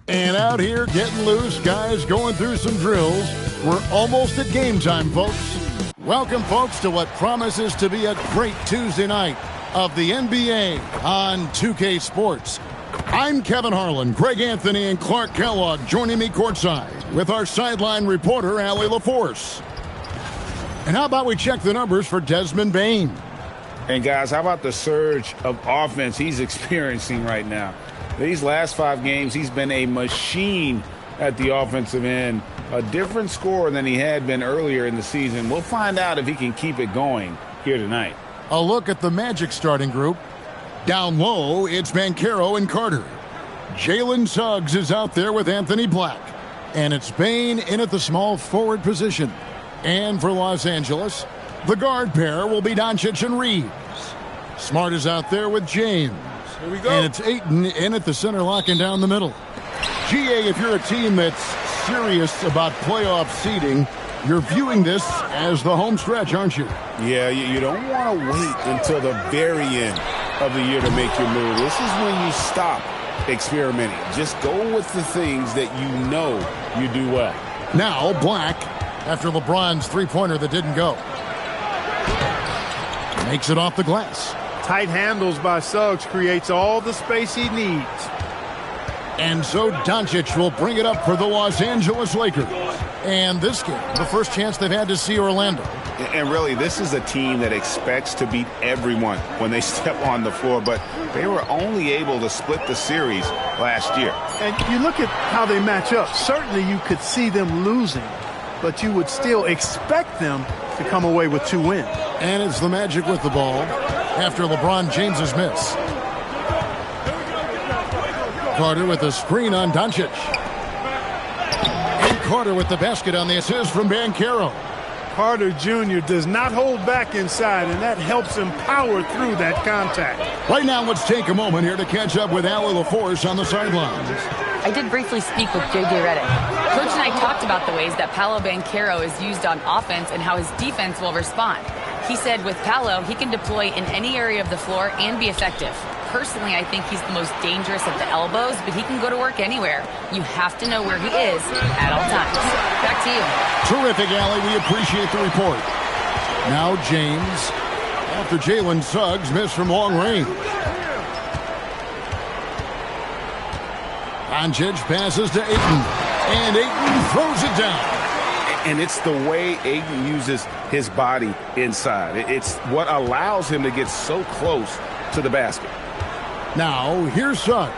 And out here getting loose, guys going through some drills. We're almost at game time, folks. Welcome, folks, to what promises to be a great Tuesday night of the NBA on 2K Sports. I'm Kevin Harlan, Greg Anthony, and Clark Kellogg joining me courtside with our sideline reporter, Allie LaForce. And how about we check the numbers for Desmond Bane? And, guys, how about the surge of offense he's experiencing right now? These last 5 games, he's been a machine at the offensive end. A different scorer than he had been earlier in the season. We'll find out if he can keep it going here tonight. A look at the Magic starting group. Down low, it's Banchero and Carter. Jalen Suggs is out there with Anthony Black. And it's Bane in at the small forward position. And for Los Angeles, the guard pair will be Doncic and Reeves. Smart is out there with James. Here we go. And it's Ayton in at the center, locking down the middle. GA, if you're a team that's serious about playoff seeding, you're viewing this as the home stretch, aren't you? Yeah, you don't want to wait until the very end of the year to make your move. This is when you stop experimenting. Just go with the things that you know you do well. Now Black, after LeBron's three-pointer that didn't go. Makes it off the glass. Tight handles by Suggs creates all the space he needs. And so Doncic will bring it up for the Los Angeles Lakers. And this game, the first chance they've had to see Orlando. And really, this is a team that expects to beat everyone when they step on the floor, but they were only able to split the series last year. And you look at how they match up. Certainly you could see them losing, but you would still expect them to come away with 2 wins. And it's the Magic with the ball after LeBron James's miss. Carter with a screen on Doncic. And Carter with the basket on the assist from Banchero. Carter Jr. does not hold back inside, and that helps him power through that contact. Right now, let's take a moment here to catch up with Allie LaForce on the sidelines. I did briefly speak with J.J. Redick. Coach and I talked about the ways that Paolo Banchero is used on offense and how his defense will respond. He said with Paolo, he can deploy in any area of the floor and be effective. Personally, I think he's the most dangerous at the elbows, but he can go to work anywhere. You have to know where he is at all times. Back to you. Terrific, Allie. We appreciate the report. Now James, after Jalen Suggs missed from long range. Doncic passes to Ayton, and Ayton throws it down. And it's the way Ayton uses his body inside. It's what allows him to get so close to the basket. Now, here's Suggs.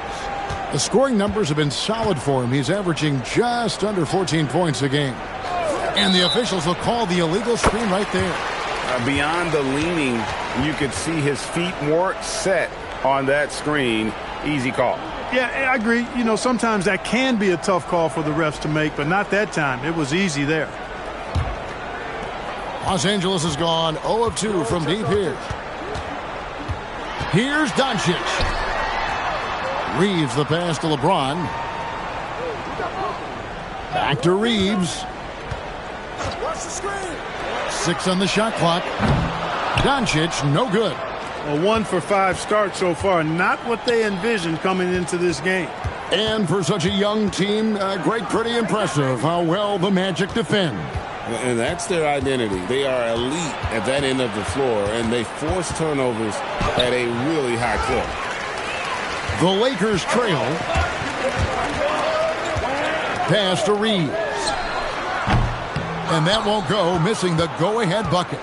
The scoring numbers have been solid for him. He's averaging just under 14 points a game. And the officials will call the illegal screen right there. Beyond the leaning, you could see his feet more set on that screen. Easy call. Yeah, I agree. You know, sometimes that can be a tough call for the refs to make, but not that time. It was easy there. Los Angeles has gone 0 of 2 from deep here. Here's Doncic. Reeves the pass to LeBron. Back to Reeves. 6 on the shot clock. Doncic, no good. A 1 for 5 start so far. Not what they envisioned coming into this game. And for such a young team, Greg, pretty impressive how well the Magic defend. And that's their identity. They are elite at that end of the floor, and they force turnovers at a really high clip. The Lakers trail. Pass to Reeves. And that won't go, missing the go-ahead bucket.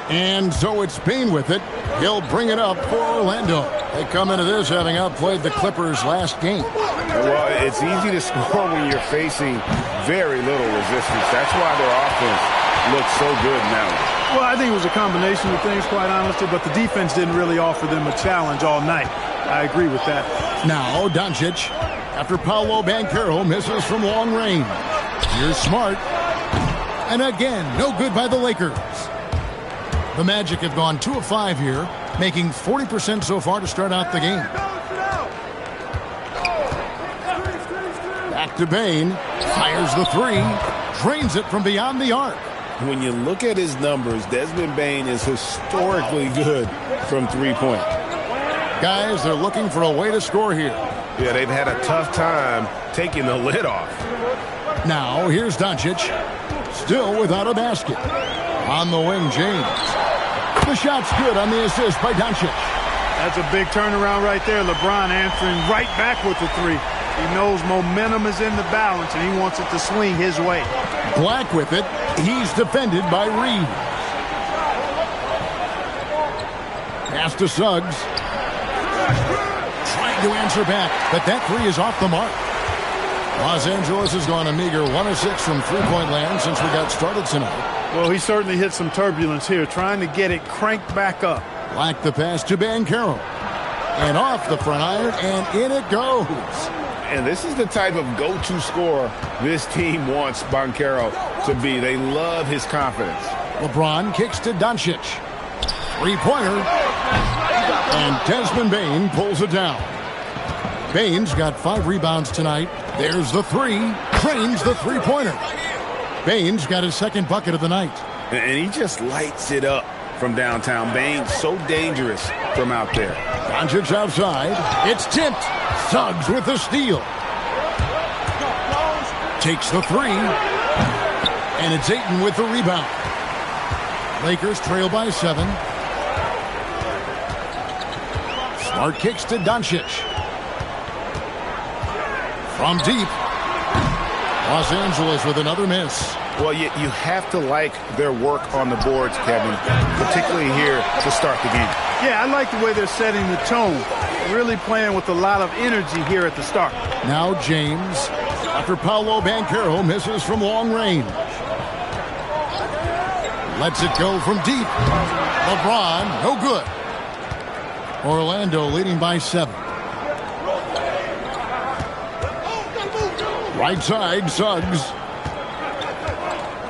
And so it's Bane with it. He'll bring it up for Orlando. They come into this having outplayed the Clippers last game. Well, it's easy to score when you're facing very little resistance. That's why their offense looks so good now. Well, I think it was a combination of things, quite honestly, but the defense didn't really offer them a challenge all night. I agree with that. Now, Doncic, after Paolo Banchero misses from long range. Here's Smart. And again, no good by the Lakers. The Magic have gone 2 of 5 here, making 40% so far to start out the game. Back to Bane. Fires the 3. Drains it from beyond the arc. When you look at his numbers, Desmond Bane is historically good from three-point. Guys, they're looking for a way to score here. Yeah, they've had a tough time taking the lid off. Now, here's Doncic. Still without a basket. On the wing, James. The shot's good on the assist by Doncic. That's a big turnaround right there. LeBron answering right back with the three. He knows momentum is in the balance, and he wants it to swing his way. Black with it. He's defended by Reed. Pass to Suggs. Trying to answer back, but that three is off the mark. Los Angeles has gone a meager 1 of 6 from three-point land since we got started tonight. Well, he certainly hit some turbulence here, trying to get it cranked back up. Black the pass to Banchero. And off the front iron, and in it goes. And this is the type of go-to scorer this team wants Banchero to be. They love his confidence. LeBron kicks to Doncic. Three-pointer. And Desmond Bane pulls it down. Bane's got 5 rebounds tonight. There's the three. Trains the three-pointer. Bane's got his second bucket of the night. And he just lights it up from downtown. Bane's so dangerous from out there. Doncic outside. It's tipped. Suggs with the steal. Takes the three. And it's Ayton with the rebound. Lakers trail by 7. Smart kicks to Doncic. From deep. Los Angeles with another miss. Well, you have to like their work on the boards, Kevin, particularly here to start the game. Yeah, I like the way they're setting the tone. Really playing with a lot of energy here at the start. Now James, after Paolo Banchero misses from long range. Lets it go from deep. LeBron, no good. Orlando leading by 7. Right side, Suggs.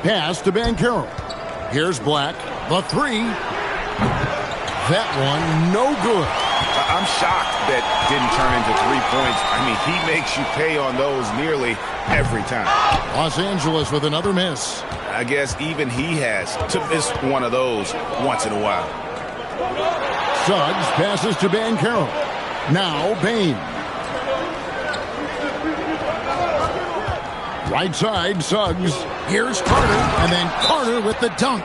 Pass to Banchero. Here's Black. The three. That one, no good. I'm shocked that didn't turn into 3 points. I mean, he makes you pay on those nearly every time. Los Angeles with another miss. I guess even he has to miss one of those once in a while. Suggs passes to Banchero. Now Bane. Right side, Suggs. Here's Carter, and then Carter with the dunk.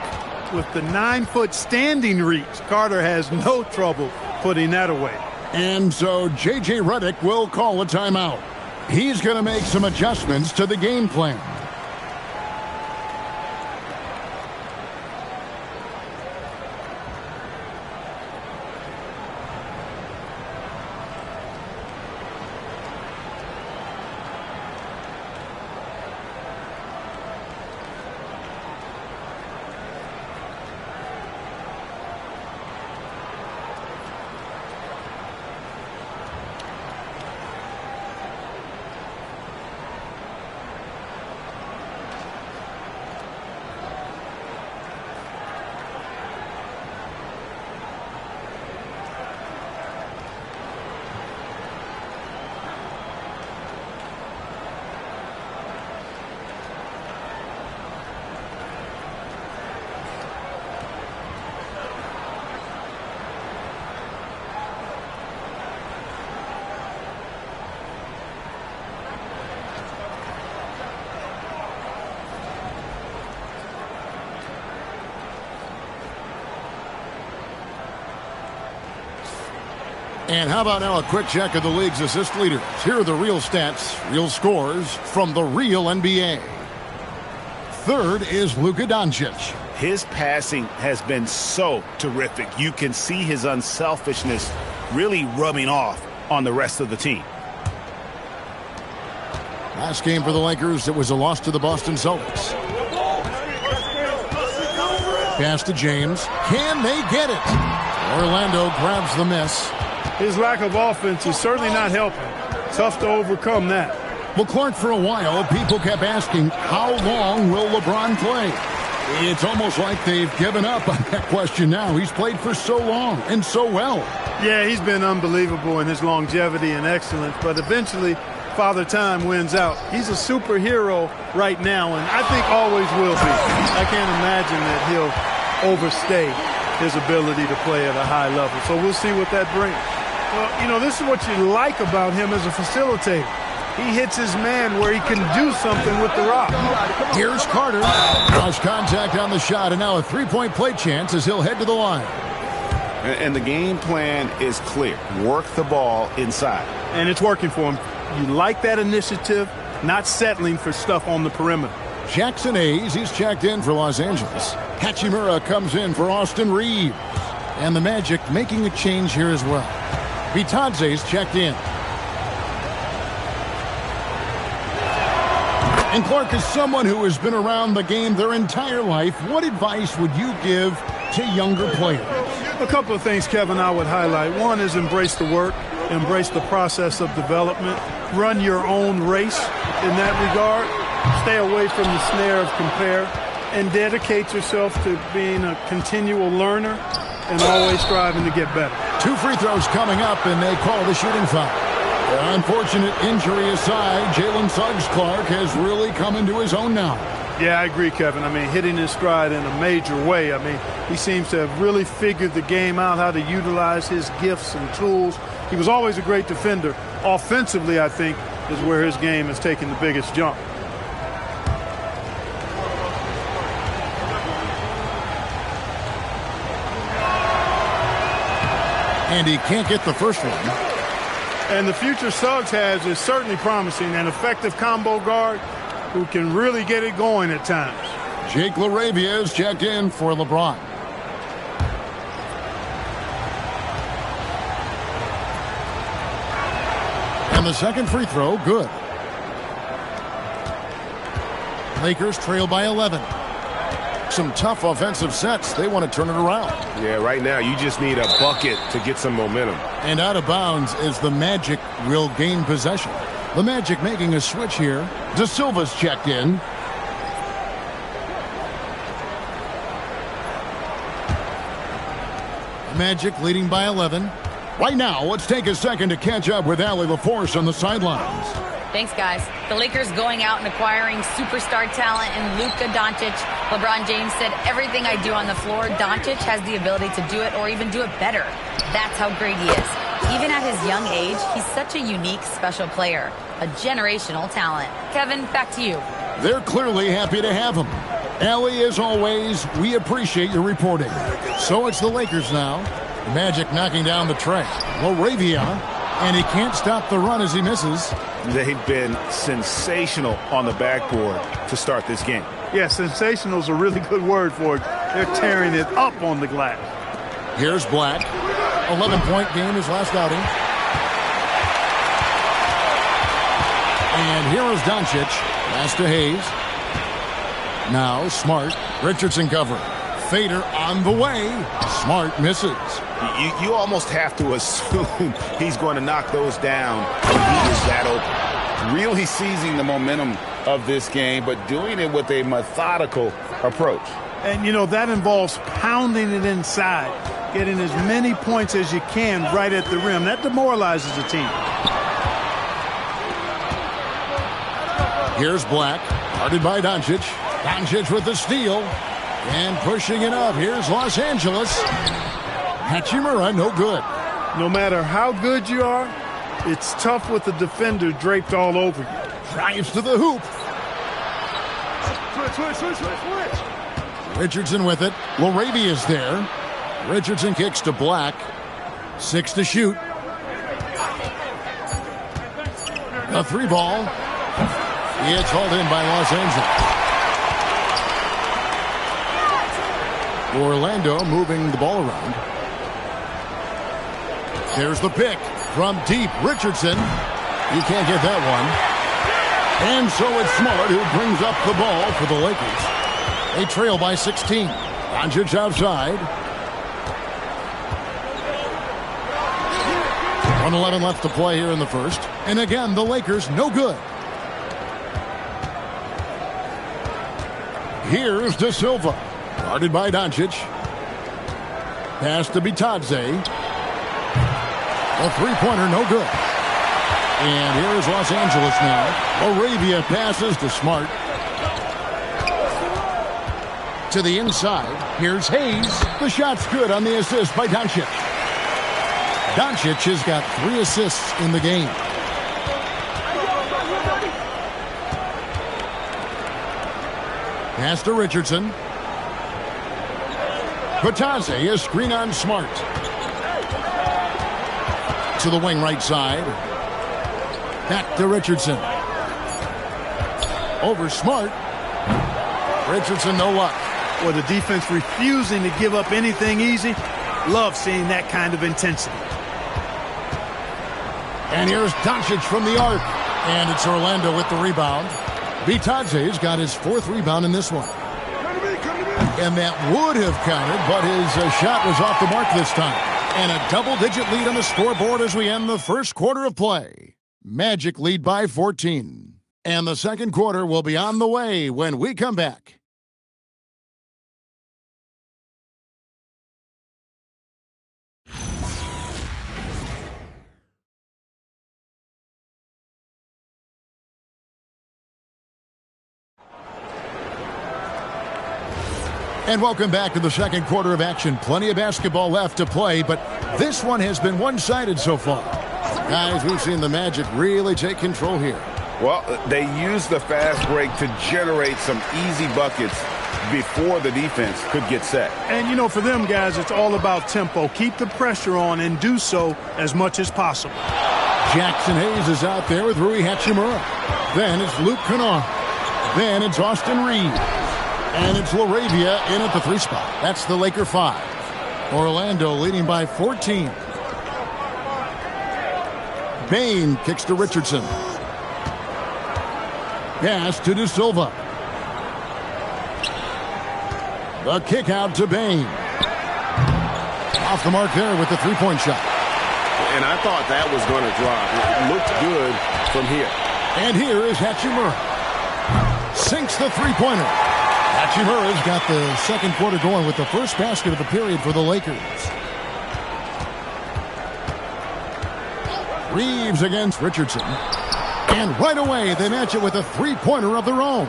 With the 9-foot standing reach, Carter has no trouble putting that away. And so J.J. Redick will call a timeout. He's going to make some adjustments to the game plan. And how about now a quick check of the league's assist leaders. Here are the real stats, real scores from the real NBA. Third is Luka Doncic. His passing has been so terrific. You can see his unselfishness really rubbing off on the rest of the team. Last game for the Lakers, it was a loss to the Boston Celtics. Pass to James. Can they get it? Orlando grabs the miss. His lack of offense is certainly not helping. Tough to overcome that. Well, Clark, for a while, people kept asking, how long will LeBron play? It's almost like they've given up on that question now. He's played for so long and so well. Yeah, he's been unbelievable in his longevity and excellence, but eventually Father Time wins out. He's a superhero right now, and I think always will be. I can't imagine that he'll overstay his ability to play at a high level. So we'll see what that brings. Well, you know, this is what you like about him as a facilitator. He hits his man where he can do something with the rock. Here's Carter. Lost contact on the shot, and now a three-point play chance as he'll head to the line. And the game plan is clear. Work the ball inside. And it's working for him. You like that initiative, not settling for stuff on the perimeter. Jackson Hayes, he's checked in for Los Angeles. Hachimura comes in for Austin Reeves. And the Magic making a change here as well. Vitadze's checked in. And Clark, is someone who has been around the game their entire life, what advice would you give to younger players? A couple of things, Kevin, I would highlight. One is embrace the work, embrace the process of development, run your own race in that regard, stay away from the snare of compare, and dedicate yourself to being a continual learner and always striving to get better. 2 free throws coming up, and they call the shooting foul. Unfortunate injury aside, Jalen Suggs-Clark has really come into his own now. Yeah, I agree, Kevin. I mean, hitting his stride in a major way. I mean, he seems to have really figured the game out, how to utilize his gifts and tools. He was always a great defender. Offensively, I think, is where his game has taken the biggest jump. And he can't get the first one. And the future Suggs has is certainly promising, an effective combo guard who can really get it going at times. Jake LaRavia is checked in for LeBron. And the second free throw, good. Lakers trail by 11. Some tough offensive sets. They want to turn it around. Yeah, right now you just need a bucket to get some momentum. And out of bounds is the Magic will gain possession. The Magic making a switch here. De Silva's checked in. Magic leading by 11. Right now, let's take a second to catch up with Allie LaForce on the sidelines. Thanks, guys. The Lakers going out and acquiring superstar talent in Luka Doncic. LeBron James said, everything I do on the floor, Doncic has the ability to do it or even do it better. That's how great he is. Even at his young age, he's such a unique, special player. A generational talent. Kevin, back to you. They're clearly happy to have him. Allie, as always, we appreciate your reporting. So it's the Lakers now. The Magic knocking down the tray. LaRavia, and he can't stop the run as he misses. They've been sensational on the backboard to start this game. Yeah, sensational is a really good word for it. They're tearing it up on the glass. Here's Black. 11-point game his last outing. And here is Doncic. Pass to Hayes. Now Smart. Richardson covering. Fader on the way. Smart misses. You almost have to assume he's going to knock those down when he is that open. Really seizing the momentum of this game, but doing it with a methodical approach. And, you know, that involves pounding it inside, getting as many points as you can right at the rim. That demoralizes a team. Here's Black. Guarded by Doncic. Doncic with the steal. And pushing it up. Here's Los Angeles. Hachimura, no good. No matter how good you are, it's tough with the defender draped all over you. Drives to the hoop. Switch. Richardson with it. LaRavia's there. Richardson kicks to Black. 6 to shoot. A 3-ball. It's hauled in by Los Angeles. Orlando moving the ball around. There's the pick from deep. Richardson. You can't get that one. And so it's Smart who brings up the ball for the Lakers. They trail by 16. Doncic outside. 1:11 left to play here in the first. And again, the Lakers no good. Here's De Silva. Guarded by Doncic. Pass to Bitadze. A three-pointer, no good. And here is Los Angeles now. LaRavia passes to Smart. To the inside. Here's Hayes. The shot's good on the assist by Doncic. Doncic has got 3 assists in the game. Pass to Richardson. Batadze is screen on Smart. To the wing right side. Back to Richardson. Over Smart. Richardson, no luck. Well, the defense refusing to give up anything easy. Love seeing that kind of intensity. And here's Doncic from the arc. And it's Orlando with the rebound. Batadze's got his 4th rebound in this one. And that would have counted, but his shot was off the mark this time. And a double-digit lead on the scoreboard as we end the first quarter of play. Magic lead by 14. And the second quarter will be on the way when we come back. And welcome back to the second quarter of action. Plenty of basketball left to play, but this one has been one-sided so far. Guys, we've seen the Magic really take control here. Well, they used the fast break to generate some easy buckets before the defense could get set. And, you know, for them guys, it's all about tempo. Keep the pressure on and do so as much as possible. Jackson Hayes is out there with Rui Hachimura. Then it's Luke Kennard. Then it's Austin Reeves. And it's LaRavia in at the 3 spot. That's the Laker 5. Orlando leading by 14. Bane kicks to Richardson. Pass to De Silva. The kick out to Bane. Off the mark there with the 3-point shot. And I thought that was going to drop. It looked good from here. And here is Hachimura. Sinks the 3-pointer. Hachimura's got the second quarter going with the first basket of the period for the Lakers. Reeves against Richardson. And right away, they match it with a 3-pointer of their own.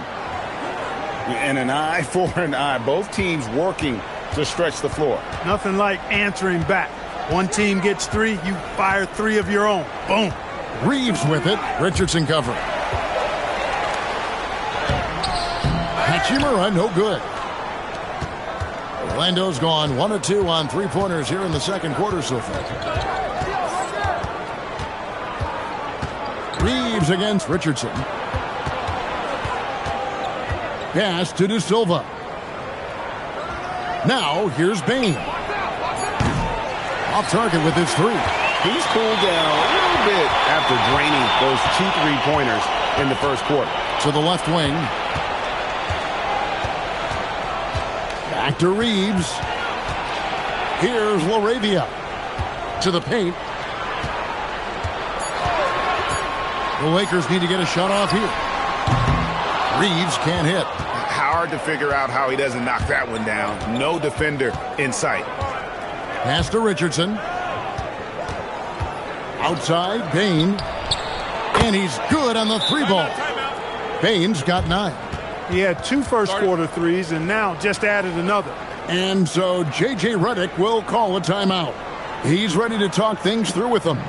And an eye for an eye. Both teams working to stretch the floor. Nothing like answering back. One team gets 3, you fire 3 of your own. Boom. Reeves with it. Richardson covering. Hachimura, no good. Orlando's gone 1 of 2 on 3-pointers here in the second quarter so far. Reeves against Richardson. Pass to De Silva. Now here's Bane. Off target with his 3. He's cooled down a little bit after draining those 2 3-pointers in the first quarter. To the left wing. Back to Reeves. Here's LaRavia. To the paint. The Lakers need to get a shot off here. Reeves can't hit. Hard to figure out how he doesn't knock that one down. No defender in sight. Pass to Richardson. Outside, Bane. And he's good on the 3-ball. Bane's got 9. He had 2 first-quarter threes and now just added another. And so J.J. Redick will call a timeout. He's ready to talk things through with them.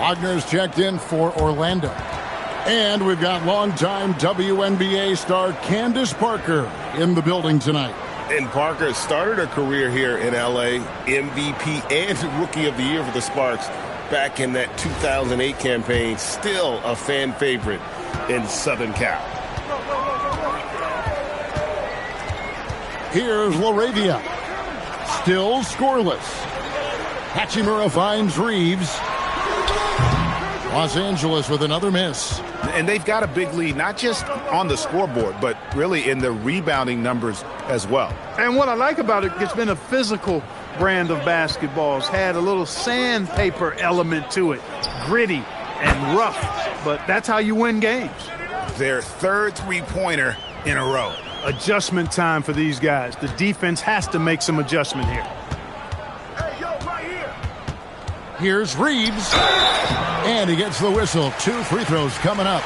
Wagner's checked in for Orlando. And we've got longtime WNBA star Candace Parker in the building tonight. And Parker started her career here in L.A., MVP and Rookie of the Year for the Sparks back in that 2008 campaign. Still a fan favorite in Southern Cal. Here's LaRavia. Still scoreless. Hachimura finds Reeves. Los Angeles with another miss. And they've got a big lead, not just on the scoreboard, but really in the rebounding numbers as well. And what I like about it, it's been a physical brand of basketball. It's had a little sandpaper element to it, gritty and rough, but that's how you win games. Their third three-pointer in a row. Adjustment time for these guys. The defense has to make some adjustment here. Hey, yo, right here. Here's Reeves. And he gets the whistle. 2 free throws coming up.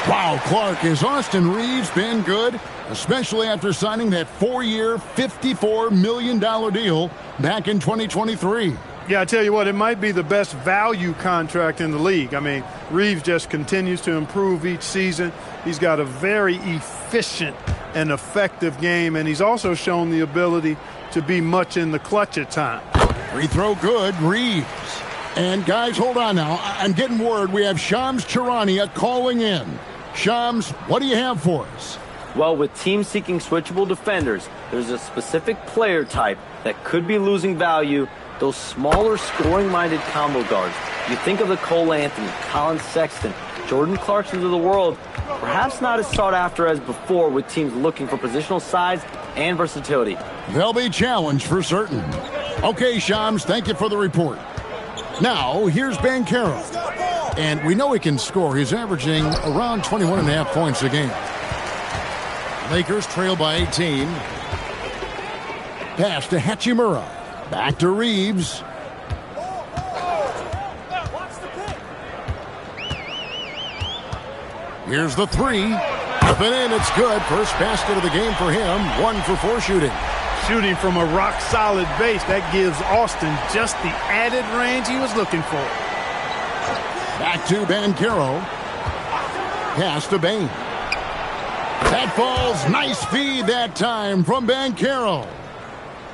Wow, Clark, has Austin Reeves been good? Especially after signing that 4-year, $54 million deal back in 2023. Yeah, I tell you what, it might be the best value contract in the league. I mean, Reeves just continues to improve each season. He's got a very efficient and effective game, and he's also shown the ability to be much in the clutch at times. Free throw good, Reeves. And guys, hold on now. I'm getting word we have Shams Charania calling in. Shams, what do you have for us? Well, with teams seeking switchable defenders, there's a specific player type that could be losing value. Those smaller scoring-minded combo guards. You think of the Cole Anthony, Colin Sexton, Jordan Clarksons of the world, perhaps not as sought after as before with teams looking for positional size and versatility. They'll be challenged for certain. Okay, Shams, thank you for the report. Now, here's Banchero. And we know he can score. He's averaging around 21.5 points a game. Lakers trail by 18. Pass to Hachimura. Back to Reeves. Here's the three. Up and in, it's good. First basket of the game for him. 1 for 4 shooting. Shooting from a rock-solid base, that gives Austin just the added range he was looking for. Back to Banchero. Pass to Bain. That falls. Nice feed that time from Banchero.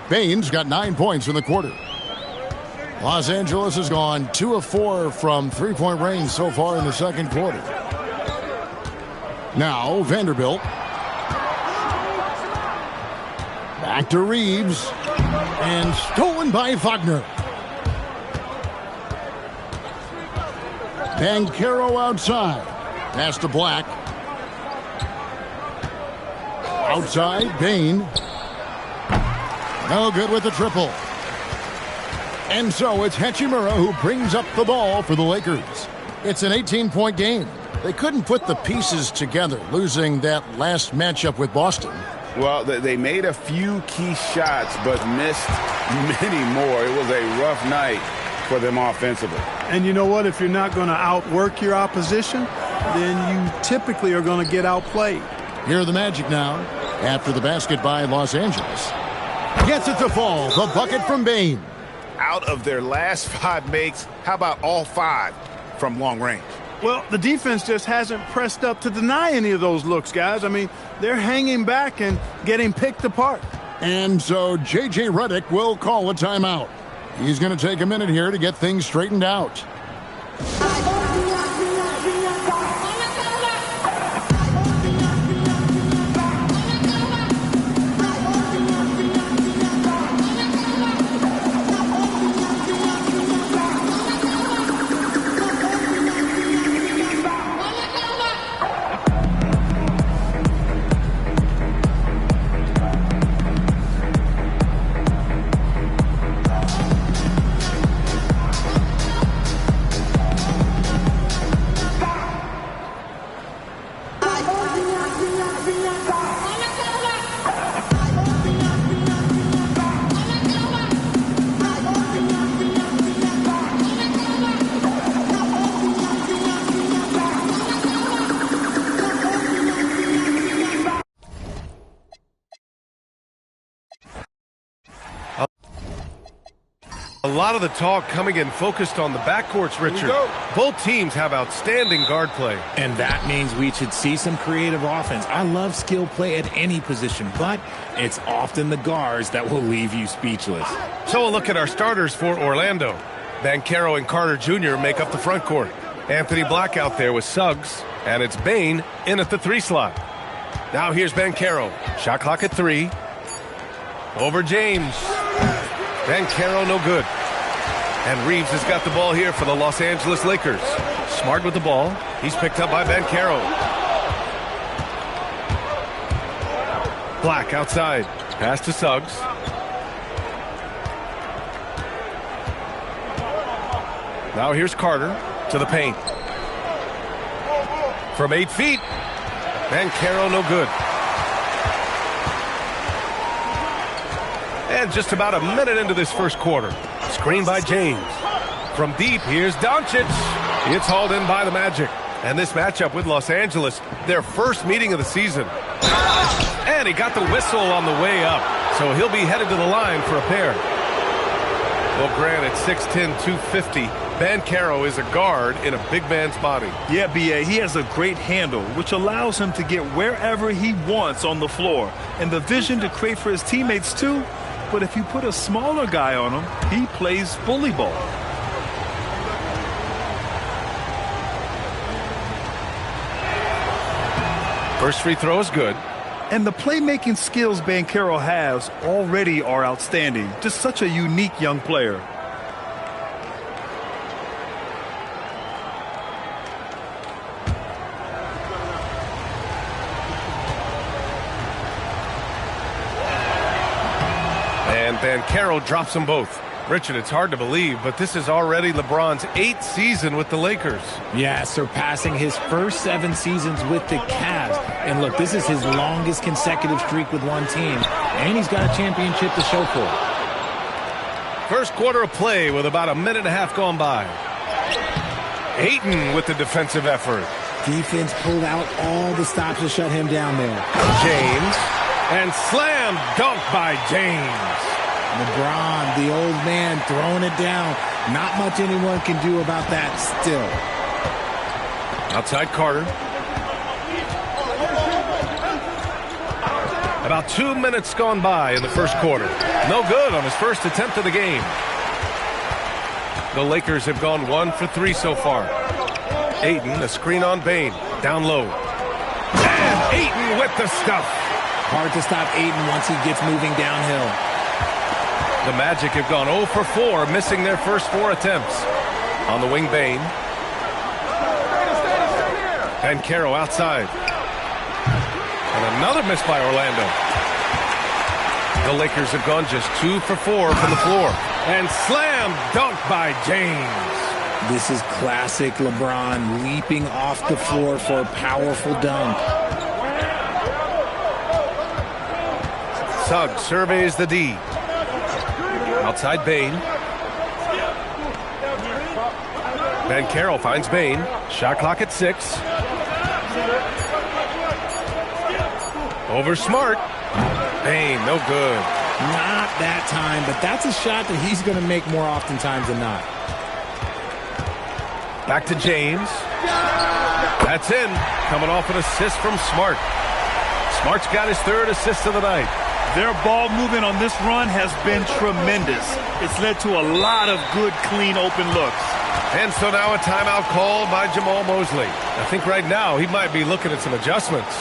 Bain's got 9 points in the quarter. Los Angeles has gone 2 of 4 from three-point range so far in the second quarter. Now Vanderbilt. Back to Reeves. And stolen by Wagner. Banchero outside. Pass to Black. Outside, Bain. No good with the triple. And so it's Hachimura who brings up the ball for the Lakers. It's an 18-point game. They couldn't put the pieces together, losing that last matchup with Boston. Well, they made a few key shots, but missed many more. It was a rough night for them offensively. And you know what? If you're not going to outwork your opposition, then you typically are going to get outplayed. Here are the Magic now, after the basket by Los Angeles. Gets it to fall. The bucket from Bain. Out of their last 5 makes, how about all 5 from long range? Well, the defense just hasn't pressed up to deny any of those looks, guys. I mean, they're hanging back and getting picked apart. And so J.J. Redick will call a timeout. He's going to take a minute here to get things straightened out. A lot of the talk coming in focused on the backcourts, Richard. Both teams have outstanding guard play. And that means we should see some creative offense. I love skill play at any position, but it's often the guards that will leave you speechless. So a look at our starters for Orlando. Banchero and Carter Jr. make up the front court. Anthony Black out there with Suggs, and it's Bane in at the 3 slot. Now here's Banchero. Shot clock at 3. Over James. Banchero no good. And Reeves has got the ball here for the Los Angeles Lakers. Smart with the ball. He's picked up by Banchero. Black outside. Pass to Suggs. Now here's Carter to the paint. From 8 feet. Banchero no good. And just about a minute into this first quarter. Screen by James. From deep, here's Doncic. It's hauled in by the Magic. And this matchup with Los Angeles, their first meeting of the season. And he got the whistle on the way up. So he'll be headed to the line for a pair. Well, Grant, at 6'10", 250, Banchero is a guard in a big man's body. Yeah, B.A., he has a great handle, which allows him to get wherever he wants on the floor. And the vision to create for his teammates, too. But if you put a smaller guy on him, he plays bully ball. First free throw is good. And the playmaking skills Banchero has already are outstanding. Just such a unique young player. And Banchero drops them both. Richard, it's hard to believe, but this is already LeBron's 8th season with the Lakers. Yeah, surpassing his first 7 seasons with the Cavs. And look, this is his longest consecutive streak with one team. And he's got a championship to show for it. First quarter of play with about a minute and a half gone by. Ayton with the defensive effort. Defense pulled out all the stops to shut him down there. James. And slam dunk by James. LeBron, the old man, throwing it down. Not much anyone can do about that still. Outside Carter. About 2 minutes gone by in the first quarter. No good on his first attempt of the game. The Lakers have gone 1 for 3 so far. Ayton, a screen on Bane. Down low. And Ayton with the stuff. Hard to stop Ayton once he gets moving downhill. The Magic have gone 0 for 4, missing their first 4 attempts. On the wing, Bane. Banchero outside. And another miss by Orlando. The Lakers have gone just 2 for 4 from the floor. And slam dunk by James. This is classic LeBron, leaping off the floor for a powerful dunk. Suggs surveys the D. Outside Bane. Banchero finds Bane. Shot clock at 6. Over Smart. Bane, no good. Not that time, but that's a shot that he's going to make more oftentimes than not. Back to James. That's in. Coming off an assist from Smart. Smart's got his 3rd assist of the night. Their ball movement on this run has been tremendous. It's led to a lot of good, clean, open looks. And so now a timeout called by Jamal Mosley. I think right now he might be looking at some adjustments.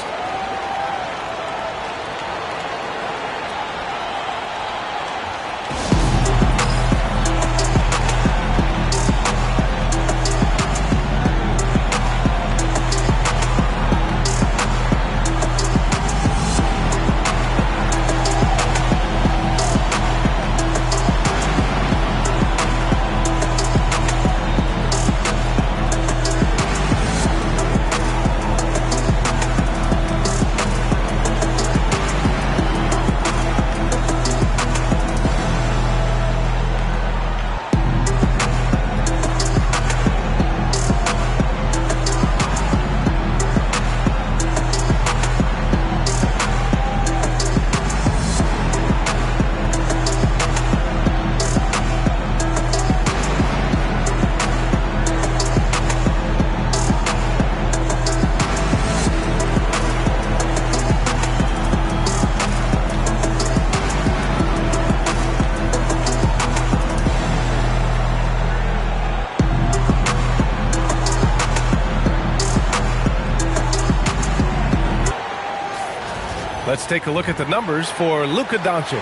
Let's take a look at the numbers for Luka Doncic.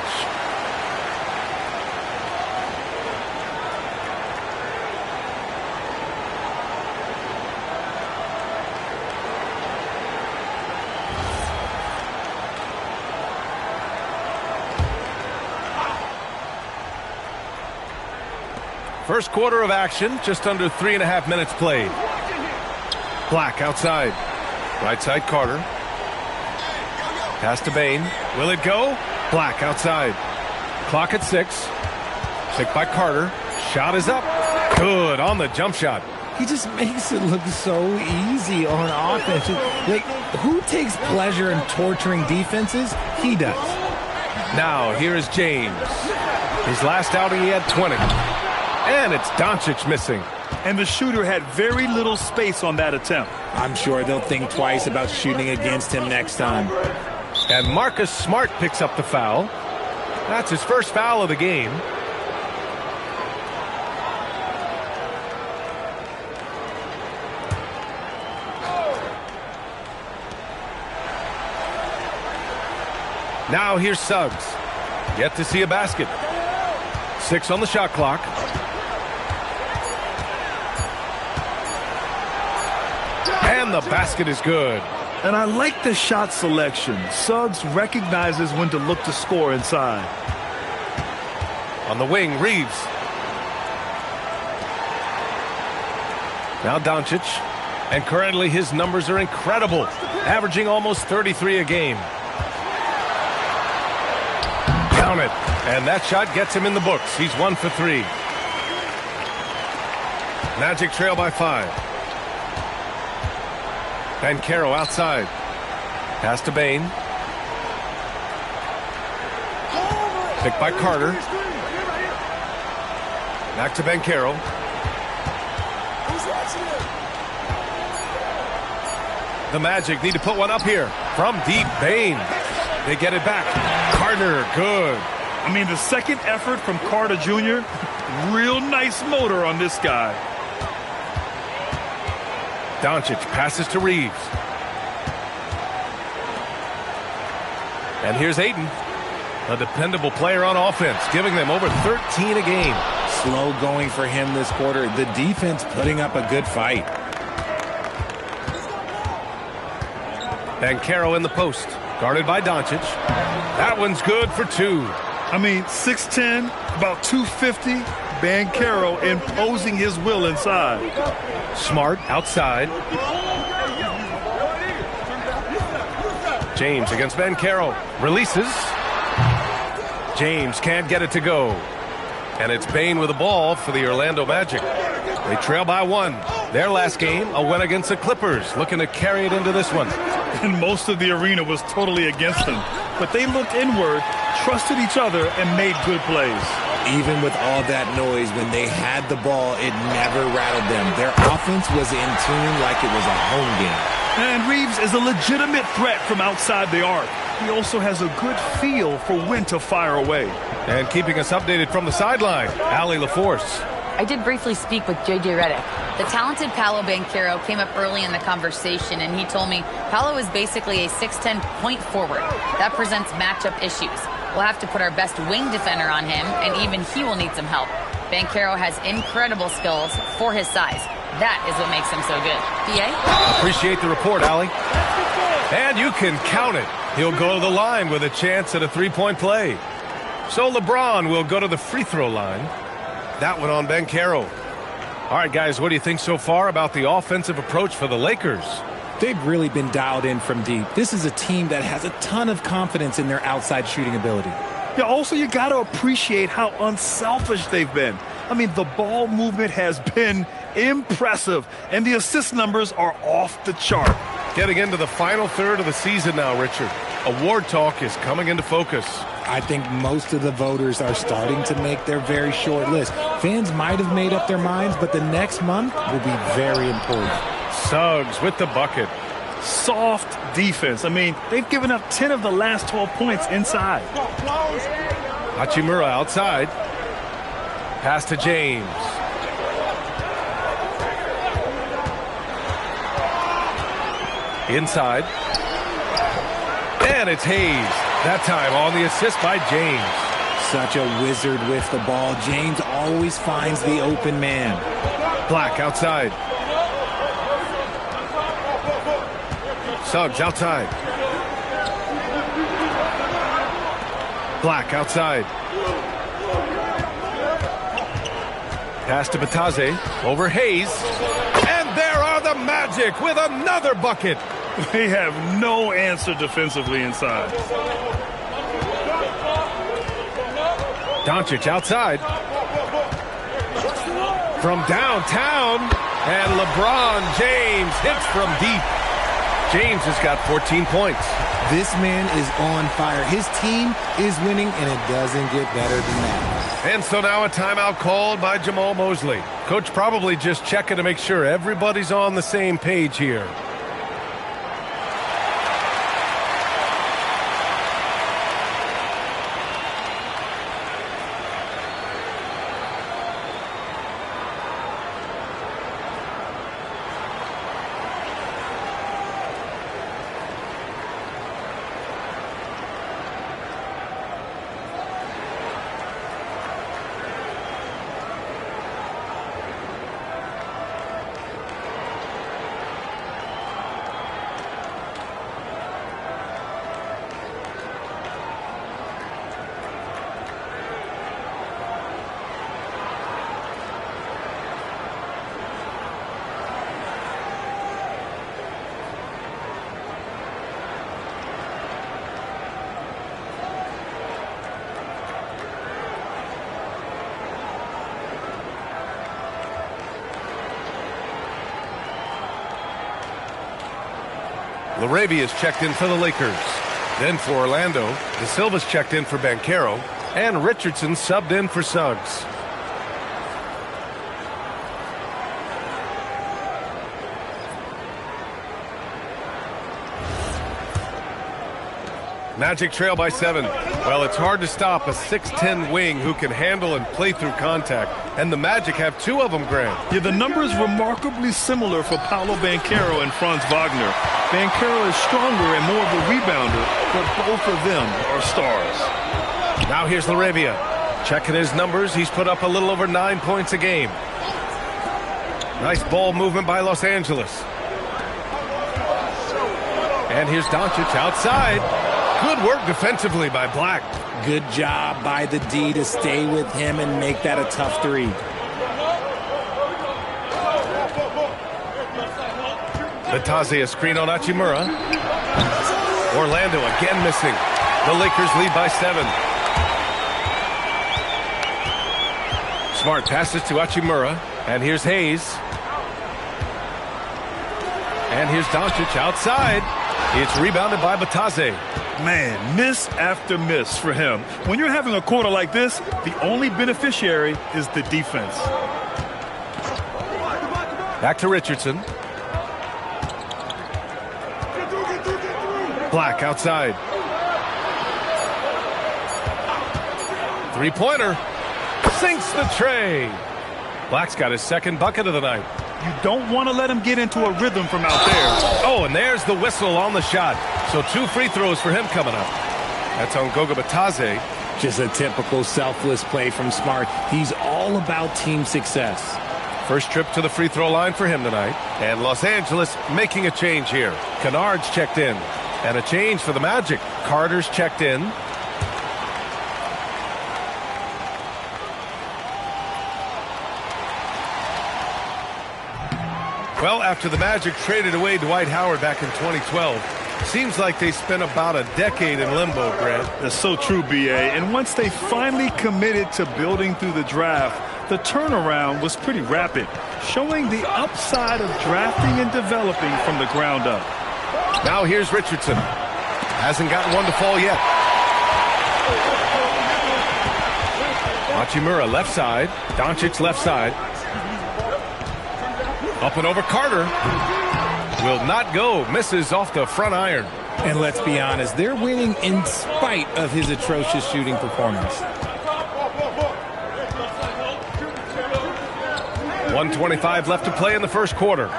First quarter of action, just under 3.5 minutes played. Black outside. Right side Carter. Pass to Bane. Will it go? Black outside. Clock at 6. Picked by Carter. Shot is up. Good on the jump shot. He just makes it look so easy on offense. Like, who takes pleasure in torturing defenses? He does. Now, here is James. His last outing, he had 20. And it's Doncic missing. And the shooter had very little space on that attempt. I'm sure they'll think twice about shooting against him next time. And Marcus Smart picks up the foul. That's his first foul of the game. Now here's Suggs. Yet to see a basket. 6 on the shot clock. And the basket is good. And I like the shot selection. Suggs recognizes when to look to score inside. On the wing, Reeves. Now Doncic. And currently his numbers are incredible. Averaging almost 33 a game. Count it. And that shot gets him in the books. He's 1 for 3. Magic trail by 5. Banchero outside. Pass to Bane. Picked by Carter. Back to Banchero. The Magic need to put one up here. From deep, Bane. They get it back. Carter, good. I mean, the second effort from Carter Jr., real nice motor on this guy. Doncic passes to Reeves. And here's Ayton, a dependable player on offense, giving them over 13 a game. Slow going for him this quarter. The defense putting up a good fight. Banchero in the post, guarded by Doncic. That one's good for 2. I mean, 6'10", about 250. Banchero imposing his will inside. Smart outside. James against Banchero. Releases. James can't get it to go. And it's Bane with the ball for the Orlando Magic. They trail by 1. Their last game, a win against the Clippers, looking to carry it into this one. And most of the arena was totally against them. But they looked inward, trusted each other, and made good plays. Even with all that noise, when they had the ball, it never rattled them. Their offense was in tune like it was a home game. And Reeves is a legitimate threat from outside the arc. He also has a good feel for when to fire away. And keeping us updated from the sideline, Allie LaForce. I did briefly speak with J.J. Redick. The talented Paolo Banchero came up early in the conversation, and he told me Paolo is basically a 6'10" point forward. That presents matchup issues. We'll have to put our best wing defender on him, and even he will need some help. Banchero has incredible skills for his size. That is what makes him so good. B.A.? Appreciate the report, Allie. And you can count it. He'll go to the line with a chance at a three-point play. So LeBron will go to the free throw line. That one on Banchero. All right, guys, what do you think so far about the offensive approach for the Lakers? They've really been dialed in from deep. This is a team that has a ton of confidence in their outside shooting ability. Yeah, also, you got to appreciate how unselfish they've been. I mean, the ball movement has been impressive, and the assist numbers are off the chart. Getting into the final third of the season now, Richard. Award talk is coming into focus. I think most of the voters are starting to make their very short list. Fans might have made up their minds, but the next month will be very important. Suggs with the bucket. Soft defense. I mean, they've given up 10 of the last 12 points inside. Hachimura outside. Pass to James. Inside. And it's Hayes. That time on the assist by James. Such a wizard with the ball. James always finds the open man. Black outside. Suggs outside. Black outside. Pass to Batase. Over Hayes. And there are the Magic with another bucket. They have no answer defensively inside. Doncic outside. From downtown. And LeBron James hits from deep. James has got 14 points. This man is on fire. His team is winning, and it doesn't get better than that. And so now a timeout called by Jamal Mosley. Coach probably just checking to make sure everybody's on the same page here. Larabia's checked in for the Lakers. Then for Orlando, De Silva's checked in for Banchero, and Richardson subbed in for Suggs. Magic trail by 7. Well, it's hard to stop a 6'10 wing who can handle and play through contact. And the Magic have 2 of them, Grant. Yeah, the numbers remarkably similar for Paolo Banchero and Franz Wagner. Banchero is stronger and more of a rebounder, but both of them are stars. Now here's Larabia. Checking his numbers, he's put up a little over 9 points a game. Nice ball movement by Los Angeles. And here's Doncic outside. Good work defensively by Black. Good job by the D to stay with him and make that a tough 3. Batase a screen on Hachimura. Orlando again missing. The Lakers lead by 7. Smart passes to Hachimura. And here's Hayes. And here's Doncic outside. It's rebounded by Batase. Man, miss after miss for him. When you're having a quarter like this, the only beneficiary is the defense. Back to Richardson. Black outside. Three-pointer. Sinks the tray. Black's got his second bucket of the night. You don't want to let him get into a rhythm from out there. Oh, and there's the whistle on the shot. So 2 free throws for him coming up. That's on Goga Batase. Just a typical selfless play from Smart. He's all about team success. First trip to the free throw line for him tonight. And Los Angeles making a change here. Kennard's checked in. And a change for the Magic. Carter's checked in. Well, after the Magic traded away Dwight Howard back in 2012, seems like they spent about a decade in limbo, Grant. That's so true, B.A. And once they finally committed to building through the draft, the turnaround was pretty rapid, showing the upside of drafting and developing from the ground up. Now here's Richardson. Hasn't gotten one to fall yet. Hachimura left side. Doncic left side. Up and over Carter. Will not go. Misses off the front iron. And let's be honest, they're winning in spite of his atrocious shooting performance. 1:25 left to play in the first quarter.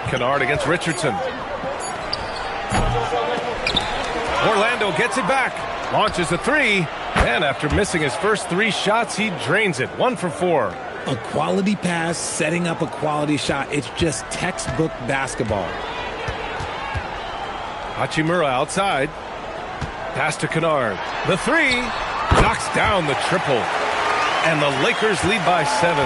Kennard against Richardson. Orlando gets it back. Launches a three. And after missing his first 3 shots, he drains it. 1 for 4. A quality pass, setting up a quality shot. It's just textbook basketball. Hachimura outside. Pass to Kennard. The three. Knocks down the triple. And the Lakers lead by 7.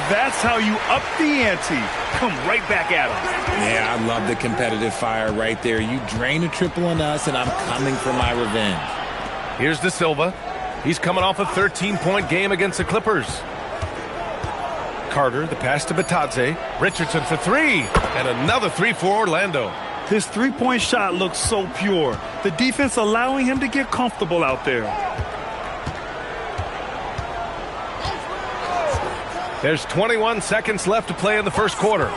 That's how you up the ante. Come right back at them. Yeah, I love the competitive fire right there. You drain a triple on us, and I'm coming for my revenge. Here's De Silva. He's coming off a 13-point game against the Clippers. Carter, the pass to Batadze. Richardson for 3. And another 3 for Orlando. His three-point shot looks so pure. The defense allowing him to get comfortable out there. There's 21 seconds left to play in the first quarter.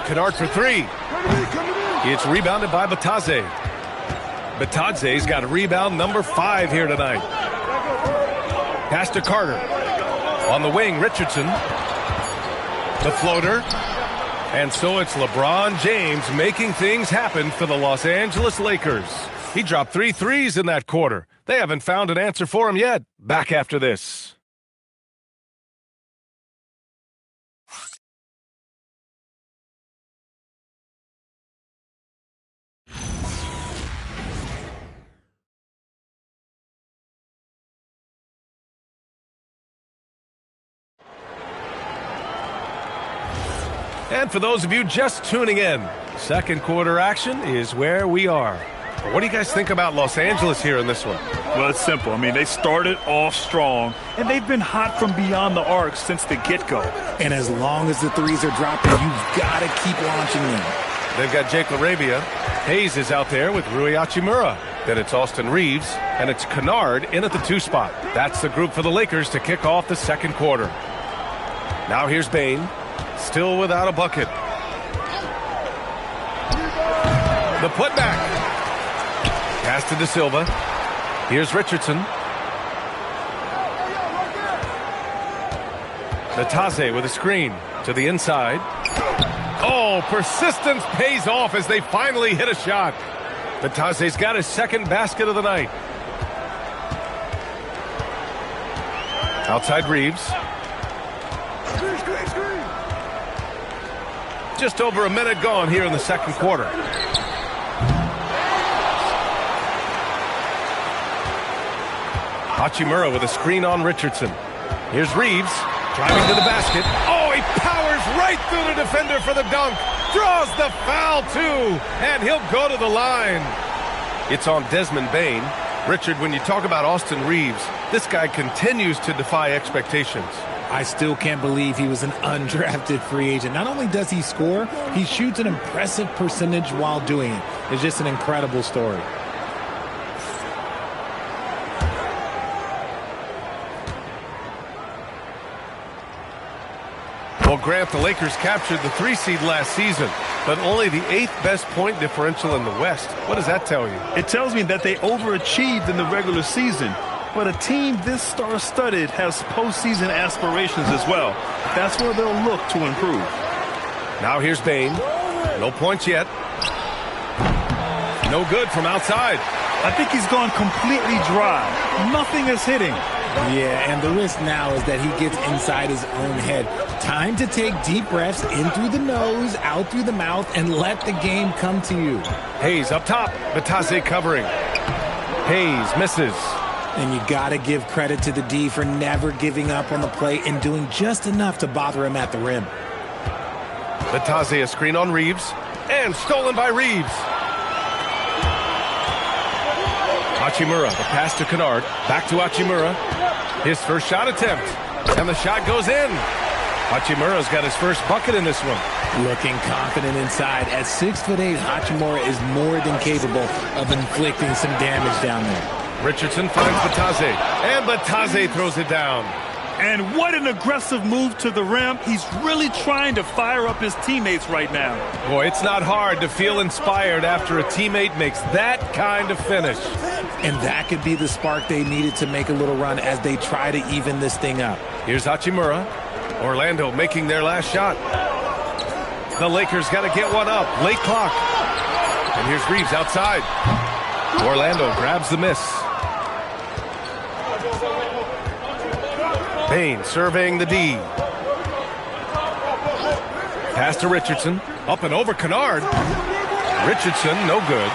Kennard for 3. It's rebounded by Batadze. Batadze's got rebound number 5 here tonight. Pass to Carter. On the wing, Richardson. The floater. And so it's LeBron James making things happen for the Los Angeles Lakers. He dropped 3 threes in that quarter. They haven't found an answer for him yet. Back after this. And for those of you just tuning in, second quarter action is where we are. What do you guys think about Los Angeles here in this one? Well, it's simple. I mean, they started off strong, and they've been hot from beyond the arc since the get-go. And as long as the threes are dropping, you've got to keep launching them. They've got Jake LaRavia. Hayes is out there with Rui Hachimura. Then it's Austin Reeves, and it's Kennard in at the 2 spot. That's the group for the Lakers to kick off the second quarter. Now here's Bane. Still without a bucket. The putback. Pass to De Silva. Here's Richardson. Batadze with a screen to the inside. Oh, persistence pays off as they finally hit a shot. Batadze's got his second basket of the night. Outside Reeves. Just over a minute gone here in the second quarter. Hachimura with a screen on Richardson. Here's Reeves driving to the basket. Oh, he powers right through the defender for the dunk. Draws the foul, too. And he'll go to the line. It's on Desmond Bane. Richard, when you talk about Austin Reeves, this guy continues to defy expectations. I still can't believe he was an undrafted free agent. Not only does he score, he shoots an impressive percentage while doing it. It's just an incredible story. Well, Grant, the Lakers captured the 3 seed last season, but only the 8th best point differential in the West. What does that tell you? It tells me that they overachieved in the regular season. But a team this star-studded has postseason aspirations as well. That's where they'll look to improve. Now here's Bane. No points yet. No good from outside. I think he's gone completely dry. Nothing is hitting. Yeah, and the risk now is that he gets inside his own head. Time to take deep breaths in through the nose, out through the mouth, and let the game come to you. Hayes up top. Batadze covering. Hayes misses. And you got to give credit to the D for never giving up on the play and doing just enough to bother him at the rim. Batadze a screen on Reeves. And stolen by Reeves. Hachimura, the pass to Kennard. Back to Hachimura. His first shot attempt. And the shot goes in. Hachimura's got his first bucket in this one. Looking confident inside. At 6'8", Hachimura is more than capable of inflicting some damage down there. Richardson finds Batadze, and Batadze throws it down. And what an aggressive move to the rim. He's really trying to fire up his teammates right now. Boy, it's not hard to feel inspired after a teammate makes that kind of finish. And that could be the spark they needed to make a little run as they try to even this thing up. Here's Hachimura. Orlando making their last shot. The Lakers got to get one up. Late clock. And here's Reeves outside. Orlando grabs the miss. Bain surveying the D. Pass to Richardson. Up and over Kennard. Richardson, no good.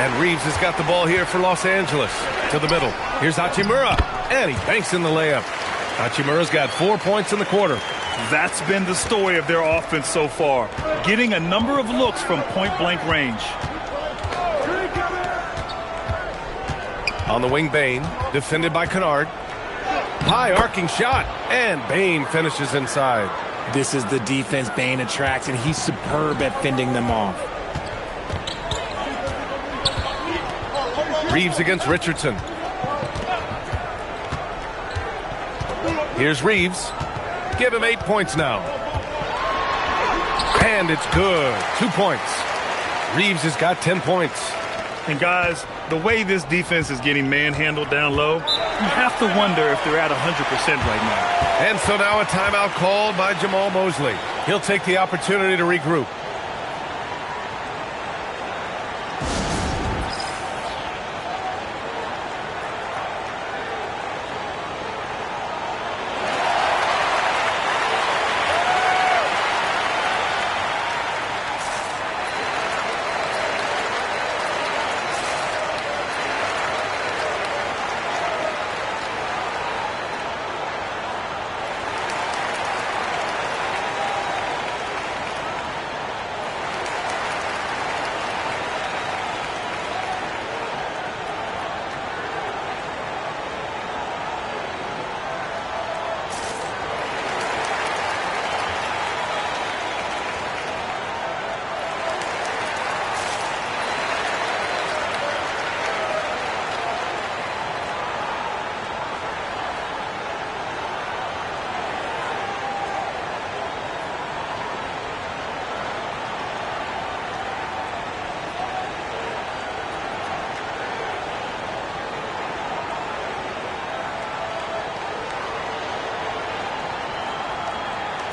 And Reeves has got the ball here for Los Angeles. To the middle. Here's Hachimura. And he banks in the layup. Hachimura's got 4 points in the quarter. That's been the story of their offense so far. Getting a number of looks from point-blank range. On the wing, Bain. Defended by Kennard. High arcing shot. And Bain finishes inside. This is the defense Bain attracts, and he's superb at fending them off. Reeves against Richardson. Here's Reeves. Give him 8 points now. And it's good. 2 points. Reeves has got 10 points. And guys, the way this defense is getting manhandled down low, you have to wonder if they're at 100% right now. And so now a timeout called by Jamal Mosley. He'll take the opportunity to regroup.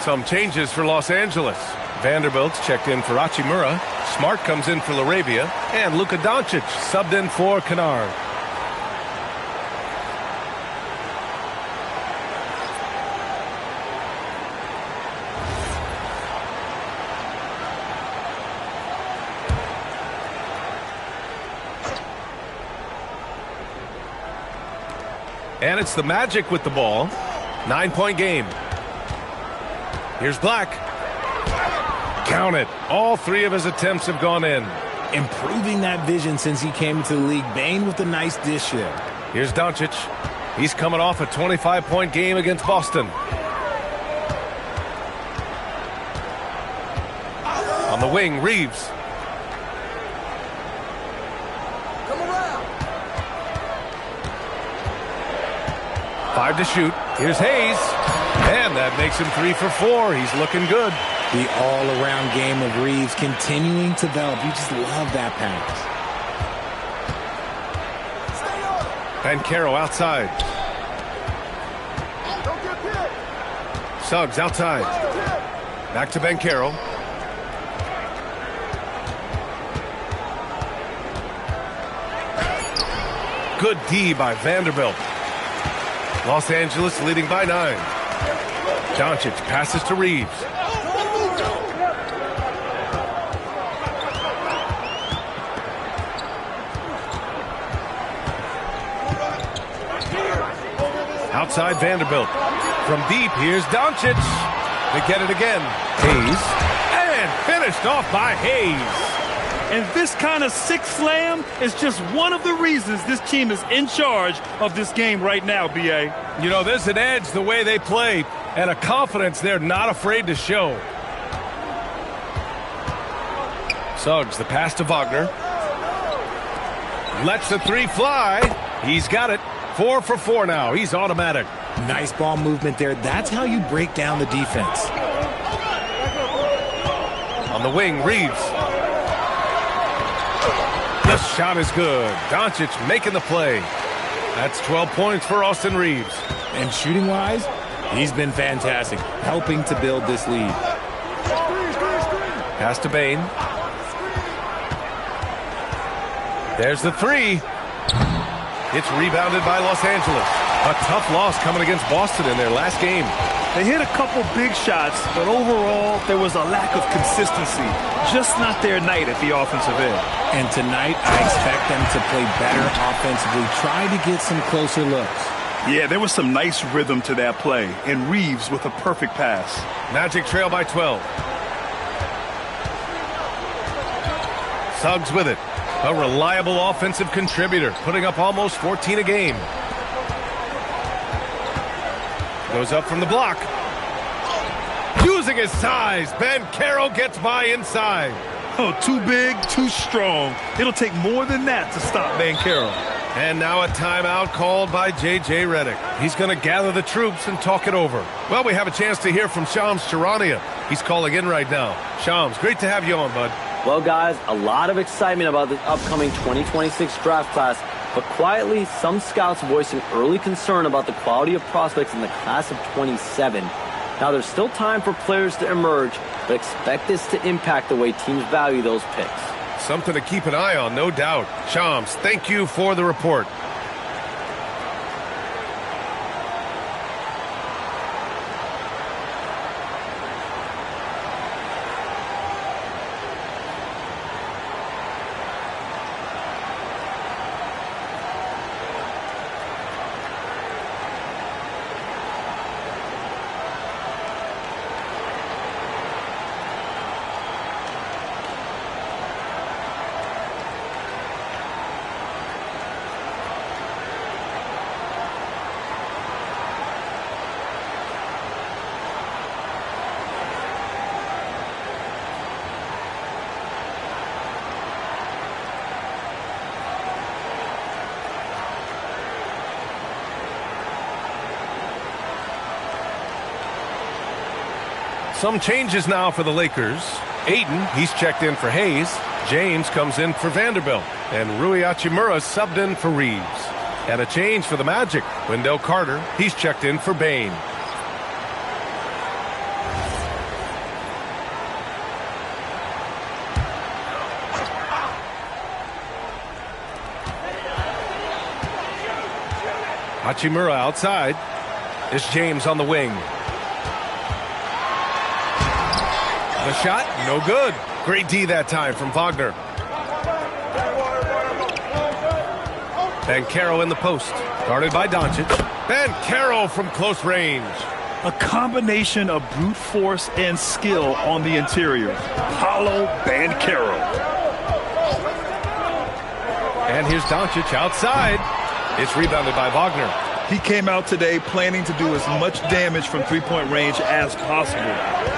Some changes for Los Angeles. Vanderbilt's checked in for Hachimura. Smart comes in for Laravia. And Luka Doncic subbed in for Kennard. And it's the Magic with the ball. 9-point game. Here's Black. Count it. All 3 of his attempts have gone in. Improving that vision since he came into the league. Bain with a nice dish there. Here's Doncic. He's coming off a 25-point game against Boston. On the wing, Reeves. Come around. 5 to shoot. Here's Hayes. And that makes him 3 for 4. He's looking good. The all-around game of Reeves continuing to develop. You just love that pass. Banchero outside. Suggs outside. Back to Banchero. Good D by Vanderbilt. Los Angeles leading by 9. Doncic passes to Reeves. Outside Vanderbilt. From deep, here's Doncic. They get it again. Hayes. And finished off by Hayes. And this kind of sick slam is just one of the reasons this team is in charge of this game right now, B.A. You know, there's an edge the way they play and a confidence they're not afraid to show. Suggs, the pass to Wagner. Lets the 3 fly. He's got it. 4 for 4 now. He's automatic. Nice ball movement there. That's how you break down the defense. On the wing, Reeves. The shot is good. Doncic making the play. That's 12 points for Austin Reeves. And shooting-wise, he's been fantastic, helping to build this lead. Pass to Bain. There's the three. It's rebounded by Los Angeles. A tough loss coming against Boston in their last game. They hit a couple big shots, but overall, there was a lack of consistency. Just not their night at the offensive end. And tonight, I expect them to play better offensively. Try to get some closer looks. Yeah, there was some nice rhythm to that play, and Reeves with a perfect pass. Magic trail by 12. Suggs with it. A reliable offensive contributor, putting up almost 14 a game. Goes up from the block. Using his size, Banchero gets by inside. Oh, too big, too strong. It'll take more than that to stop Banchero. And now a timeout called by J.J. Redick. He's going to gather the troops and talk it over. Well, we have a chance to hear from Shams Charania. He's calling in right now. Shams, great to have you on, bud. Well, guys, a lot of excitement about this upcoming 2026 draft class, but quietly, some scouts voicing early concern about the quality of prospects in the class of 27. Now, there's still time for players to emerge, but expect this to impact the way teams value those picks. Something to keep an eye on, no doubt. Shams, thank you for the report. Some changes now for the Lakers. Ayton, he's checked in for Hayes. James comes in for Vanderbilt. And Rui Hachimura subbed in for Reeves. And a change for the Magic. Wendell Carter, he's checked in for Bane. Hachimura outside. It's James on the wing. The shot, no good. Great D that time from Wagner. Banchero in the post. Guarded by Doncic. Banchero from close range. A combination of brute force and skill on the interior. Paulo Banchero. And here's Doncic outside. It's rebounded by Wagner. He came out today planning to do as much damage from three-point range as possible.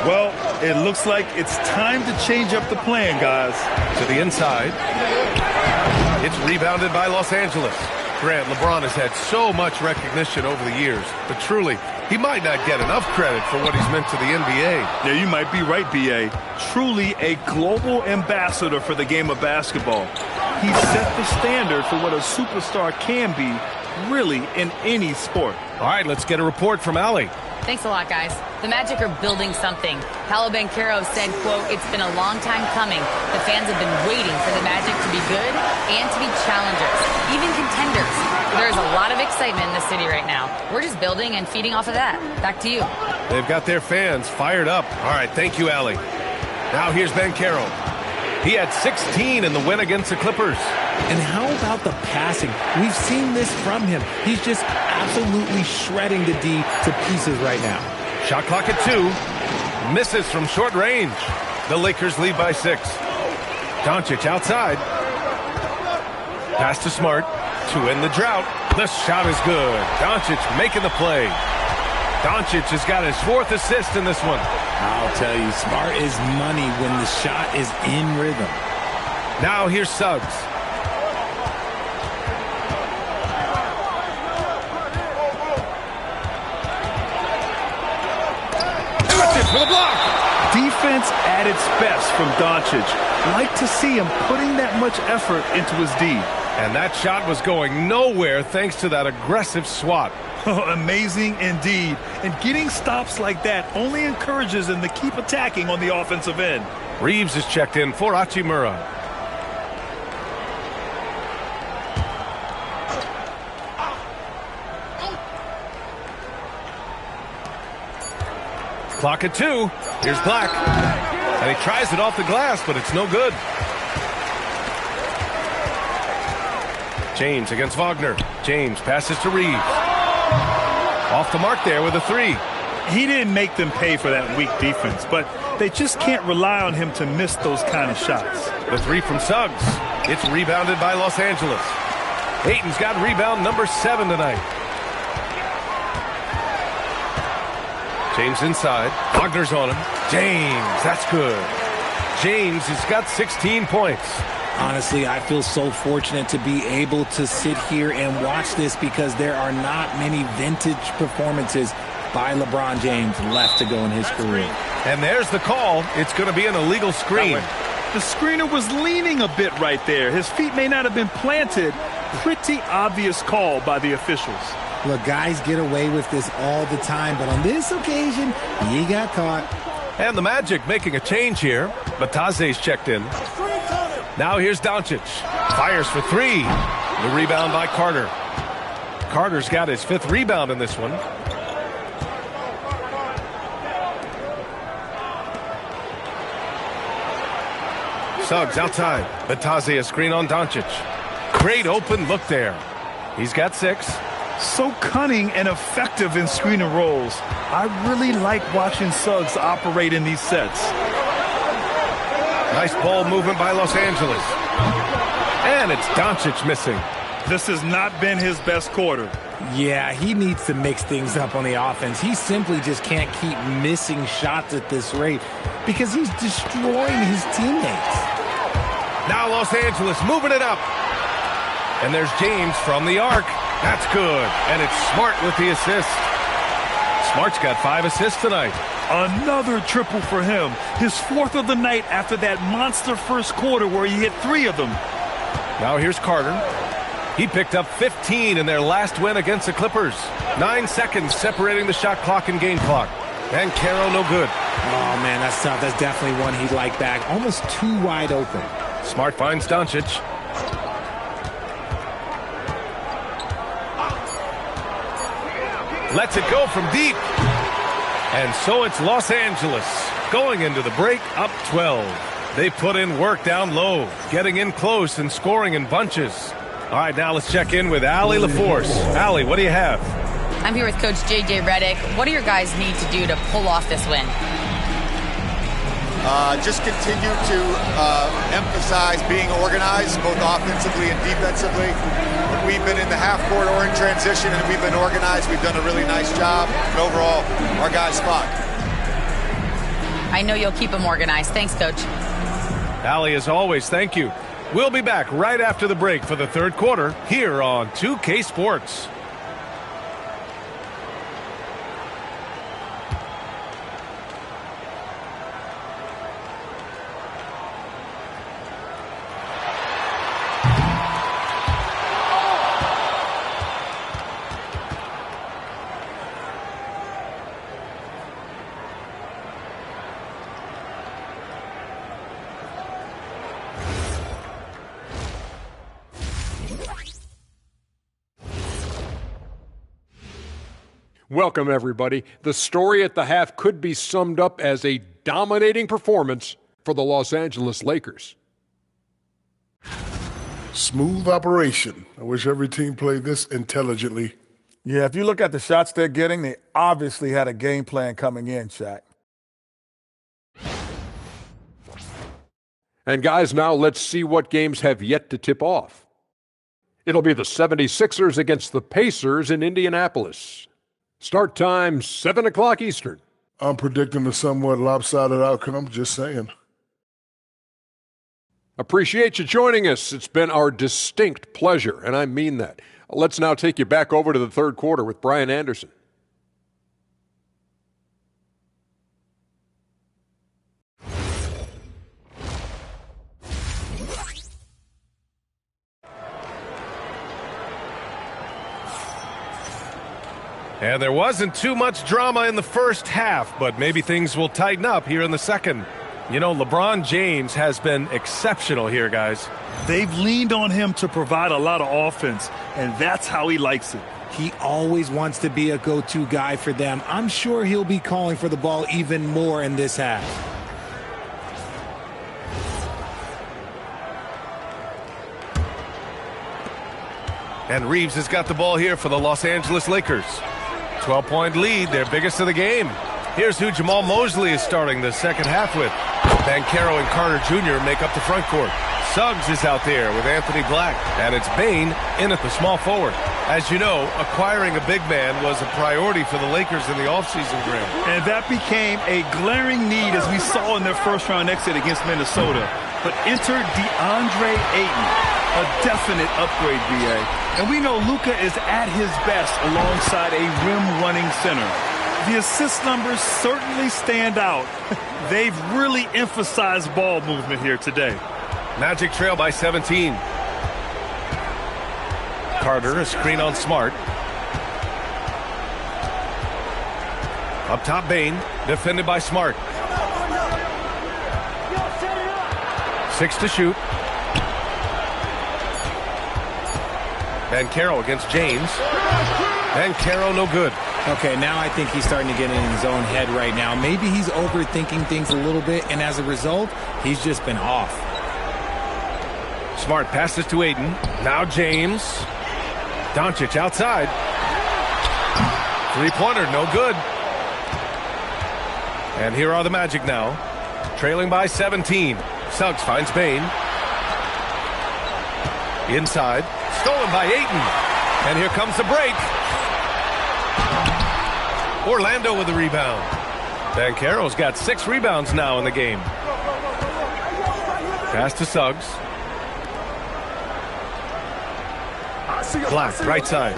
Well, it looks like it's time to change up the plan, guys. To the inside. It's rebounded by Los Angeles. Grant, LeBron has had so much recognition over the years, but truly, he might not get enough credit for what he's meant to the NBA. Yeah, you might be right, B.A. Truly a global ambassador for the game of basketball. He set the standard for what a superstar can be, really, in any sport. All right, let's get a report from Allie. Thanks a lot, guys. The Magic are building something. Paolo Banchero said, quote, "It's been a long time coming. The fans have been waiting for the Magic to be good and to be challengers, even contenders." There's a lot of excitement in the city right now. We're just building and feeding off of that. Back to you. They've got their fans fired up. All right, thank you, Allie. Now here's Banchero. He had 16 in the win against the Clippers. And how about the passing? We've seen this from him. He's just absolutely shredding the D to pieces right now. Shot clock at 2. Misses from short range. The Lakers lead by 6. Doncic outside. Pass to Smart to end the drought. The shot is good. Doncic making the play. Doncic has got his 4th assist in this one. I'll tell you, Smart is money when the shot is in rhythm. Now here's Suggs. Doncic for the block. Defense at its best from Doncic. Like to see him putting that much effort into his D. And that shot was going nowhere thanks to that aggressive swat. Amazing indeed. And getting stops like that only encourages them to keep attacking on the offensive end. Reeves is checked in for Hachimura. Clock at 2. Here's Black. And he tries it off the glass, but it's no good. James against Wagner. James passes to Reeves. Off the mark there with a 3. He didn't make them pay for that weak defense, but they just can't rely on him to miss those kind of shots. The 3 from Suggs. It's rebounded by Los Angeles. Ayton's got rebound number 7 tonight. James inside. Wagner's on him. James, that's good. James has got 16 points. Honestly, I feel so fortunate to be able to sit here and watch this because there are not many vintage performances by LeBron James left to go in his career. And there's the call. It's going to be an illegal screen. The screener was leaning a bit right there. His feet may not have been planted. Pretty obvious call by the officials. Look, guys get away with this all the time, but on this occasion, he got caught. And the Magic making a change here. Bataze's checked in. Now here's Doncic. Fires for 3. The rebound by Carter. Carter's got his 5th rebound in this one. Suggs outside. Bataze a screen on Doncic. Great open look there. He's got 6. So cunning and effective in screen and rolls. I really like watching Suggs operate in these sets. Nice ball movement by Los Angeles. And it's Doncic missing. This has not been his best quarter. Yeah, he needs to mix things up on the offense. He simply just can't keep missing shots at this rate because he's destroying his teammates. Now Los Angeles moving it up. And there's James from the arc. That's good. And it's Smart with the assist. Smart's got 5 assists tonight. Another triple for him. His 4th of the night after that monster first quarter where he hit 3 of them. Now here's Carter. He picked up 15 in their last win against the Clippers. 9 seconds separating the shot clock and game clock. And Caro no good. Oh, man, that's tough. That's definitely one he'd like back. Almost too wide open. Smart finds Doncic. Lets it go from deep. And so it's Los Angeles going into the break up 12. They put in work down low, getting in close and scoring in bunches. All right, now let's check in with Allie LaForce. Allie, what do you have? I'm here with Coach J.J. Redick. What do your guys need to do to pull off this win? Just continue to emphasize being organized, both offensively and defensively. We've been in the half-court or in transition, and we've been organized. We've done a really nice job. And overall, our guys fought. I know you'll keep them organized. Thanks, Coach. Allie, as always, thank you. We'll be back right after the break for the 3rd quarter here on 2K Sports. Welcome, everybody. The story at the half could be summed up as a dominating performance for the Los Angeles Lakers. Smooth operation. I wish every team played this intelligently. Yeah, if you look at the shots they're getting, they obviously had a game plan coming in, Shaq. And guys, now let's see what games have yet to tip off. It'll be the 76ers against the Pacers in Indianapolis. Start time, 7 o'clock Eastern. I'm predicting a somewhat lopsided outcome, just saying. Appreciate you joining us. It's been our distinct pleasure, and I mean that. Let's now take you back over to the 3rd quarter with Brian Anderson. And there wasn't too much drama in the first half, but maybe things will tighten up here in the second. You know, LeBron James has been exceptional here, guys. They've leaned on him to provide a lot of offense, and that's how he likes it. He always wants to be a go-to guy for them. I'm sure he'll be calling for the ball even more in this half. And Reeves has got the ball here for the Los Angeles Lakers. 12-point lead, their biggest of the game. Here's who Jamal Mosley is starting the second half with. Banchero and Carter Jr. make up the front court. Suggs is out there with Anthony Black. And it's Bane in at the small forward. As you know, acquiring a big man was a priority for the Lakers in the offseason, Graham. And that became a glaring need as we saw in their first-round exit against Minnesota. But enter DeAndre Ayton, a definite upgrade, BA. And we know Luka is at his best alongside a rim-running center. The assist numbers certainly stand out. They've really emphasized ball movement here today. Magic trail by 17. Carter, a screen on Smart. Up top, Bane, defended by Smart. 6 to shoot. Banchero against James. Banchero no good. Okay, now I think he's starting to get in his own head right now. Maybe he's overthinking things a little bit, and as a result, he's just been off. Smart passes to Ayton. Now James. Doncic outside. Three-pointer, no good. And here are the Magic now. Trailing by 17. Suggs finds Bane. Inside. Stolen by Ayton. And here comes the break. Orlando with the rebound. Banchero's got 6 rebounds now in the game. Pass to Suggs. Black, right side.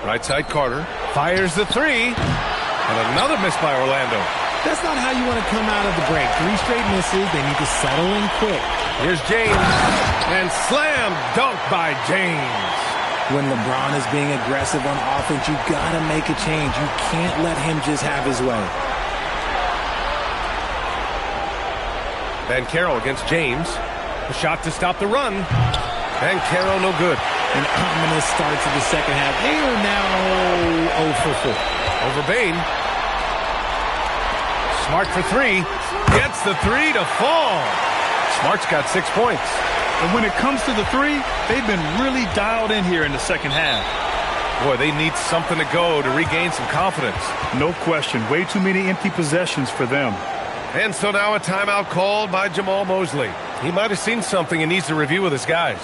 Right side, Carter. Fires the three. And another miss by Orlando. That's not how you want to come out of the break. 3 straight misses. They need to settle in quick. Here's James. And slam dunk by James. When LeBron is being aggressive on offense, you got to make a change. You can't let him just have his way. Banchero against James. A shot to stop the run. Banchero no good. An ominous start to the second half. They are now 0 for 4. Over Bane. Smart for 3. Gets the 3 to fall. Smart's got 6 points. And when it comes to the 3, they've been really dialed in here in the second half. Boy, they need something to go to regain some confidence. No question. Way too many empty possessions for them. And so now a timeout called by Jamal Mosley. He might have seen something and needs to review with his guys.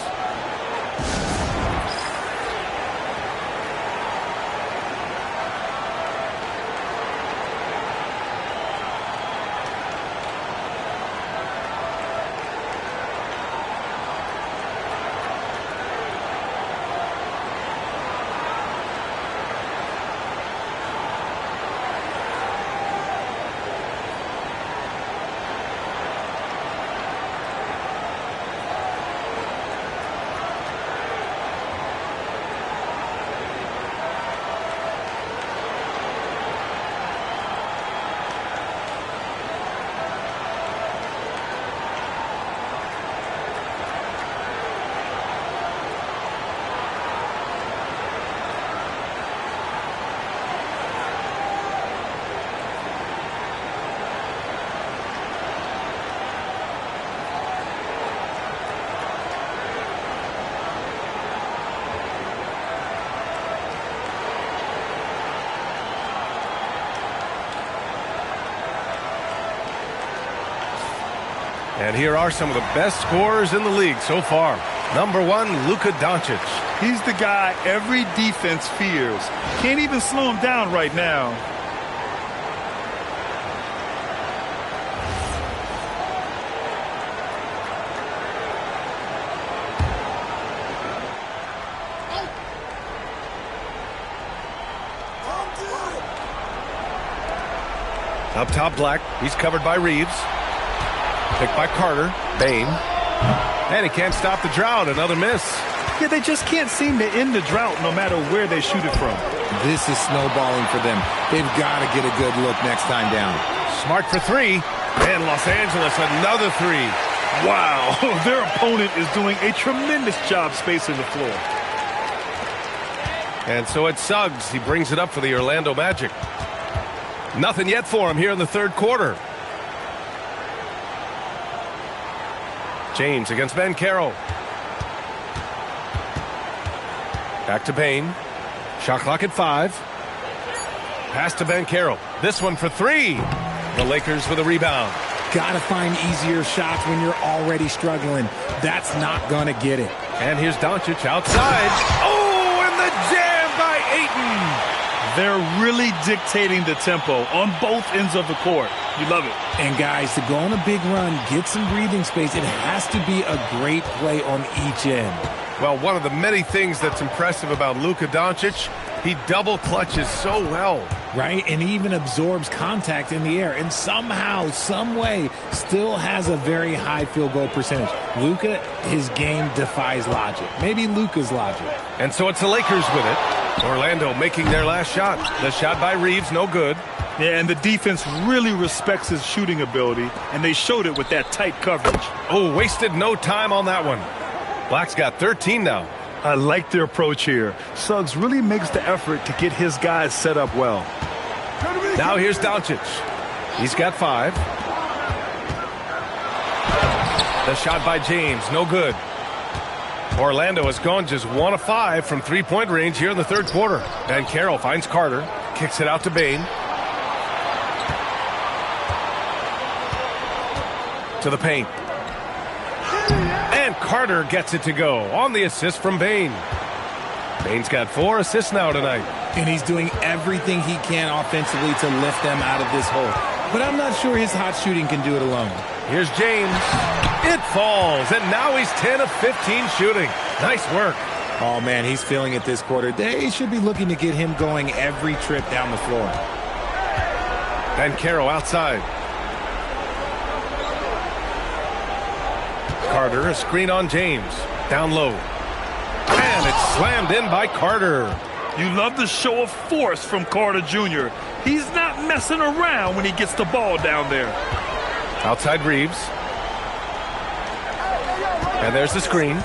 And here are some of the best scorers in the league so far. Number 1, Luka Doncic. He's the guy every defense fears. Can't even slow him down right now. Up top, Black. He's covered by Reeves. Picked by Carter. Bane. And he can't stop the drought. Another miss. Yeah, they just can't seem to end the drought no matter where they shoot it from. This is snowballing for them. They've got to get a good look next time down. Smart for 3. And Los Angeles, another 3. Wow, their opponent is doing a tremendous job spacing the floor. And so it's Suggs. He brings it up for the Orlando Magic. Nothing yet for him here in the third quarter. James against Banchero. Back to Bane. Shot clock at 5. Pass to Banchero. This one for 3. The Lakers with a rebound. Got to find easier shots when you're already struggling. That's not going to get it. And here's Doncic outside. Oh, and the jam by Ayton. They're really dictating the tempo on both ends of the court. You love it. And guys, to go on a big run, get some breathing space, it has to be a great play on each end. Well, one of the many things that's impressive about Luka Doncic, he double clutches so well. Right, and he even absorbs contact in the air, and somehow, some way, still has a very high field goal percentage. Luka, his game defies logic. Maybe Luka's logic. And so it's the Lakers with it. Orlando making their last shot. The shot by Reeves, no good. Yeah, and the defense really respects his shooting ability, and they showed it with that tight coverage. Oh, wasted no time on that one. Black's got 13 now. I like their approach here. Suggs really makes the effort to get his guys set up well. Now here's Doncic. He's got 5. The shot by James, no good. Orlando has gone just 1 of 5 from three-point range here in the third quarter. Banchero finds Carter, kicks it out to Bane. To the paint. And Carter gets it to go on the assist from Bane. Bane's got 4 assists now tonight. And he's doing everything he can offensively to lift them out of this hole. But I'm not sure his hot shooting can do it alone. Here's James. It falls, and now he's 10 of 15 shooting. Nice work. Oh, man, he's feeling it this quarter. They should be looking to get him going every trip down the floor. Banchero outside. Carter, a screen on James. Down low. And it's slammed in by Carter. You love the show of force from Carter Jr. He's not messing around when he gets the ball down there. Outside Reeves. And there's the screen.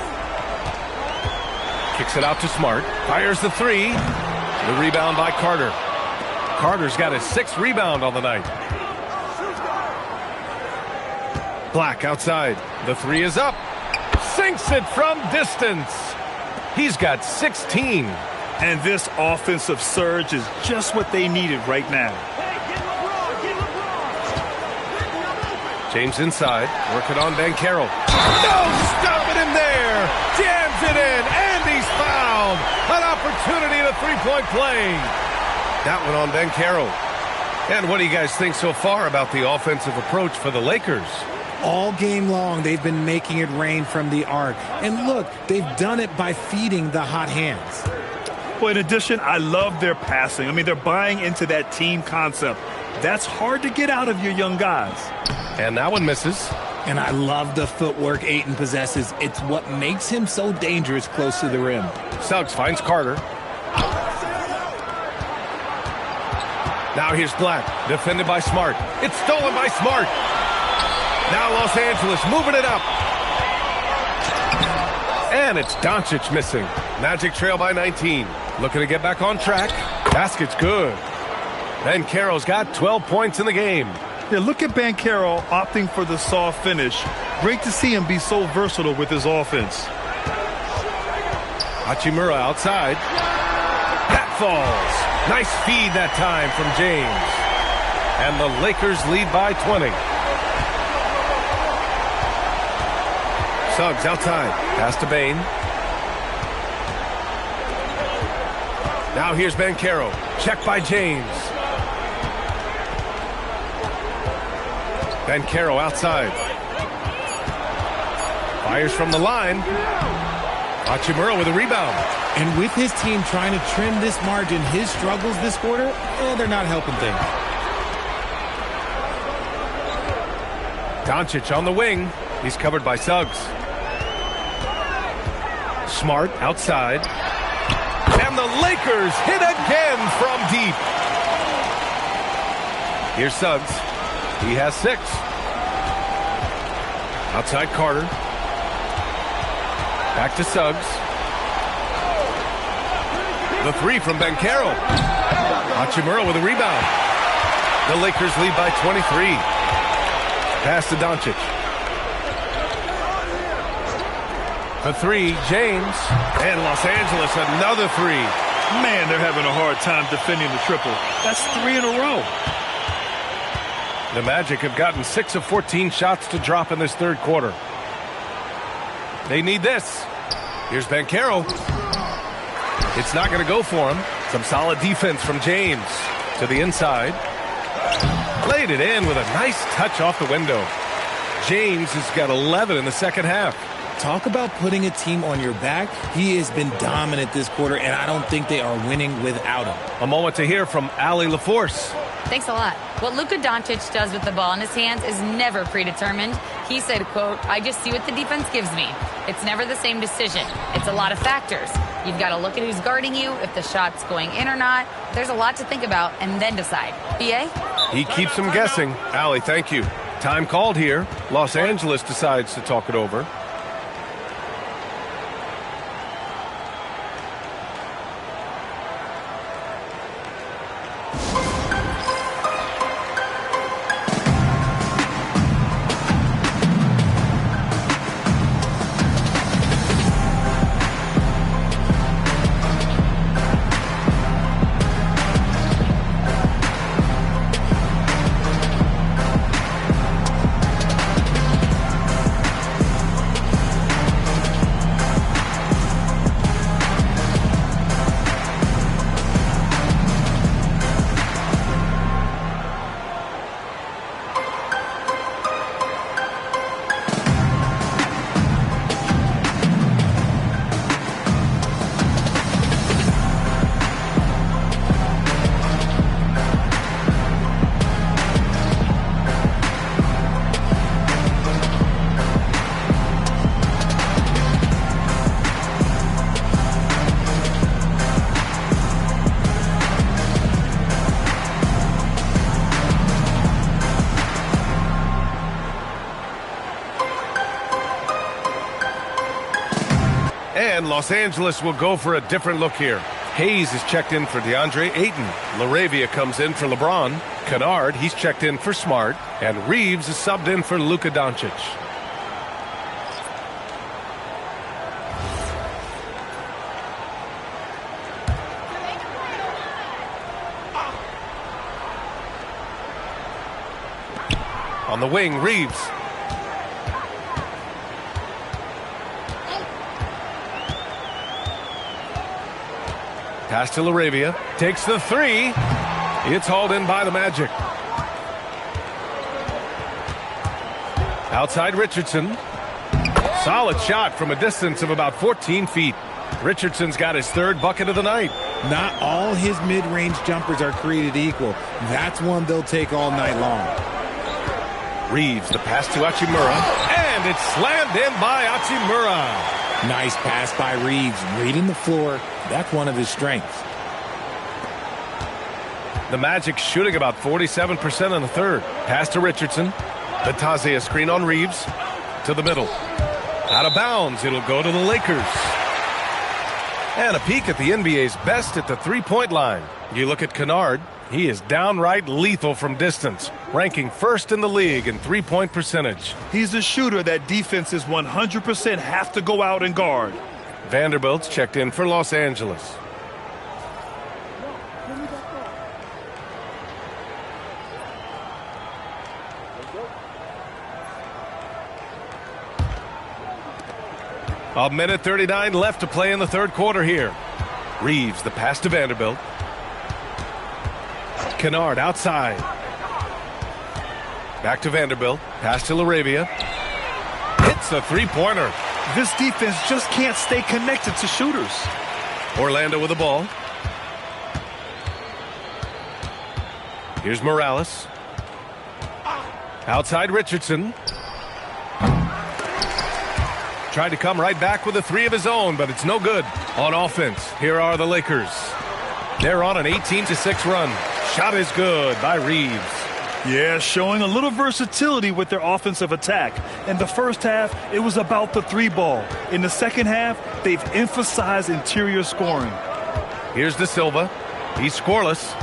Kicks it out to Smart. Fires the 3. The rebound by Carter. Carter's got his 6th rebound on the night. Black outside. The 3 is up. Sinks it from distance. He's got 16. And this offensive surge is just what they needed right now. James inside. Working on Banchero. No, stopping him there. Jams it in. And he's fouled. An opportunity at a three-point play. That one on Banchero. And what do you guys think so far about the offensive approach for the Lakers? All game long, they've been making it rain from the arc. And look, they've done it by feeding the hot hands. Well, in addition, I love their passing. I mean, they're buying into that team concept. That's hard to get out of your young guys. And that one misses. And I love the footwork Ayton possesses. It's what makes him so dangerous close to the rim. Suggs finds Carter. Now here's Black, defended by Smart. It's stolen by Smart. Now Los Angeles moving it up. And it's Doncic missing. Magic trail by 19. Looking to get back on track. Basket's good. Banchero's got 12 points in the game. Yeah, look at Banchero opting for the soft finish. Great to see him be so versatile with his offense. Hachimura outside. That falls. Nice feed that time from James. And the Lakers lead by 20. Suggs outside. Pass to Bane. Now here's Banchero. Check by James. Banchero outside. Fires from the line. Hachimura with a rebound. And with his team trying to trim this margin, his struggles this quarter, they're not helping things. Doncic on the wing. He's covered by Suggs. Smart outside. And the Lakers hit again from deep. Here's Suggs. He has 6. Outside Carter. Back to Suggs. The three from Banchero. Hachimura with a rebound. The Lakers lead by 23. Pass to Doncic. The three, James. And Los Angeles, another three. Man, they're having a hard time defending the triple. That's 3 in a row. The Magic have gotten 6 of 14 shots to drop in this third quarter. They need this. Here's Banchero. It's not going to go for him. Some solid defense from James to the inside. Laid it in with a nice touch off the window. James has got 11 in the second half. Talk about putting a team on your back. He has been dominant this quarter, and I don't think they are winning without him. A moment to hear from Allie LaForce. Thanks a lot. What Luka Doncic does with the ball in his hands is never predetermined. He said, quote, "I just see what the defense gives me. It's never the same decision. It's a lot of factors. You've got to look at who's guarding you, if the shot's going in or not. There's a lot to think about and then decide." BA? He keeps him guessing. Allie, thank you. Time called here. Los Angeles decides to talk it over. And Los Angeles will go for a different look here. Hayes is checked in for DeAndre Ayton. LaRavia comes in for LeBron. Kennard, he's checked in for Smart. And Reeves is subbed in for Luka Doncic. On the wing, Reeves. Pass to LaRavia. Takes the three. It's hauled in by the Magic. Outside Richardson. Solid shot from a distance of about 14 feet. Richardson's got his third bucket of the night. Not all his mid-range jumpers are created equal. That's one they'll take all night long. Reeves, the pass to Hachimura. And it's slammed in by Hachimura. Nice pass by Reeves. Reading the floor. That's one of his strengths. The Magic shooting about 47% in the third. Pass to Richardson. Batazia screen on Reeves. To the middle. Out of bounds. It'll go to the Lakers. And a peek at the NBA's best at the three-point line. You look at Kennard. He is downright lethal from distance, ranking first in the league in three-point percentage. He's a shooter that defenses 100% have to go out and guard. Vanderbilt's checked in for Los Angeles. A minute 39 left to play in the third quarter here. Reeves, the pass to Vanderbilt. Kennard outside. Back to Vanderbilt. Pass to LaRavia. Hits a three-pointer. This defense just can't stay connected to shooters. Orlando with the ball. Here's Morales. Outside Richardson. Tried to come right back with a three of his own, but it's no good. On offense, here are the Lakers. They're on an 18-6 run. Shot is good by Reeves. Yeah, showing a little versatility with their offensive attack. In the first half, it was about the three ball. In the second half, they've emphasized interior scoring. Here's De Silva. He's scoreless.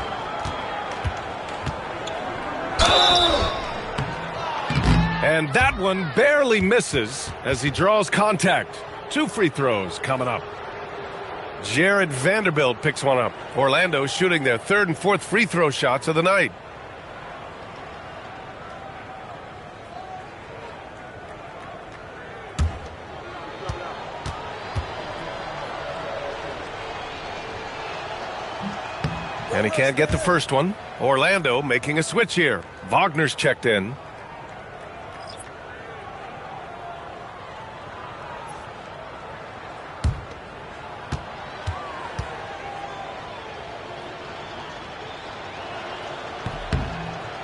And that one barely misses as he draws contact. 2 free throws coming up. Jared Vanderbilt picks one up. Orlando shooting their 3rd and 4th free throw shots of the night. And he can't get the first one. Orlando making a switch here. Wagner's checked in.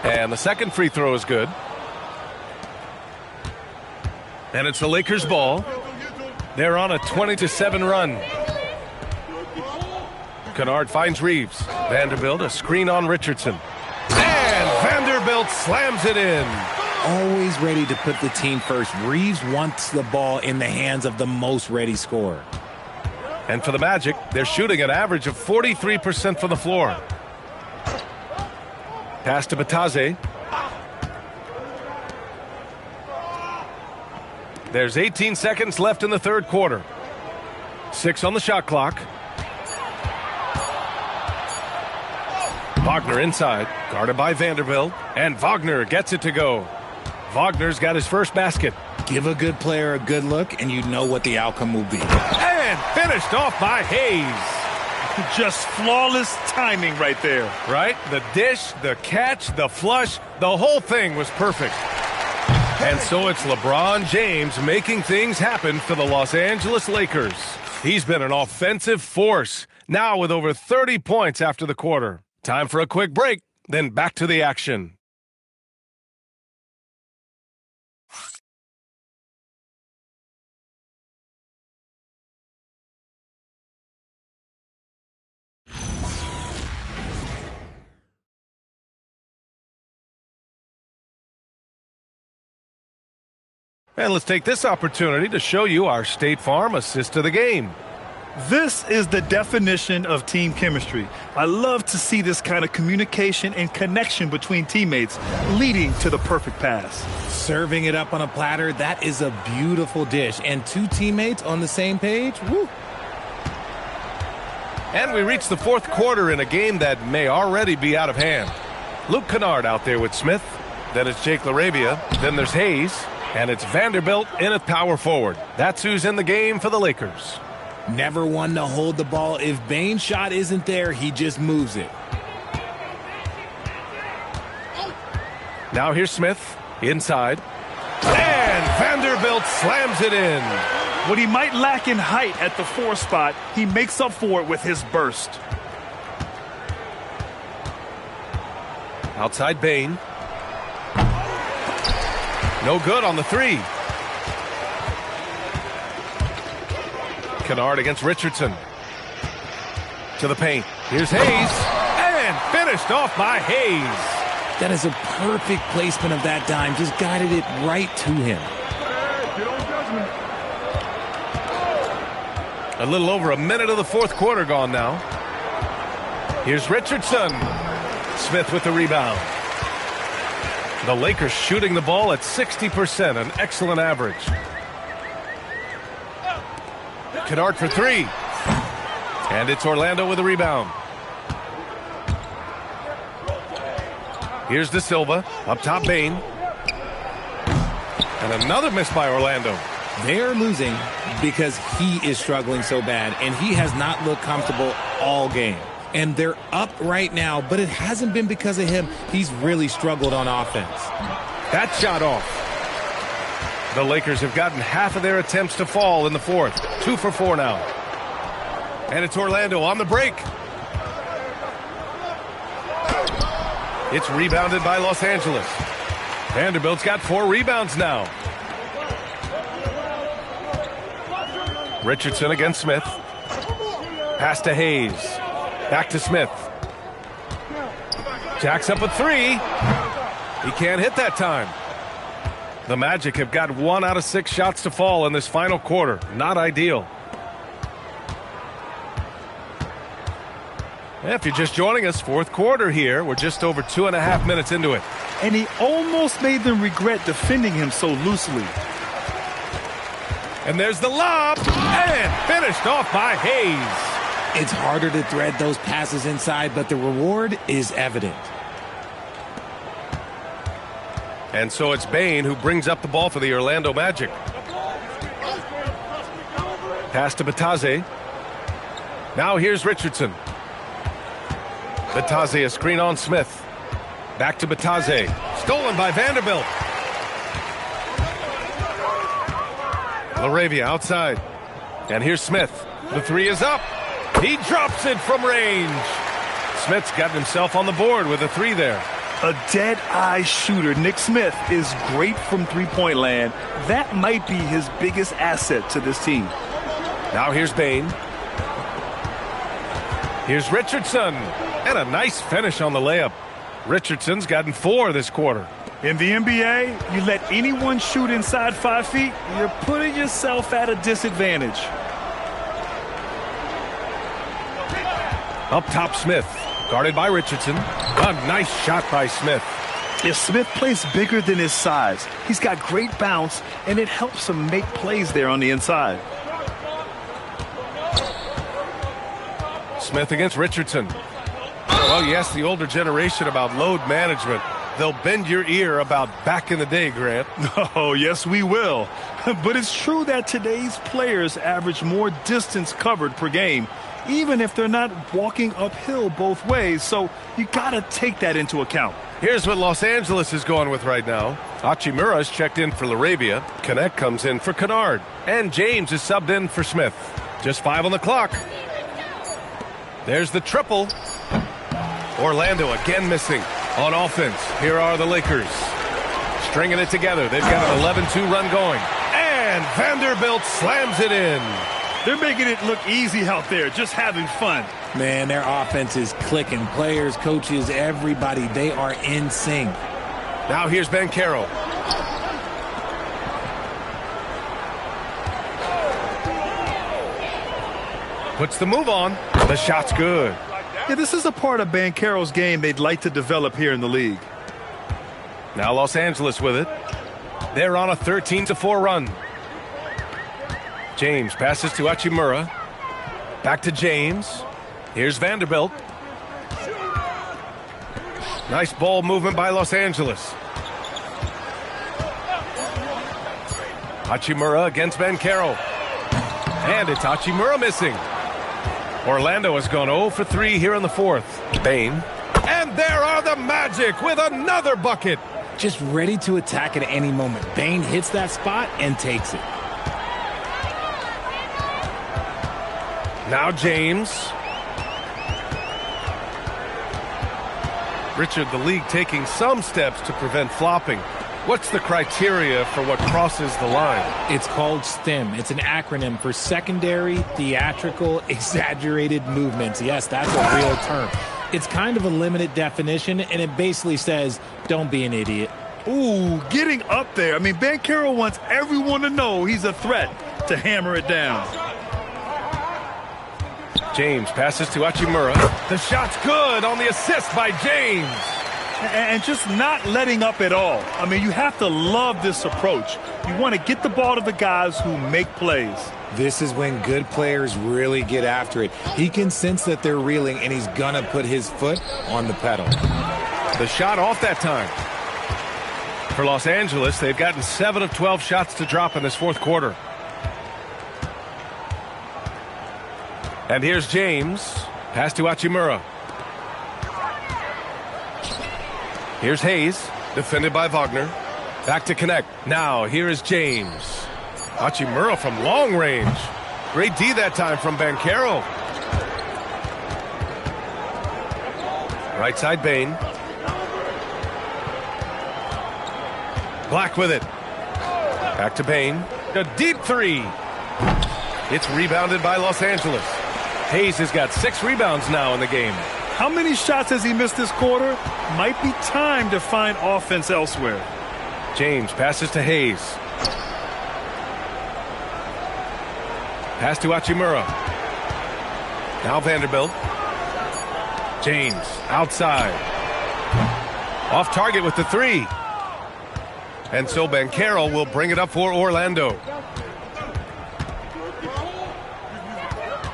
And the second free throw is good. And it's the Lakers ball. They're on a 20-7 run. Kennard finds Reeves. Vanderbilt, a screen on Richardson. And Vanderbilt slams it in. Always ready to put the team first. Reeves wants the ball in the hands of the most ready scorer. And for the Magic, they're shooting an average of 43% from the floor. Pass to Bataze. There's 18 seconds left in the 3rd quarter. 6 on the shot clock. Wagner inside, guarded by Vanderbilt, and Wagner gets it to go. Wagner's got his first basket. Give a good player a good look, and you know what the outcome will be. And finished off by Hayes. Just flawless timing right there. Right? The dish, the catch, the flush, the whole thing was perfect. And so it's LeBron James making things happen for the Los Angeles Lakers. He's been an offensive force, now with over 30 points after the quarter. Time for a quick break, then back to the action. And let's take this opportunity to show you our State Farm assist of the game. This is the definition of team chemistry. I love to see this kind of communication and connection between teammates leading to the perfect pass. Serving it up on a platter, that is a beautiful dish. And 2 teammates on the same page, woo. And we reach the 4th quarter in a game that may already be out of hand. Luke Kennard out there with Smith. Then it's Jake LaRavia. Then there's Hayes. And it's Vanderbilt in at power forward. That's who's in the game for the Lakers. Never one to hold the ball. If Bane's shot isn't there, he just moves it. Now here's Smith inside. And Vanderbilt slams it in. What he might lack in height at the 4 spot, he makes up for it with his burst. Outside Bane. No good on the 3. Kennard against Richardson. To the paint. Here's Hayes. And finished off by Hayes. That is a perfect placement of that dime. Just guided it right to him. A little over a minute of the 4th quarter gone now. Here's Richardson. Smith with the rebound. The Lakers shooting the ball at 60%, an excellent average. Kennard for 3. And it's Orlando with a rebound. Here's De Silva, up top Bane. And another miss by Orlando. They're losing because he is struggling so bad, and he has not looked comfortable all game. And they're up right now, but it hasn't been because of him. He's really struggled on offense. That shot off. The Lakers have gotten half of their attempts to fall in the 4th. 2 for 4 now. And it's Orlando on the break. It's rebounded by Los Angeles. Vanderbilt's got 4 rebounds now. Richardson against Smith. Pass to Hayes. Back to Smith. Jacks up a 3. He can't hit that time. The Magic have got 1 out of 6 shots to fall in this final quarter. Not ideal. If you're just joining us, fourth quarter here. We're just over 2.5 minutes into it. And he almost made them regret defending him so loosely. And there's the lob, and finished off by Hayes. It's harder to thread those passes inside, but the reward is evident. And so it's Bane who brings up the ball for the Orlando Magic. Pass to Bataze. Now here's Richardson. Bataze, a screen on Smith. Back to Bataze. Stolen by Vanderbilt. LaRavia outside. And here's Smith. The three is up. He drops it from range. Smith's got himself on the board with a three there. A dead-eye shooter. Nick Smith is great from three-point land. That might be his biggest asset to this team. Now here's Bane. Here's Richardson. And a nice finish on the layup. Richardson's gotten 4 this quarter. In the NBA, you let anyone shoot inside 5 feet, you're putting yourself at a disadvantage. Up top, Smith. Guarded by Richardson. A nice shot by Smith. If Smith plays bigger than his size, he's got great bounce, and it helps him make plays there on the inside. Smith against Richardson. Well, you ask the older generation about load management. They'll bend your ear about back in the day, Grant. Oh, yes, we will. But it's true that today's players average more distance covered per game, even if they're not walking uphill both ways. So you got to take that into account. Here's what Los Angeles is going with right now. Hachimura's checked in for LaRavia. Connect comes in for Kennard. And James is subbed in for Smith. Just 5 on the clock. There's the triple. Orlando again missing on offense. Here are the Lakers. Stringing it together. They've got an 11-2 run going. And Vanderbilt slams it in. They're making it look easy out there, just having fun. Man, their offense is clicking. Players, coaches, everybody, they are in sync. Now here's Banchero. Puts the move on. The shot's good. Yeah, this is a part of Banchero's game they'd like to develop here in the league. Now Los Angeles with it. They're on a 13-4 run. James passes to Hachimura. Back to James. Here's Vanderbilt. Nice ball movement by Los Angeles. Hachimura against Banchero. And it's Hachimura missing. Orlando has gone 0 for 3 here in the fourth. Bane. And there are the Magic with another bucket. Just ready to attack at any moment. Bane hits that spot and takes it. Now James. Richard, the league taking some steps to prevent flopping. What's the criteria for what crosses the line? It's called STEM. It's an acronym for secondary, theatrical, exaggerated movements. Yes, that's a real term. It's kind of a limited definition, and it basically says, don't be an idiot. Ooh, getting up there. I mean, Banchero wants everyone to know he's a threat to hammer it down. James passes to Hachimura. The shot's good on the assist by James. And just not letting up at all. I mean, you have to love this approach. You want to get the ball to the guys who make plays. This is when good players really get after it. He can sense that they're reeling, and he's going to put his foot on the pedal. The shot off that time. For Los Angeles, they've gotten 7 of 12 shots to drop in this fourth quarter. And here's James. Pass to Hachimura. Here's Hayes, defended by Wagner. Back to connect. Now, here is James. Hachimura from long range. Great D that time from Banchero. Right side, Bane. Black with it. Back to Bane. A deep three. It's rebounded by Los Angeles. Hayes has got 6 rebounds now in the game. How many shots has he missed this quarter? Might be time to find offense elsewhere. James passes to Hayes. Pass to Hachimura. Now Vanderbilt. James outside. Off target with the three. And so Banchero will bring it up for Orlando.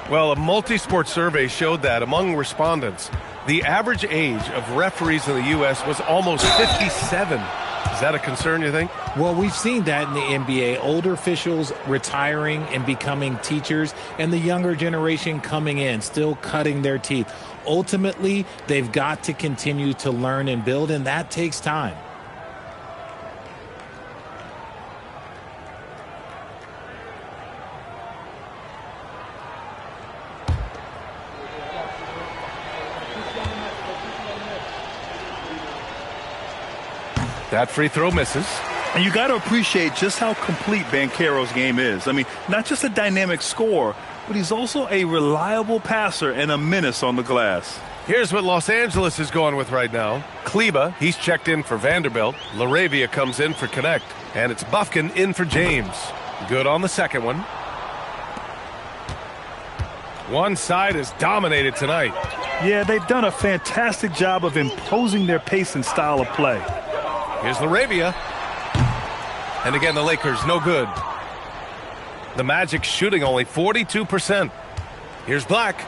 Well, a multi-sport survey showed that among respondents, the average age of referees in the U.S. was almost 57. Is that a concern, you think? Well, we've seen that in the NBA. Older officials retiring and becoming teachers, and the younger generation coming in, still cutting their teeth. Ultimately, they've got to continue to learn and build, and that takes time. That free throw misses. And you got to appreciate just how complete Banchero's game is. I mean, not just a dynamic scorer, but he's also a reliable passer and a menace on the glass. Here's what Los Angeles is going with right now. Kleba, he's checked in for Vanderbilt. LaRavia comes in for Connect. And it's Bufkin in for James. Good on the second one. One side is dominated tonight. Yeah, they've done a fantastic job of imposing their pace and style of play. Here's LaRavia. And again, the Lakers, no good. The Magic shooting only 42%. Here's Black.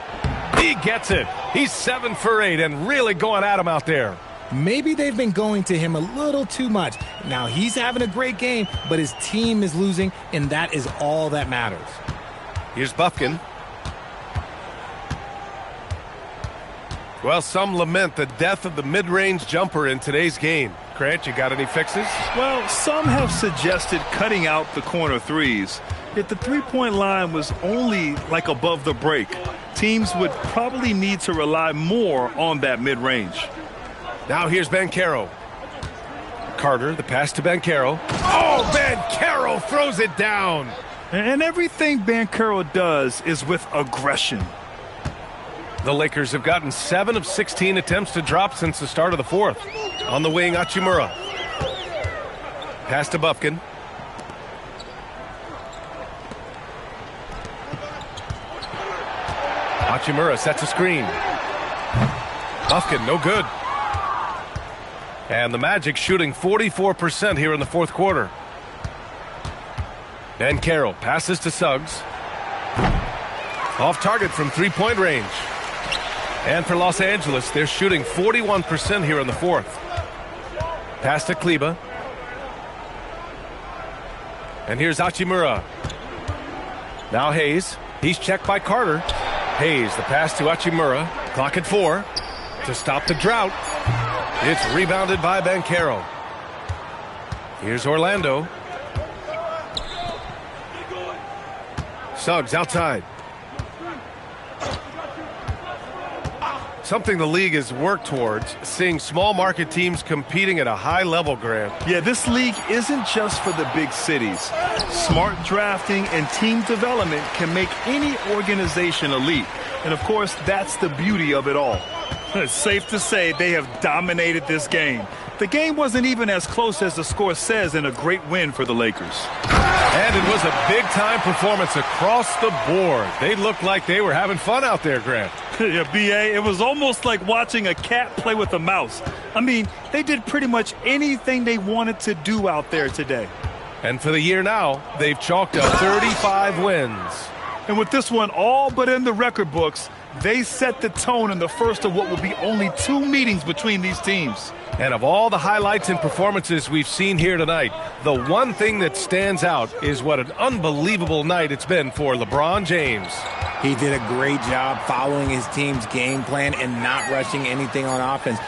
He gets it. He's 7 for 8 and really going at him out there. Maybe they've been going to him a little too much. Now, he's having a great game, but his team is losing, and that is all that matters. Here's Bufkin. Well, some lament the death of the mid-range jumper in today's game. Grant, you got any fixes? Well, some have suggested cutting out the corner threes. If the three-point line was only like above the break, teams would probably need to rely more on that mid-range. Now here's Banchero. Carter, the pass to Banchero. Oh, Banchero throws it down. And everything Banchero does is with aggression. The Lakers have gotten 7 of 16 attempts to drop since the start of the fourth. On the wing, Hachimura. Pass to Bufkin. Hachimura sets a screen. Bufkin, no good. And the Magic shooting 44% here in the fourth quarter. Banchero passes to Suggs. Off target from three-point range. And for Los Angeles, they're shooting 41% here in the fourth. Pass to Kleba. And here's Hachimura. Now Hayes. He's checked by Carter. Hayes, the pass to Hachimura. Clock at 4. To stop the drought. It's rebounded by Banchero. Here's Orlando. Suggs outside. Something the league has worked towards, seeing small market teams competing at a high level, Grant. Yeah, this league isn't just for the big cities. Smart drafting and team development can make any organization elite. And of course, that's the beauty of it all. It's safe to say they have dominated this game. The game wasn't even as close as the score says in a great win for the Lakers. And it was a big-time performance across the board. They looked like they were having fun out there, Grant. Yeah, B.A., it was almost like watching a cat play with a mouse. I mean, they did pretty much anything they wanted to do out there today. And for the year now, they've chalked up 35 wins. And with this one all but in the record books, they set the tone in the first of what will be only 2 meetings between these teams. And of all the highlights and performances we've seen here tonight, the one thing that stands out is what an unbelievable night it's been for LeBron James. He did a great job following his team's game plan and not rushing anything on offense,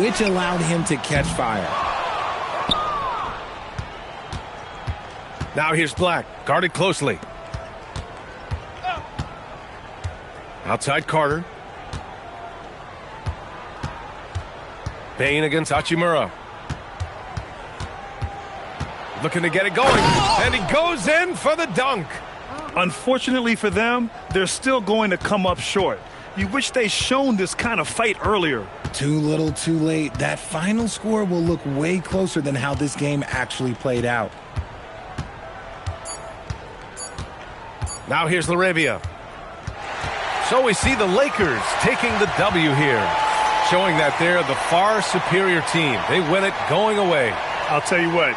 which allowed him to catch fire. Now here's Black, guarded closely. Outside Carter. Bain against Hachimura. Looking to get it going. And he goes in for the dunk. Unfortunately for them, they're still going to come up short. You wish they'd shown this kind of fight earlier. Too little, too late. That final score will look way closer than how this game actually played out. Now here's LaRavia. So we see the Lakers taking the W here. showing that they're the far superior team. They win it going away. I'll tell you what,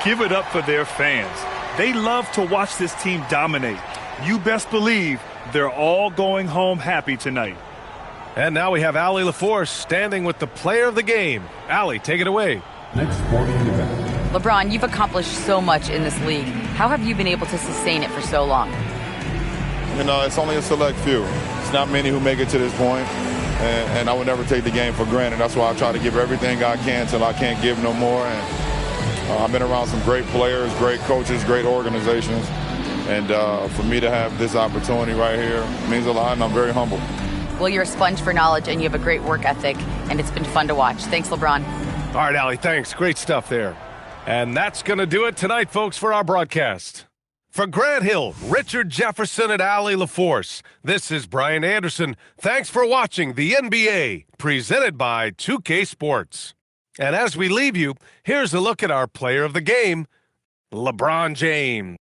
give it up for their fans. They love to watch this team dominate. You best believe they're all going home happy tonight. And now we have Allie LaForce standing with the player of the game. Allie, take it away. Next sporting event. LeBron, you've accomplished so much in this league. How have you been able to sustain it for so long? You know, it's only a select few. It's not many who make it to this point, and I would never take the game for granted. That's why I try to give everything I can till I can't give no more. And I've been around some great players, great coaches, great organizations, and for me to have this opportunity right here means a lot, and I'm very humble. Well, you're a sponge for knowledge, and you have a great work ethic, and it's been fun to watch. Thanks, LeBron. All right, Allie, thanks. Great stuff there. And that's going to do it tonight, folks, for our broadcast. For Grant Hill, Richard Jefferson, and Allie LaForce, this is Brian Anderson. Thanks for watching the NBA, presented by 2K Sports. And as we leave you, here's a look at our player of the game, LeBron James.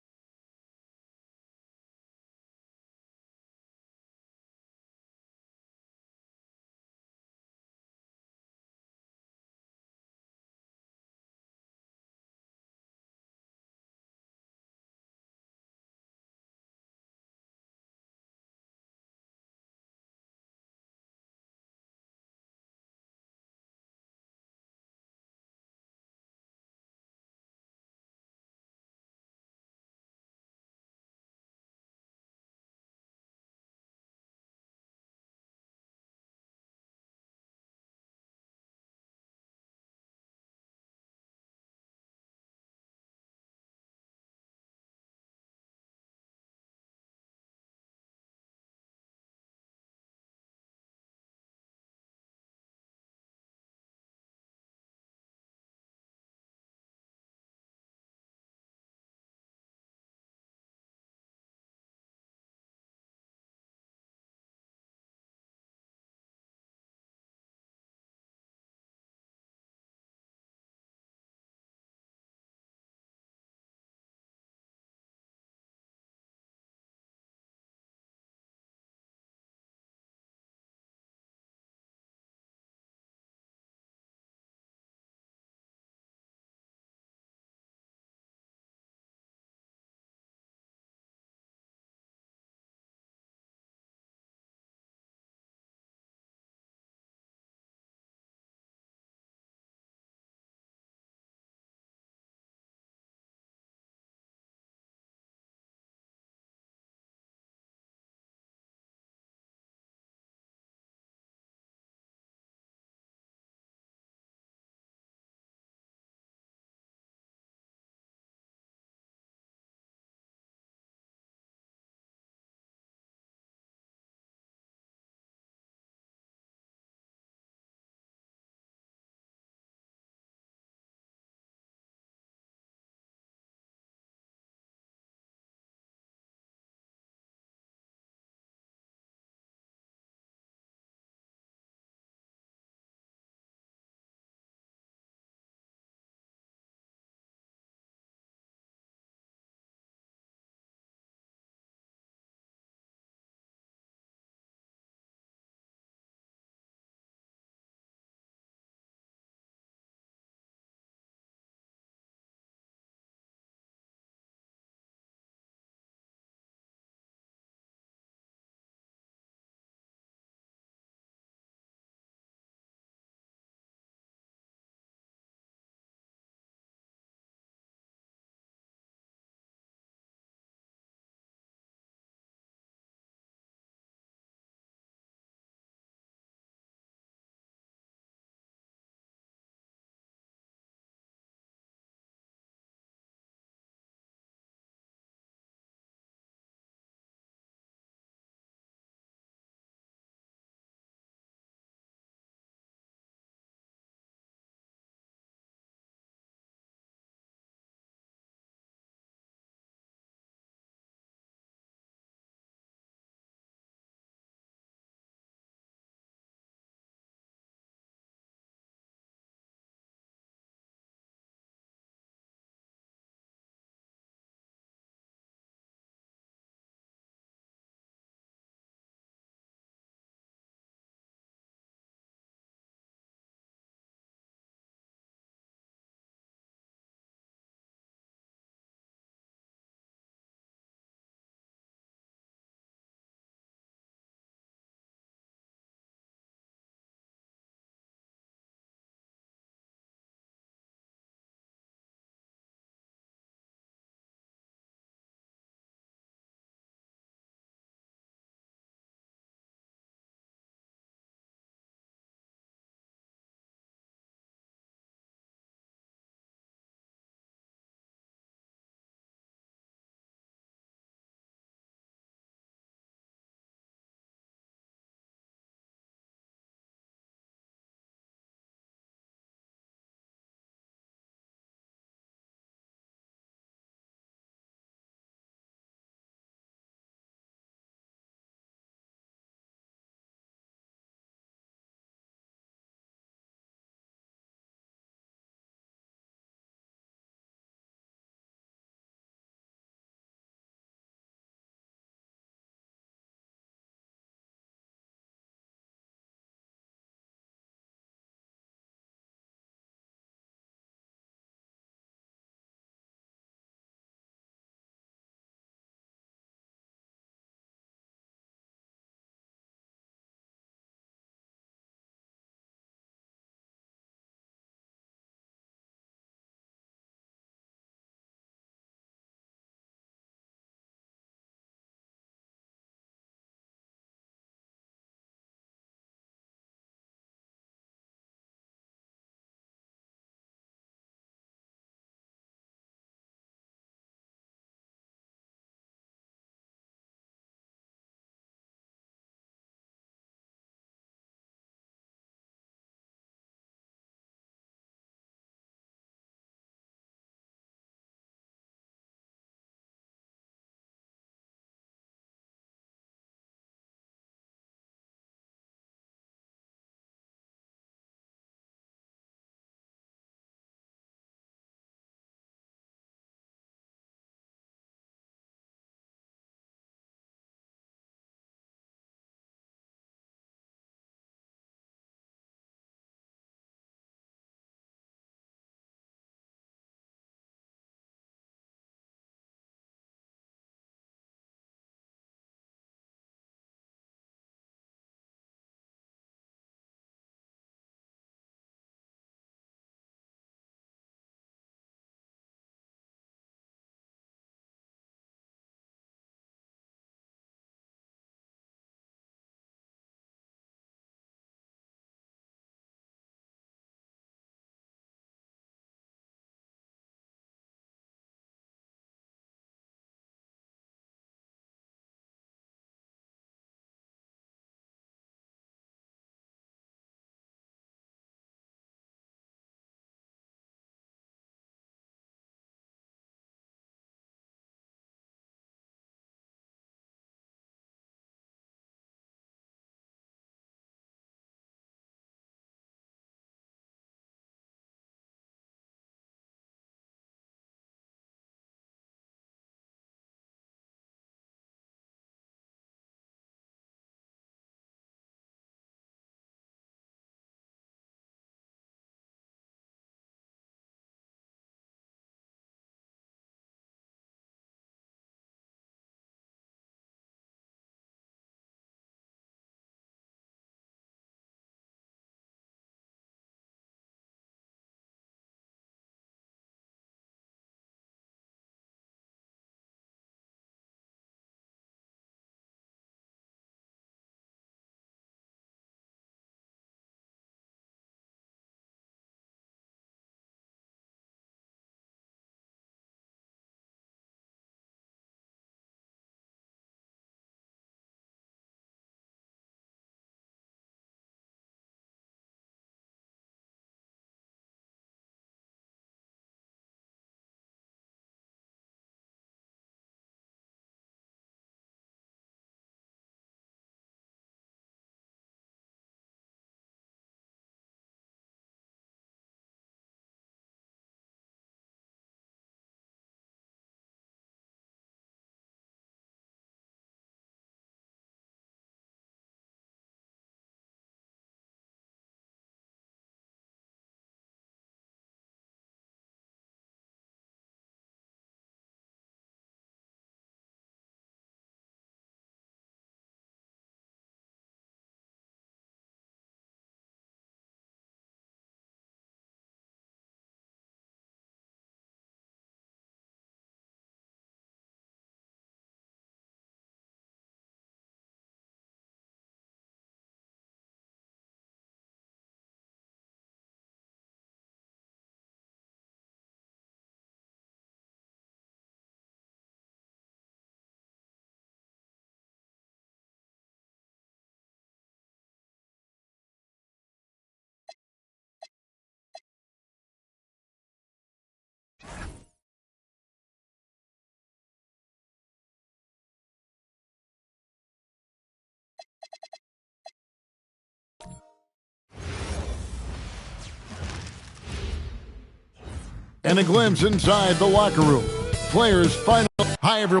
And a glimpse inside the locker room. Players final. Hi, everyone.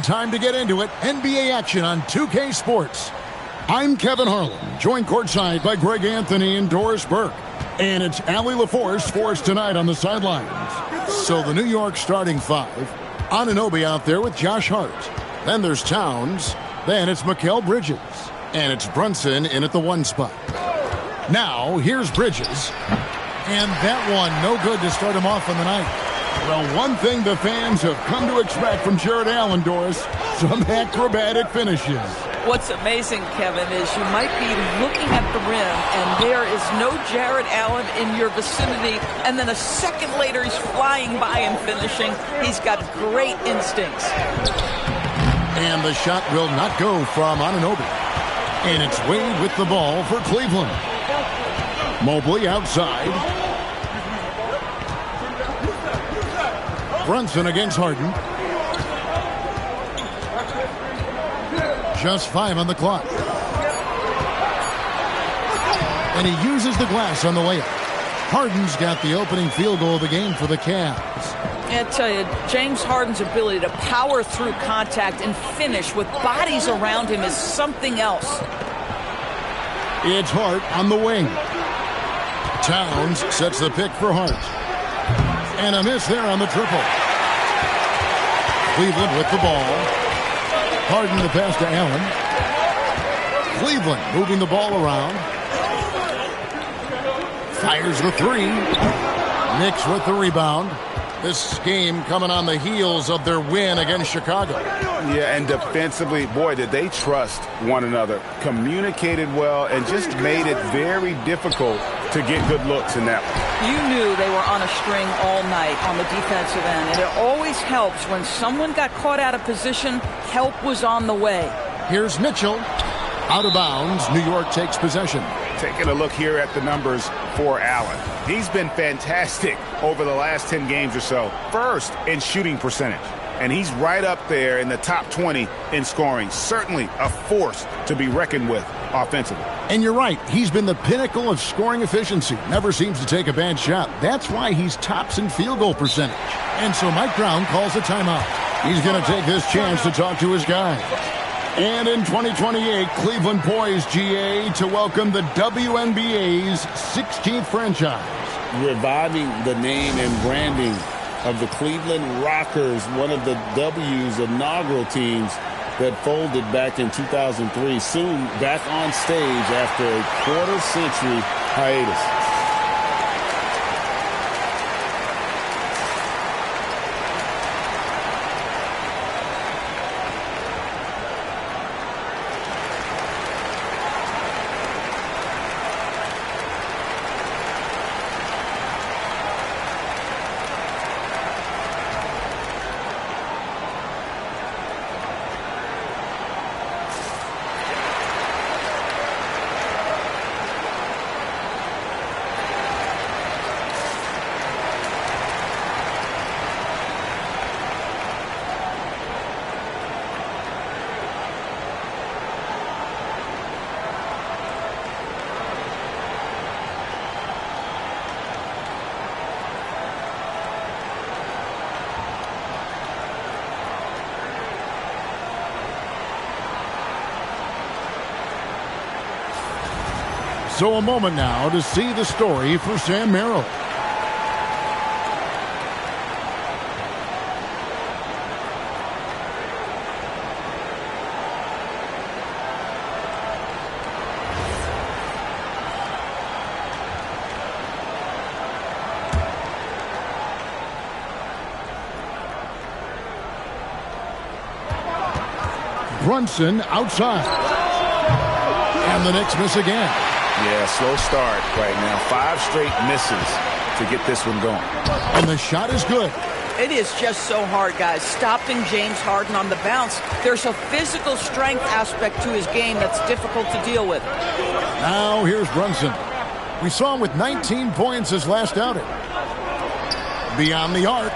Time to get into it. NBA action on 2K Sports. I'm Kevin Harlan, joined courtside by Greg Anthony and Doris Burke. And it's Allie LaForce for us tonight on the sidelines. So the New York starting five. Anunoby out there with Josh Hart. Then there's Towns. Then it's Mikal Bridges. And it's Brunson in at the 1 spot. Now, here's Bridges. And that one, no good to start him off on the night. Well, one thing the fans have come to expect from Jared Allen, Doris, some acrobatic finishes. What's amazing, Kevin, is you might be looking at the rim, and there is no Jared Allen in your vicinity, and then a second later he's flying by and finishing. He's got great instincts. And the shot will not go from Anunoby. And it's Wade with the ball for Cleveland. Mobley outside. Brunson against Harden. Just 5 on the clock. And he uses the glass on the layup. Harden's got the opening field goal of the game for the Cavs. I tell you, James Harden's ability to power through contact and finish with bodies around him is something else. It's Hart on the wing. Towns sets the pick for Hart. And a miss there on the triple. Cleveland with the ball. Harden the pass to Allen. Cleveland moving the ball around. Fires the 3. Knicks with the rebound. This game coming on the heels of their win against Chicago. Yeah, and defensively, boy, did they trust one another. Communicated well and just made it very difficult to get good looks in that one. You knew they were on a string all night on the defensive end, and it always helps when someone got caught out of position, help was on the way. Here's Mitchell. Out of bounds, New York takes possession. Taking a look here at the numbers for Allen. He's been fantastic over the last 10 games or so. First in shooting percentage. And he's right up there in the top 20 in scoring. Certainly a force to be reckoned with offensively. And you're right. He's been the pinnacle of scoring efficiency. Never seems to take a bad shot. That's why he's tops in field goal percentage. And so Mike Brown calls a timeout. He's going to take this chance to talk to his guy. And in 2028, Cleveland poised, GA, to welcome the WNBA's 16th franchise. Reviving the name and branding of the Cleveland Rockers, one of the W's inaugural teams that folded back in 2003. Soon back on stage after a quarter-century hiatus. So a moment now to see the story for Sam Merrill. Brunson outside. And the Knicks miss again. Yeah, slow start right now. 5 straight misses to get this one going. And the shot is good. It is just so hard, guys. Stopping James Harden on the bounce. There's a physical strength aspect to his game that's difficult to deal with. Now here's Brunson. We saw him with 19 points his last outing. Beyond the arc.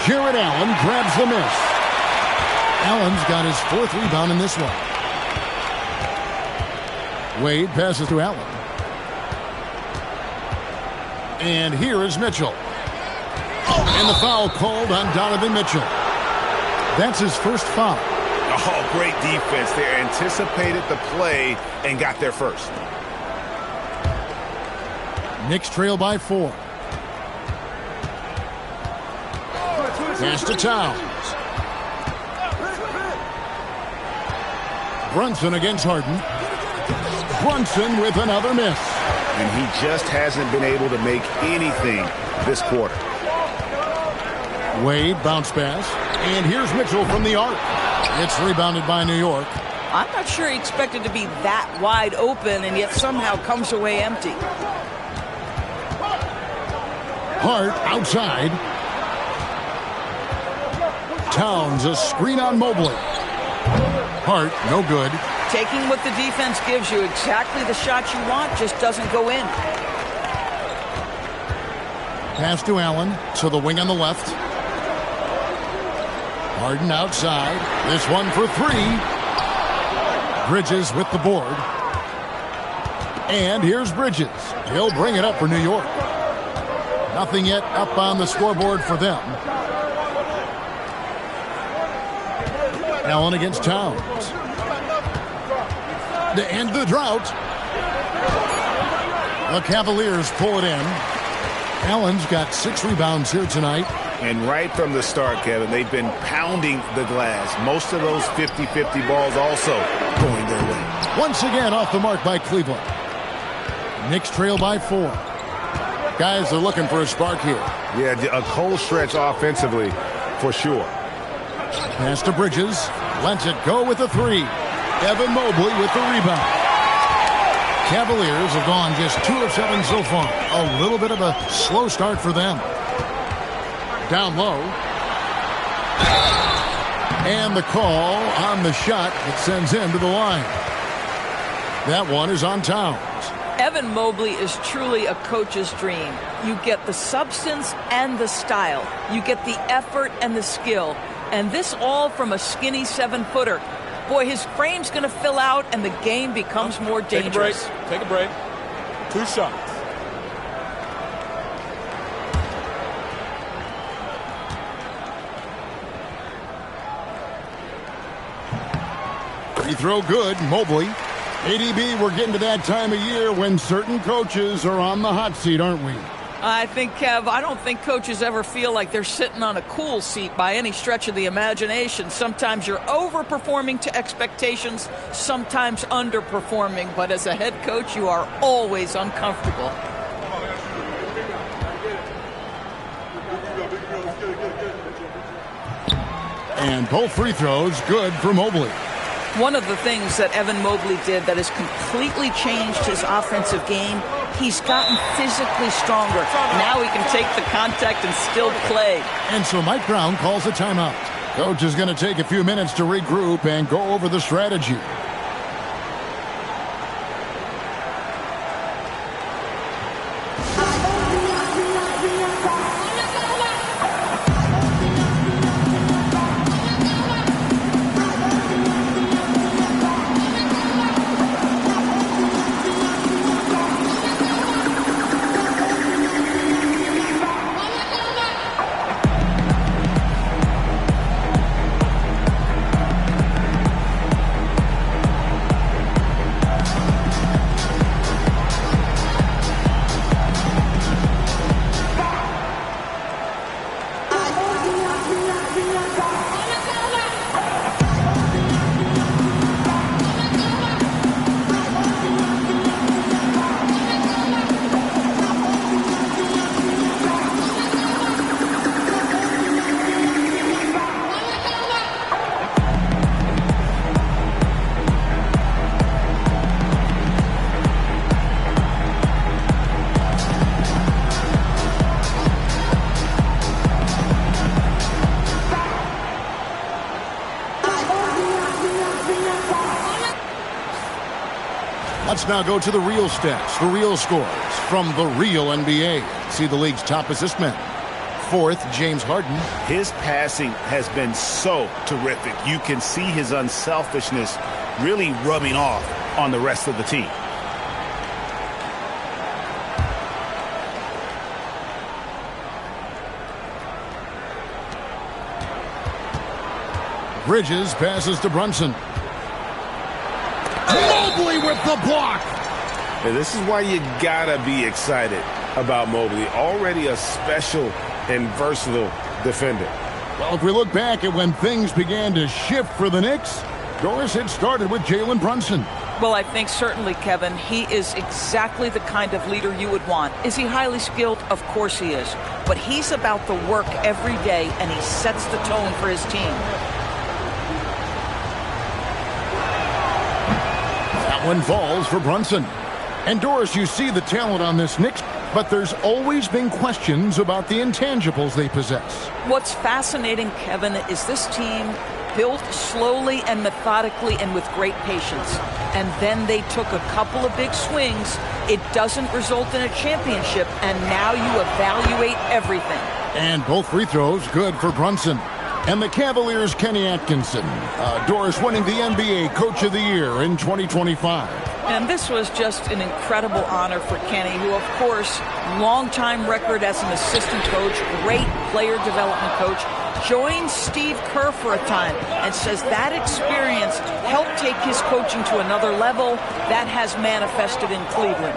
Jared Allen grabs the miss. Allen's got his 4th rebound in this one. Wade passes to Allen. And here is Mitchell. And the foul called on Donovan Mitchell. That's his first foul. Oh, great defense there. Anticipated the play and got there first. Knicks trail by 4. Pass to Towns. Brunson against Harden. Brunson with another miss. And he just hasn't been able to make anything this quarter. Wade bounce pass. And here's Mitchell from the arc. It's rebounded by New York. I'm not sure he expected to be that wide open and yet somehow comes away empty. Hart outside. Towns a screen on Mobley. Hart no good. Taking what the defense gives you, exactly the shot you want, just doesn't go in. Pass to Allen, to the wing on the left. Harden outside. This one for 3. Bridges with the board. And here's Bridges. He'll bring it up for New York. Nothing yet up on the scoreboard for them. Allen against Towns. To end the drought. The Cavaliers pull it in. Allen's got 6 rebounds here tonight. And right from the start, Kevin, they've been pounding the glass. Most of those 50-50 balls also going their way. Once again off the mark by Cleveland. Knicks trail by 4. Guys are looking for a spark here. Yeah, a cold stretch offensively for sure. Pass to Bridges. Lets it go with a 3. Evan Mobley with the rebound. Cavaliers have gone just 2 of 7 so far. A little bit of a slow start for them. Down low. And the call on the shot that sends him to the line. That one is on Towns. Evan Mobley is truly a coach's dream. You get the substance and the style. You get the effort and the skill. And this all from a skinny 7-footer. Boy, his frame's going to fill out and the game becomes more dangerous. Take a break. 2 shots. Free throw good, Mobley. ADB, we're getting to that time of year when certain coaches are on the hot seat, aren't we? I think, Kev, I don't think coaches ever feel like they're sitting on a cool seat by any stretch of the imagination. Sometimes you're overperforming to expectations, sometimes underperforming. But as a head coach, you are always uncomfortable. And both free throws good for Mobley. One of the things that Evan Mobley did that has completely changed his offensive game, he's gotten physically stronger. Now he can take the contact and still play. And so Mike Brown calls a timeout. Coach is going to take a few minutes to regroup and go over the strategy. Let's now go to the real stats, the real scores from the real NBA. See the league's top assist men. 4th, James Harden. His passing has been so terrific. You can see his unselfishness really rubbing off on the rest of the team. Bridges passes to Brunson. Mobley with the block. And this is why you gotta be excited about Mobley. Already a special and versatile defender. Well, if we look back at when things began to shift for the Knicks, Doris had started with Jalen Brunson. Well, I think certainly, Kevin, he is exactly the kind of leader you would want. Is he highly skilled? Of course he is. But he's about the work every day, and he sets the tone for his team. That one falls for Brunson. And Doris, you see the talent on this Knicks, but there's always been questions about the intangibles they possess. What's fascinating, Kevin, is this team built slowly and methodically and with great patience. And then they took a couple of big swings. It doesn't result in a championship, and now you evaluate everything. And both free throws good for Brunson. And the Cavaliers' Kenny Atkinson. Doris winning the NBA Coach of the Year in 2025. And this was just an incredible honor for Kenny, who, of course, long-time record as an assistant coach, great player development coach, joined Steve Kerr for a time and says that experience helped take his coaching to another level. That has manifested in Cleveland.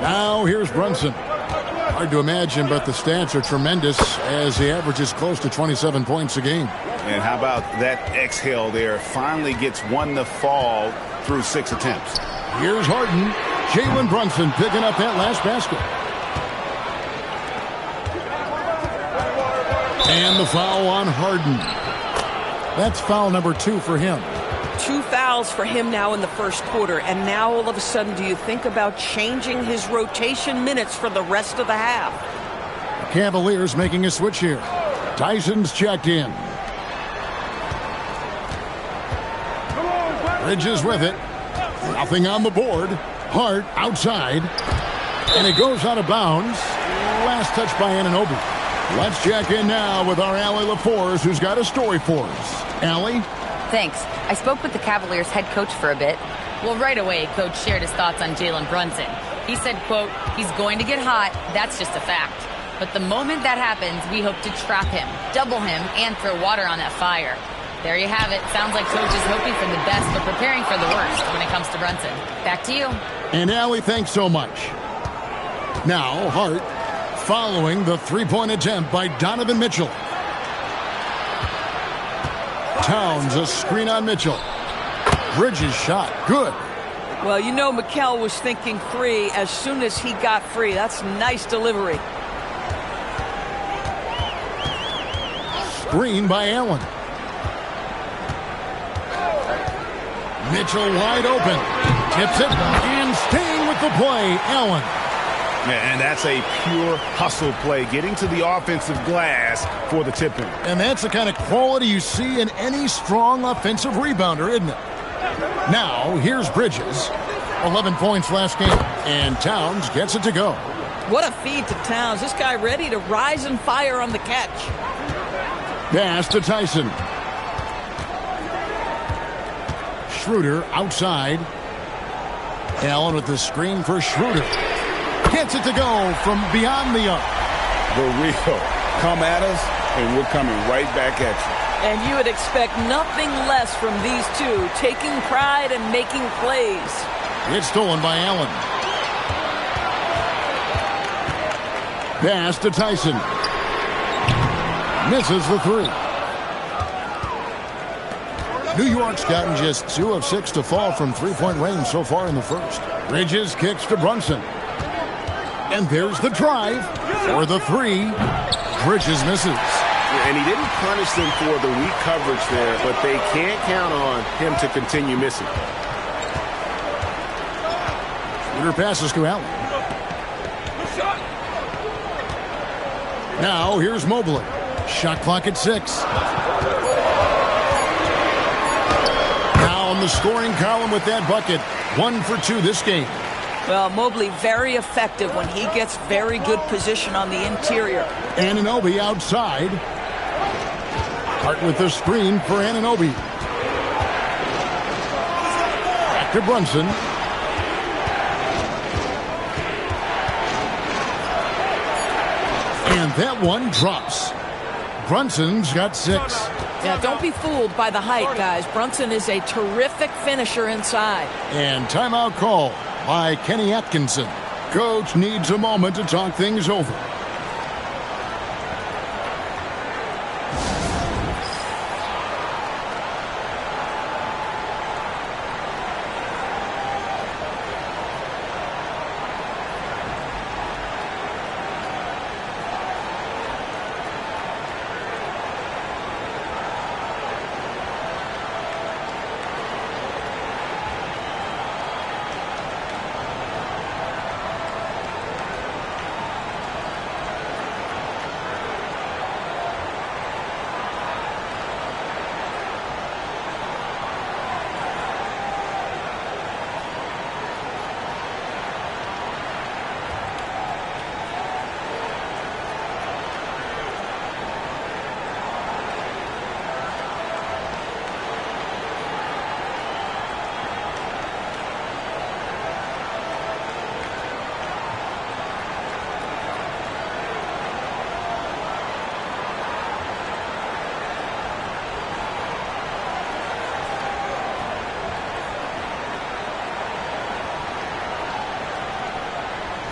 Now here's Brunson. Hard to imagine, but the stats are tremendous as he averages close to 27 points a game. And how about that exhale there? Finally gets one to fall through 6 attempts. Here's Harden. Jalen Brunson picking up that last basket. And the foul on Harden. That's foul number 2 for him. 2 fouls for him now in the first quarter. And now all of a sudden, do you think about changing his rotation minutes for the rest of the half? The Cavaliers making a switch here. Tyson's checked in. Bridges with it. Nothing on the board. Hart outside. And it goes out of bounds. Last touch by Anunoby. Let's check in now with our Allie LaForce, who's got a story for us. Allie? Thanks. I spoke with the Cavaliers head coach for a bit. Well, right away, Coach shared his thoughts on Jalen Brunson. He said, quote, he's going to get hot. That's just a fact. But the moment that happens, we hope to trap him, double him, and throw water on that fire. There you have it. Sounds like Coach is hoping for the best, but preparing for the worst when it comes to Brunson. Back to you. And Allie, thanks so much. Now, Hart, following the three-point attempt by Donovan Mitchell. Towns, a screen on Mitchell. Bridges shot, good. Well, you know Mikal was thinking 3 as soon as he got free. That's nice delivery. Screen by Allen. Mitchell wide open. Tips it, and staying with the play, Allen. And that's a pure hustle play, getting to the offensive glass for the tip-in. And that's the kind of quality you see in any strong offensive rebounder, isn't it? Now, here's Bridges. 11 points last game, and Towns gets it to go. What a feed to Towns. This guy ready to rise and fire on the catch. Pass to Tyson. Schroeder outside. Allen with the screen for Schroeder. Gets it to go from beyond the arc. The real. Come at us, and we're coming right back at you. And you would expect nothing less from these two, taking pride and making plays. It's stolen by Allen. Pass to Tyson. Misses the 3. New York's gotten just 2 of 6 to fall from three-point range so far in the first. Bridges kicks to Brunson. And there's the drive for the 3. Bridges misses. And he didn't punish them for the weak coverage there, but they can't count on him to continue missing. Schroeder passes to Allen. Now here's Mobley. Shot clock at 6. Now on the scoring column with that bucket. 1 for 2 this game. Well, Mobley very effective when he gets very good position on the interior. Anunoby outside. Hart with the screen for Anunoby. Back to Brunson. And that one drops. Brunson's got 6. Yeah, don't be fooled by the height, guys. Brunson is a terrific finisher inside. And timeout call by Kenny Atkinson. Coach needs a moment to talk things over.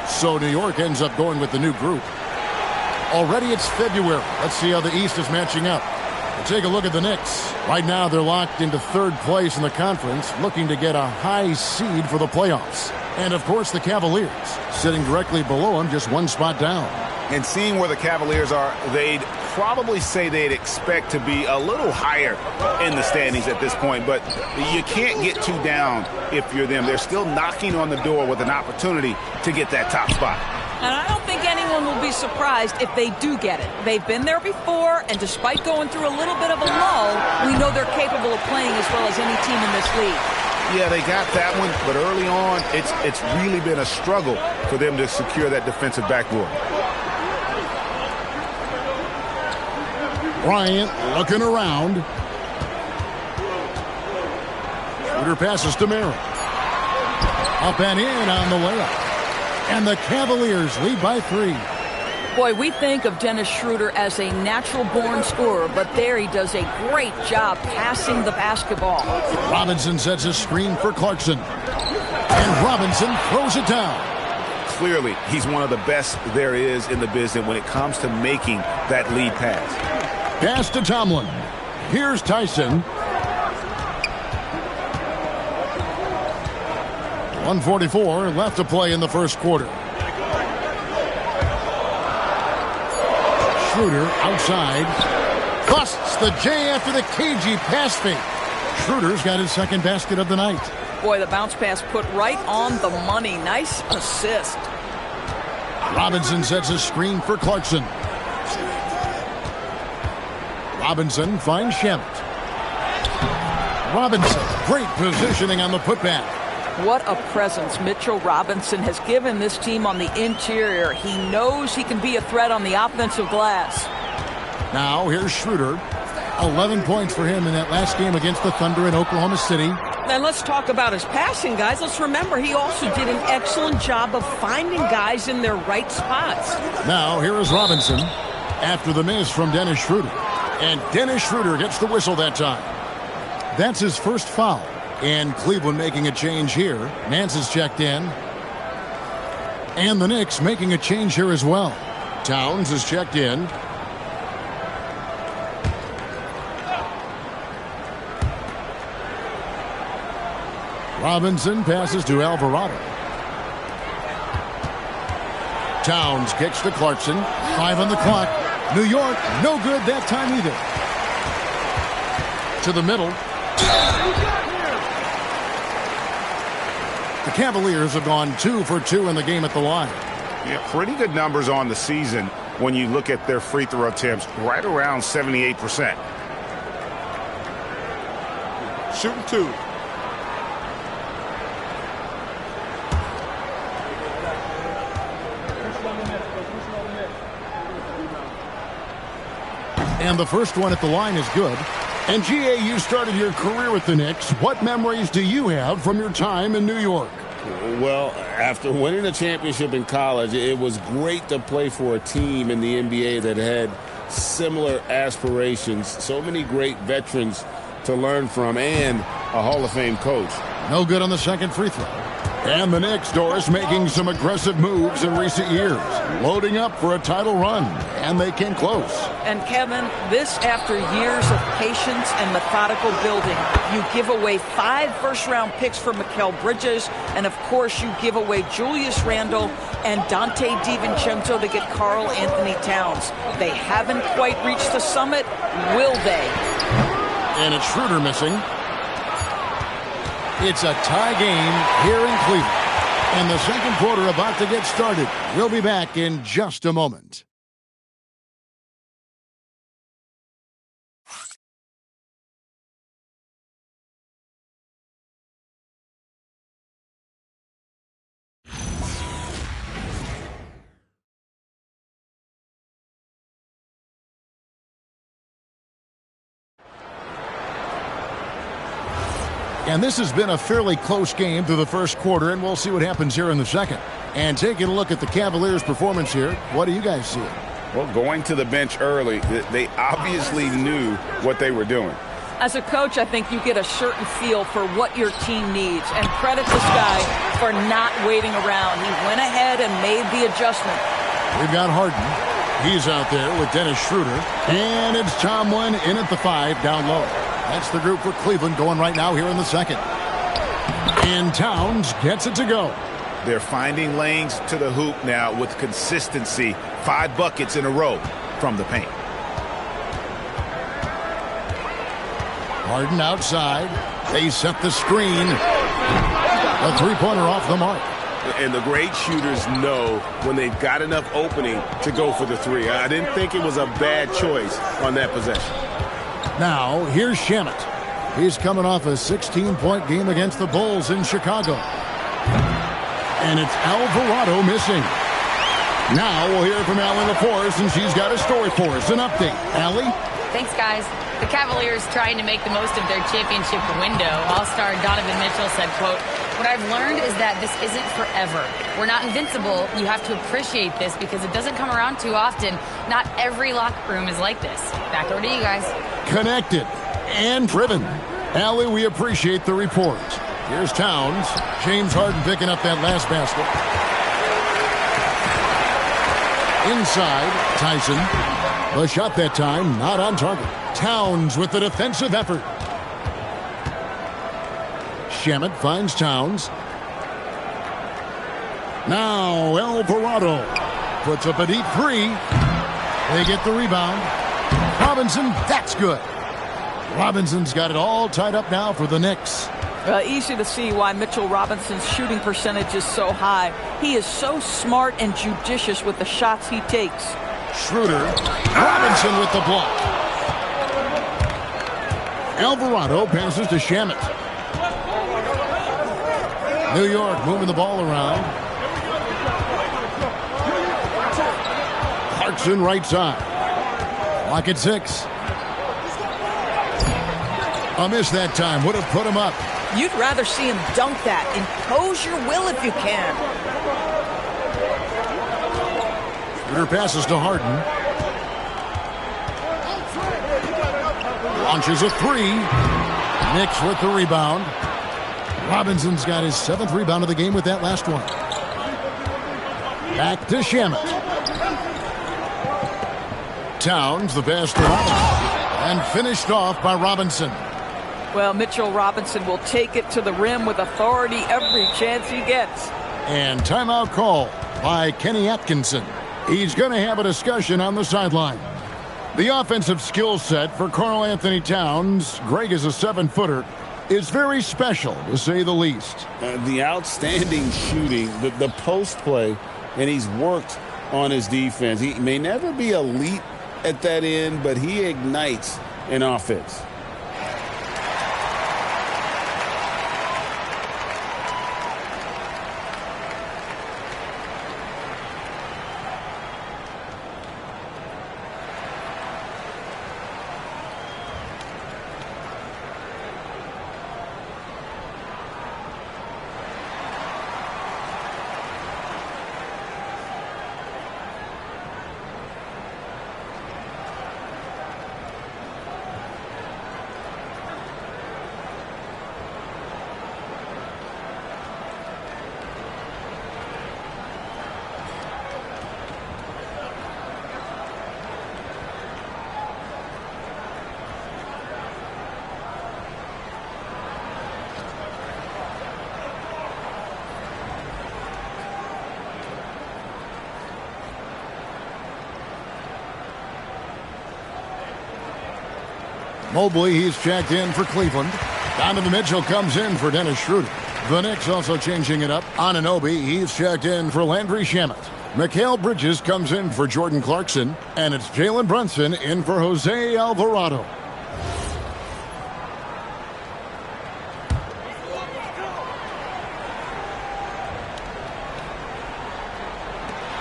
So New York ends up going with the new group. Already it's February. Let's see how the East is matching up. We'll take a look at the Knicks. Right now they're locked into third place in the conference, looking to get a high seed for the playoffs. And of course the Cavaliers, sitting directly below them, just one spot down. And seeing where the Cavaliers are, they'd probably say they'd expect to be a little higher in the standings at this point, but you can't get too down if you're them. They're still knocking on the door with an opportunity to get that top spot. And I don't think anyone will be surprised if they do get it. They've been there before, and despite going through a little bit of a lull, we know they're capable of playing as well as any team in this league. Yeah, they got that one, but early on, it's really been a struggle for them to secure that defensive backboard. Bryant looking around. Shooter passes to Merrill. Up and in on the layup. And the Cavaliers lead by 3. Boy, we think of Dennis Schroeder as a natural-born scorer, but there he does a great job passing the basketball. Robinson sets a screen for Clarkson. And Robinson throws it down. Clearly, he's one of the best there is in the business when it comes to making that lead pass. Pass to Tomlin. Here's Tyson. 1:44 left to play in the first quarter. Schroeder outside. Busts the J after the cagey pass fake. Schroeder's got his second basket of the night. Boy, the bounce pass put right on the money. Nice assist. Robinson sets a screen for Clarkson. Robinson finds Shamet. Robinson, great positioning on the putback. What a presence Mitchell Robinson has given this team on the interior. He knows he can be a threat on the offensive glass. Now here's Schroeder. 11 points for him in that last game against the Thunder in Oklahoma City. And let's talk about his passing, guys. Let's remember he also did an excellent job of finding guys in their right spots. Now here is Robinson after the miss from Dennis Schroeder. And Dennis Schroeder gets the whistle that time. That's his first foul. And Cleveland making a change here. Nance is checked in. And the Knicks making a change here as well. Towns is checked in. Robinson passes to Alvarado. Towns kicks to Clarkson. 5 on the clock. New York, no good that time either. To the middle. The Cavaliers have gone 2 for 2 in the game at the line. Yeah, pretty good numbers on the season when you look at their free throw attempts, right around 78%. Shooting 2. And the first one at the line is good. And G.A., you started your career with the Knicks. What memories do you have from your time in New York? Well, After winning a championship in college, it was great to play for a team in the NBA that had similar aspirations. So many great veterans to learn from and a Hall of Fame coach. No good on the second free throw. And the Knicks, Doris, making some aggressive moves in recent years, loading up for a title run, and they came close. And Kevin, this after years of patience and methodical building. You give away 5 first-round picks for Mikal Bridges, and of course you give away Julius Randle and Dante DiVincenzo to get Karl Anthony Towns. They haven't quite reached the summit, will they? And it's Schroeder missing. It's a tie game here in Cleveland. And the second quarter about to get started. We'll be back in just a moment. And this has been a fairly close game through the first quarter, and we'll see what happens here in the second. And taking a look at the Cavaliers' performance here, what do you guys see? Well, going to the bench early, they obviously knew what they were doing. As a coach, I think you get a certain feel for what your team needs. And credit this guy for not waiting around. He went ahead and made the adjustment. We've got Harden. He's out there with Dennis Schroeder. And it's Tomlin in at the 5 down low. That's the group for Cleveland going right now here in the second. And Towns gets it to go. They're finding lanes to the hoop now with consistency. 5 buckets in a row from the paint. Harden outside. They set the screen. A three-pointer off the mark. And the great shooters know when they've got enough opening to go for the 3. I didn't think it was a bad choice on that possession. Now, here's Shamet. He's coming off a 16-point game against the Bulls in Chicago. And it's Alvarado missing. Now we'll hear from Allie LaForce, and she's got a story for us. An update. Allie? Thanks, guys. The Cavaliers trying to make the most of their championship window. All-star Donovan Mitchell said, quote, "What I've learned is that this isn't forever. We're not invincible. You have to appreciate this because it doesn't come around too often. Not every locker room is like this." Back over to you guys. Connected and driven. Allie, we appreciate the report. Here's Towns. James Harden picking up that last basket. Inside, Tyson. The shot that time, not on target. Towns with the defensive effort. Shamet finds Towns. Now Alvarado puts up a deep 3. They get the rebound. Robinson, that's good. Robinson's got it all tied up now for the Knicks. Easy to see why Mitchell Robinson's shooting percentage is so high. He is so smart and judicious with the shots he takes. Schroeder. Robinson with the block. Alvarado passes to Shamet. New York moving the ball around. Clarkson right side. Clock at 6. A miss that time. Would have put him up. You'd rather see him dunk that. Impose your will if you can. Schroeder passes to Harden. Launches a 3. Knicks with the rebound. Robinson's got his 7th rebound of the game with that last one. Back to Shamet. Towns, the pass to Robinson. And finished off by Robinson. Well, Mitchell Robinson will take it to the rim with authority every chance he gets. And timeout call by Kenny Atkinson. He's going to have a discussion on the sideline. The offensive skill set for Karl Anthony Towns, Greg is a 7-footer, is very special, to say the least. The outstanding shooting, the post play, and he's worked on his defense. He may never be elite at that end, but he ignites an offense. Mobley, he's checked in for Cleveland. Donovan Mitchell comes in for Dennis Schroeder. The Knicks also changing it up. Anunoby, he's checked in for Landry Shamet. Mikal Bridges comes in for Jordan Clarkson. And it's Jalen Brunson in for Jose Alvarado.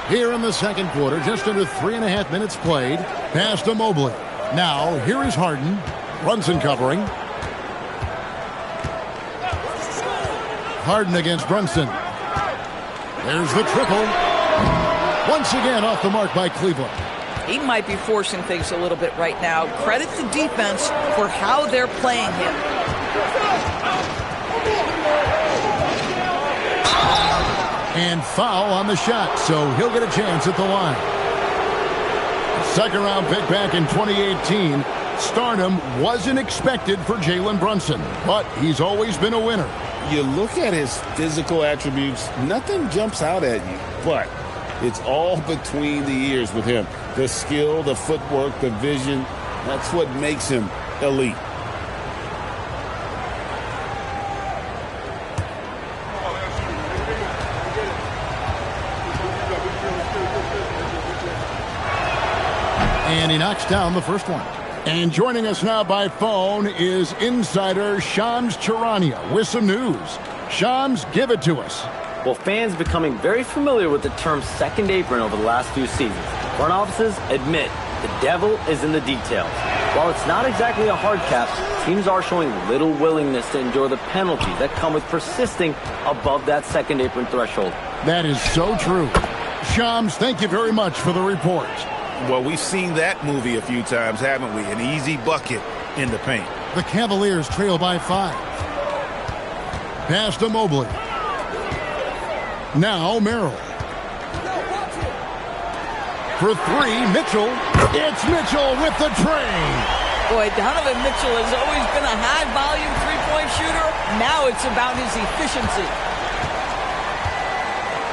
Here in the second quarter, just under 3.5 minutes played. Pass to Mobley. Now, here is Harden. Brunson covering. Harden against Brunson. There's the triple. Once again off the mark by Cleveland. He might be forcing things a little bit right now. Credit the defense for how they're playing him. And foul on the shot, so he'll get a chance at the line. Second round pick back in 2018. Stardom wasn't expected for Jalen Brunson, but he's always been a winner. You look at his physical attributes, nothing jumps out at you, but it's all between the ears with him. The skill, the footwork, the vision, that's what makes him elite. And he knocks down the first one. And joining us now by phone is insider Shams Charania with some news. Shams, give it to us. Well, fans becoming very familiar with the term second apron over the last few seasons. Front offices admit the devil is in the details. While it's not exactly a hard cap, teams are showing little willingness to endure the penalties that come with persisting above that second apron threshold. That is so true. Shams, thank you very much for the report. Well, we've seen that movie a few times, haven't we? An easy bucket in the paint. The Cavaliers trail by 5. Pass to Mobley. Now Merrill. For 3, Mitchell. It's Mitchell with the train. Boy, Donovan Mitchell has always been a high-volume three-point shooter. Now it's about his efficiency.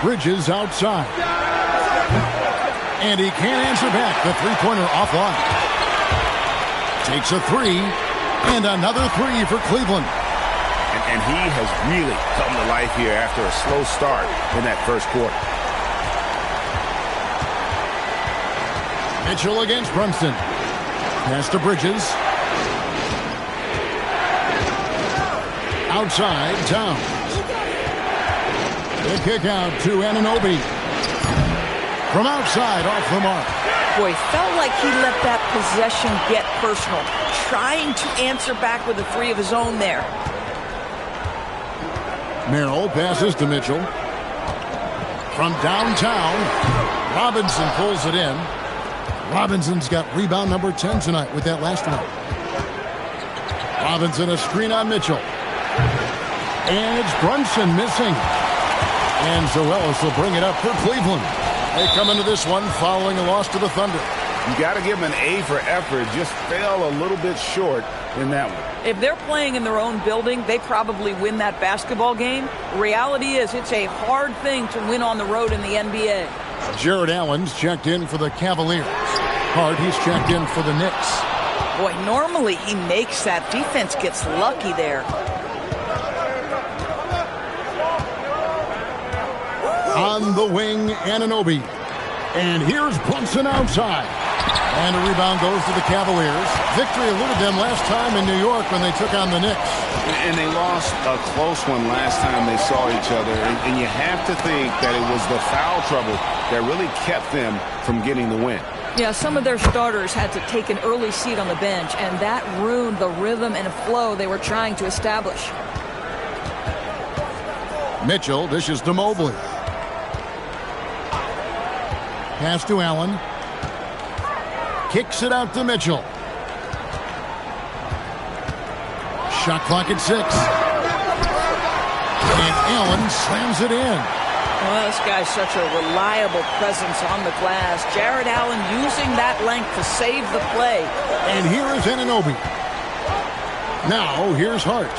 Bridges outside. And he can't answer back. The three-pointer offline. Takes a 3. And another 3 for Cleveland. And he has really come to life here after a slow start in that first quarter. Mitchell against Brunson. Pass to Bridges. Outside, Towns. The kick out to Anunoby. From outside, off the mark. Boy, felt like he let that possession get personal. Trying to answer back with a 3 of his own there. Merrill passes to Mitchell. From downtown, Robinson pulls it in. Robinson's got rebound number 10 tonight with that last one. Robinson a screen on Mitchell. And it's Brunson missing. And Zoelis will bring it up for Cleveland. They come into this one following a loss to the Thunder. You got to give them an A for effort. Just fell a little bit short in that one. If they're playing in their own building, they probably win that basketball game. Reality is it's a hard thing to win on the road in the NBA. Jared Allen's checked in for the Cavaliers. Hart, he's checked in for the Knicks. Boy, normally he makes that. Defense gets lucky there. On the wing, Anunoby. And here's Brunson outside. And a rebound goes to the Cavaliers. Victory eluded them last time in New York when they took on the Knicks. And they lost a close one last time they saw each other. And you have to think that it was the foul trouble that really kept them from getting the win. Yeah, some of their starters had to take an early seat on the bench, and that ruined the rhythm and flow they were trying to establish. Mitchell dishes to Mobley. Pass to Allen. Kicks it out to Mitchell. Shot clock at 6. And Allen slams it in. Well, this guy's such a reliable presence on the glass. Jared Allen using that length to save the play. And here is Anunoby. Now here's Hart.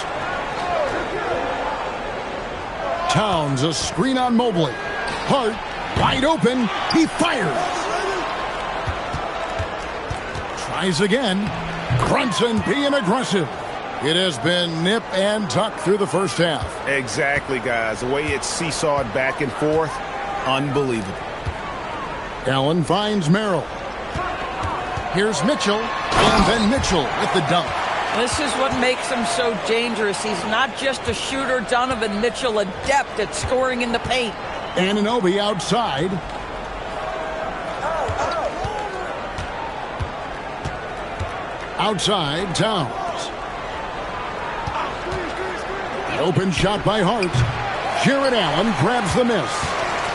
Towns a screen on Mobley. Hart wide open. He fires. Tries again. Brunson being aggressive. It has been nip and tuck through the first half. Exactly, guys. The way it's seesawed back and forth, unbelievable. Allen finds Merrill. Here's Mitchell, and then Mitchell with the dunk. This is what makes him so dangerous. He's not just a shooter. Donovan Mitchell adept at scoring in the paint. Anunoby outside. Outside, Towns. The open shot by Hart. Jared Allen grabs the miss.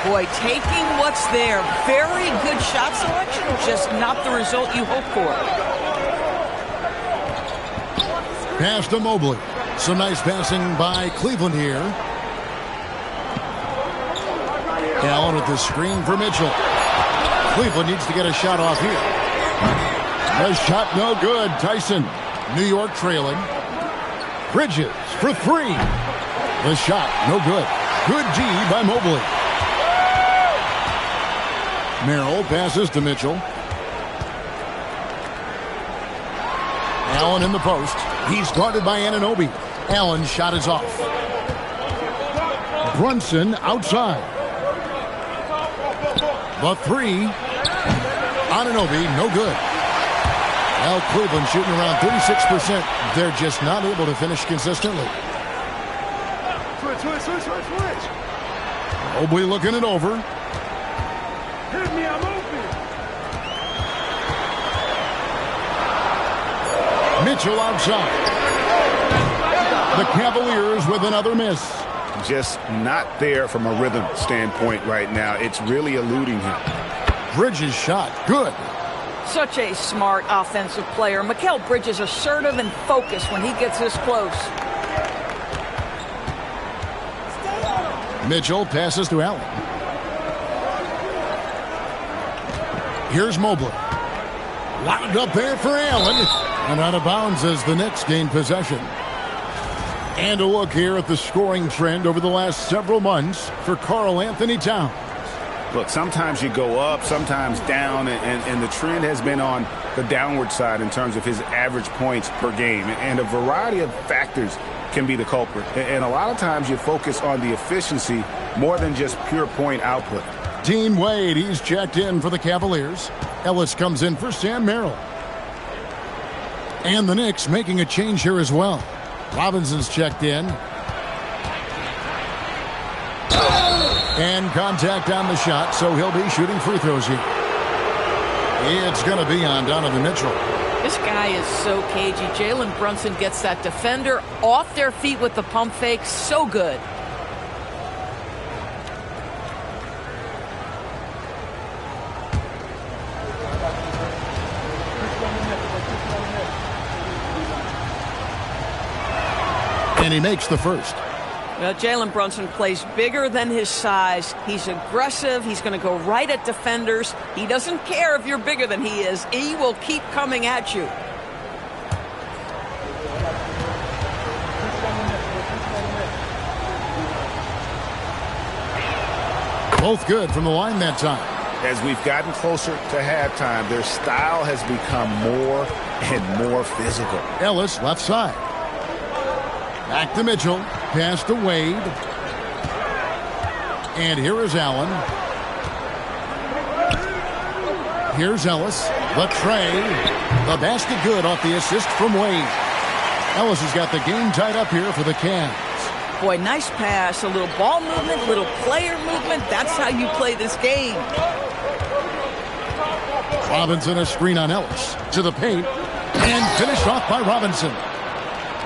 Boy, taking what's there. Very good shot selection, just not the result you hope for. Pass to Mobley. Some nice passing by Cleveland here. Allen with the screen for Mitchell. Cleveland needs to get a shot off here. The shot no good. Tyson. New York trailing. Bridges for three. The shot no good. Good D by Mobley. Merrill passes to Mitchell. Allen in the post. He's guarded by Anunoby. Allen's shot is off. Brunson outside. The three. Anunoby, no good. Well, Cleveland shooting around 36%. They're just not able to finish consistently. Switch. Mobley looking it over. Hit me, I'm open. Mitchell outside. The Cavaliers with another miss. Just not there from a rhythm standpoint right now. It's really eluding him. Bridges shot. Good. Such a smart offensive player. Mikal Bridges assertive and focused when he gets this close. Mitchell passes to Allen. Here's Mobley. Locked up there for Allen. And out of bounds as the Knicks gain possession. And a look here at the scoring trend over the last several months for Karl Anthony Towns. Look, sometimes you go up, sometimes down, and the trend has been on the downward side in terms of his average points per game. And a variety of factors can be the culprit. And a lot of times you focus on the efficiency more than just pure point output. Dean Wade, he's checked in for the Cavaliers. Ellis comes in for Sam Merrill. And the Knicks making a change here as well. Robinson's checked in. And contact on the shot, so he'll be shooting free throws here. It's going to be on Donovan Mitchell. This guy is so cagey. Jalen Brunson gets that defender off their feet with the pump fake. So good. And he makes the first. Well, Jalen Brunson plays bigger than his size. He's aggressive. He's going to go right at defenders. He doesn't care if you're bigger than he is. He will keep coming at you. Both good from the line that time. As we've gotten closer to halftime, their style has become more and more physical. Ellis left side. Back to Mitchell. Pass to Wade. And here is Allen. Here's Ellis. The tray. The basket good off the assist from Wade. Ellis has got the game tied up here for the Cavs. Boy, nice pass. A little ball movement, little player movement. That's how you play this game. Robinson a screen on Ellis. To the paint. And finished off by Robinson.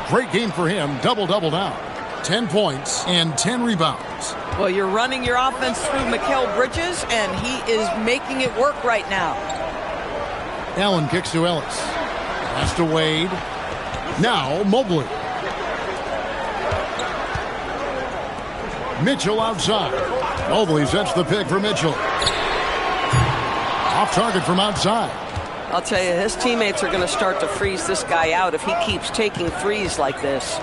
Great game for him. Double-double now. 10 points and 10 rebounds. Well, you're running your offense through Mikal Bridges, and he is making it work right now. Allen kicks to Ellis. Pass to Wade. Now Mobley. Mitchell outside. Mobley sets the pick for Mitchell. Off target from outside. I'll tell you, his teammates are going to start to freeze this guy out if he keeps taking threes like this.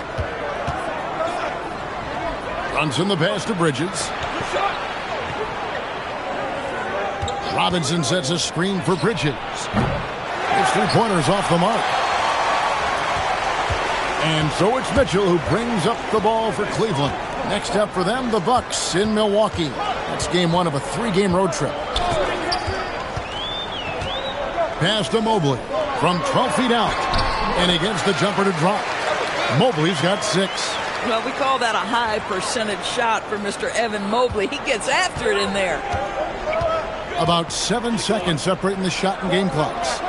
Brunson the pass to Bridges. Robinson sets a screen for Bridges. His three-pointers off the mark. And so it's Mitchell who brings up the ball for Cleveland. Next up for them, the Bucks in Milwaukee. That's game one of a 3-game road trip. Pass to Mobley from 12 feet out. And he gets the jumper to drop. Mobley's got 6. Well, we call that a high percentage shot for Mr. Evan Mobley. He gets after it in there. About 7 seconds separating the shot and game clocks.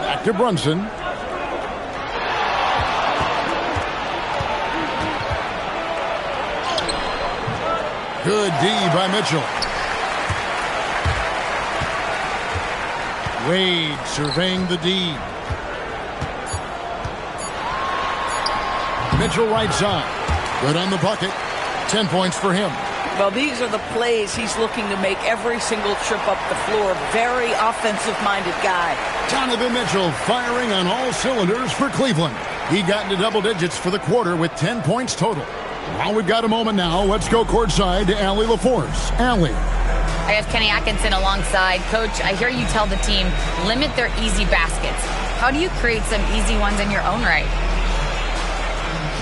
Back to Brunson. Good D by Mitchell. Wade surveying the D. Mitchell right side. Good on the bucket. 10 points for him. Well, these are the plays he's looking to make every single trip up the floor. Very offensive-minded guy. Donovan Mitchell firing on all cylinders for Cleveland. He got into double digits for the quarter with 10 points total. Well, we've got a moment now. Let's go courtside to Allie LaForce. Allie. I have Kenny Atkinson alongside. Coach, I hear you tell the team, limit their easy baskets. How do you create some easy ones in your own right?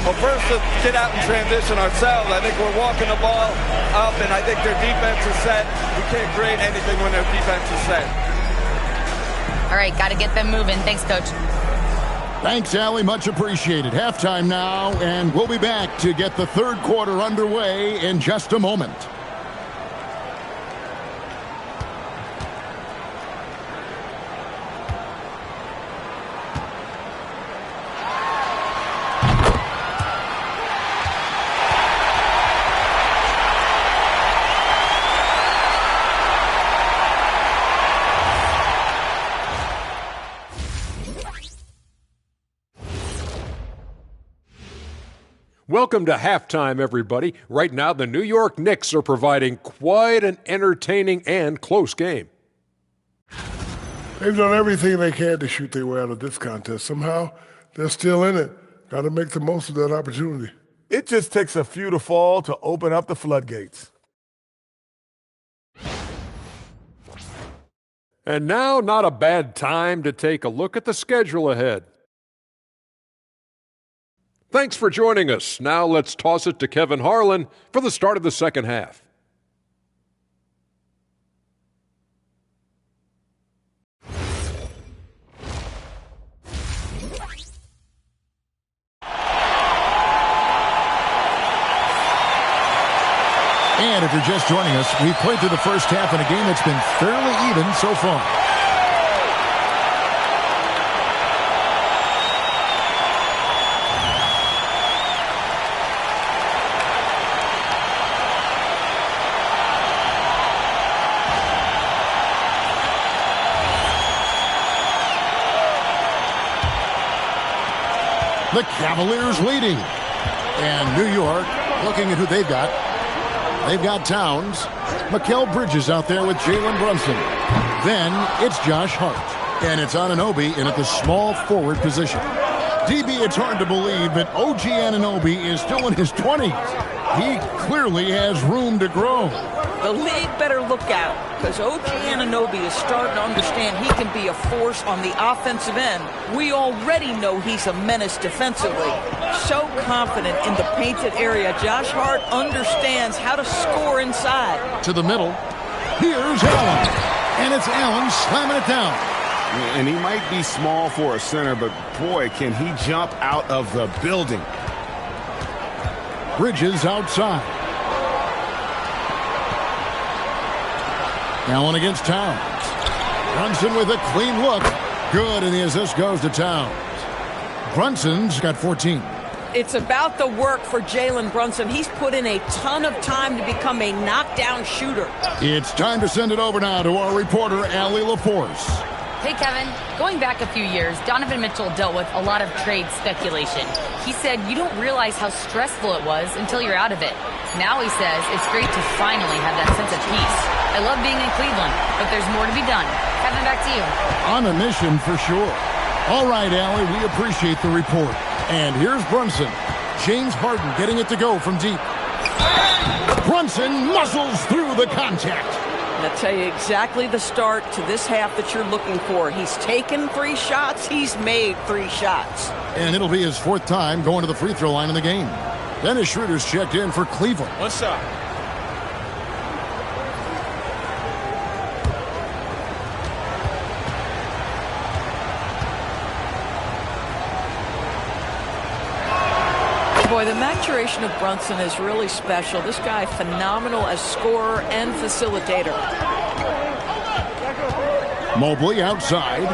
Well, first, let's get out and transition ourselves. I think we're walking the ball up, and I think their defense is set. We can't create anything when their defense is set. All right, got to get them moving. Thanks, Coach. Thanks, Allie. Much appreciated. Halftime now, and we'll be back to get the third quarter underway in just a moment. Welcome to halftime, everybody. Right now, the New York Knicks are providing quite an entertaining and close game. They've done everything they can to shoot their way out of this contest. Somehow, they're still in it. Got to make the most of that opportunity. It just takes a few to fall to open up the floodgates. And now, not a bad time to take a look at the schedule ahead. Thanks for joining us. Now let's toss it to Kevin Harlan for the start of the second half. And if you're just joining us, we've played through the first half in a game that's been fairly even so far. The Cavaliers leading. And New York looking at who they've got. They've got Towns. Mikal Bridges out there with Jalen Brunson. Then it's Josh Hart. And it's Anunoby in at the small forward position. DB, it's hard to believe, but OG Anunoby is still in his 20s. He clearly has room to grow. The league better look out, because OG Anunoby is starting to understand he can be a force on the offensive end. We already know he's a menace defensively. So confident in the painted area. Josh Hart understands how to score inside. To the middle. Here's Allen. And it's Allen slamming it down. And he might be small for a center, but boy, can he jump out of the building. Bridges outside. Allen against Towns. Brunson with a clean look. Good, and the assist goes to Towns. Brunson's got 14. It's about the work for Jalen Brunson. He's put in a ton of time to become a knockdown shooter. It's time to send it over now to our reporter, Allie LaForce. Hey, Kevin. Going back a few years, Donovan Mitchell dealt with a lot of trade speculation. He said you don't realize how stressful it was until you're out of it. Now he says it's great to finally have that sense of peace. I love being in Cleveland, but there's more to be done. Kevin, back to you. On a mission for sure. All right, Allie, we appreciate the report. And here's Brunson. James Harden getting it to go from deep. Brunson muscles through the contact. I'll tell you exactly the start to this half that you're looking for. He's taken 3 shots. He's made 3 shots. And it'll be his 4th time going to the free throw line in the game. Dennis Schroeder's checked in for Cleveland. What's up? Boy, the maturation of Brunson is really special. This guy, phenomenal as scorer and facilitator. Mobley outside.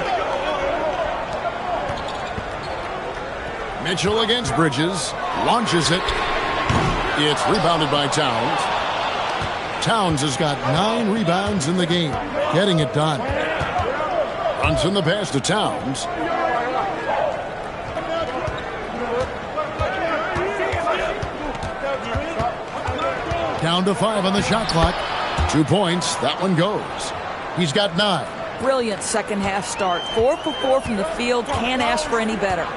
Mitchell against Bridges. Launches it. It's rebounded by Towns. Towns has got 9 rebounds in the game. Getting it done. Brunson the pass to Towns. Down to 5 on the shot clock. 2 points. That one goes. He's got 9. Brilliant second half start. 4 for 4 from the field. Can't ask for any better.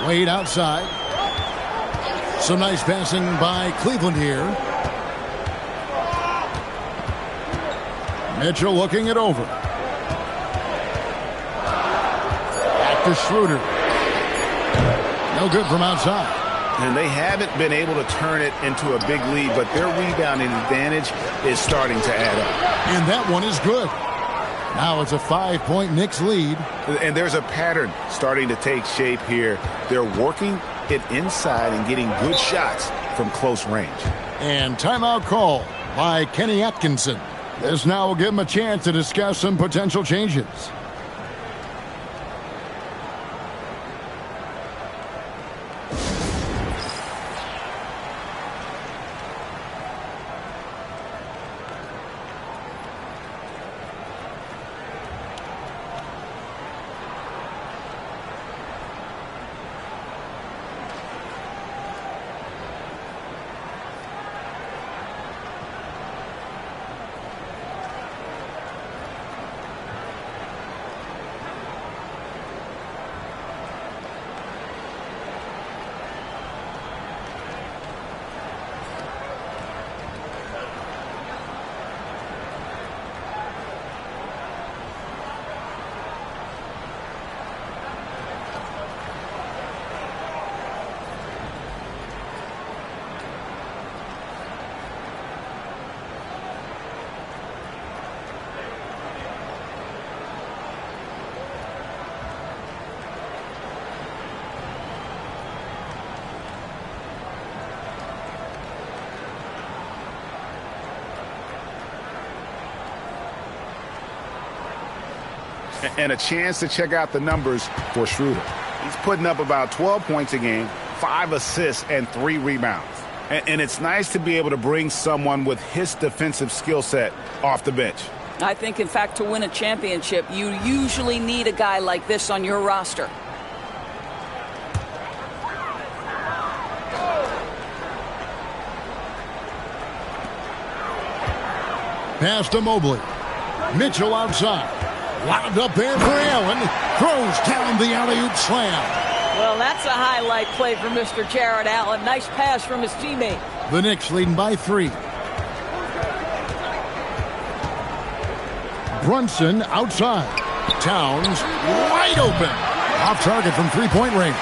Wade outside. Some nice passing by Cleveland here. Mitchell looking it over. Back to Schroeder. No good from outside. And they haven't been able to turn it into a big lead, but their rebounding advantage is starting to add up. And that one is good. Now it's a 5-point Knicks lead. And there's a pattern starting to take shape here. They're working it inside and getting good shots from close range. And timeout call by Kenny Atkinson. This now will give him a chance to discuss some potential changes. And a chance to check out the numbers for Schroeder. He's putting up about 12 points a game, 5 assists, and 3 rebounds. And it's nice to be able to bring someone with his defensive skill set off the bench. I think, in fact, to win a championship, you usually need a guy like this on your roster. Pass to Mobley. Mitchell outside. Lobbed up there for Allen. Throws down the alley-oop slam. Well, that's a highlight play for Mr. Jared Allen. Nice pass from his teammate. The Knicks leading by 3. Brunson outside. Towns wide open. Off target from 3-point range.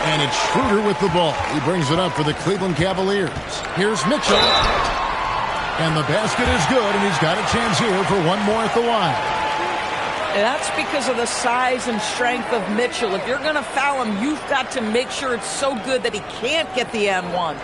And it's Schroeder with the ball. He brings it up for the Cleveland Cavaliers. Here's Mitchell. And the basket is good, and he's got a chance here for one more at the line. And that's because of the size and strength of Mitchell. If you're going to foul him, you've got to make sure it's so good that he can't get the M1.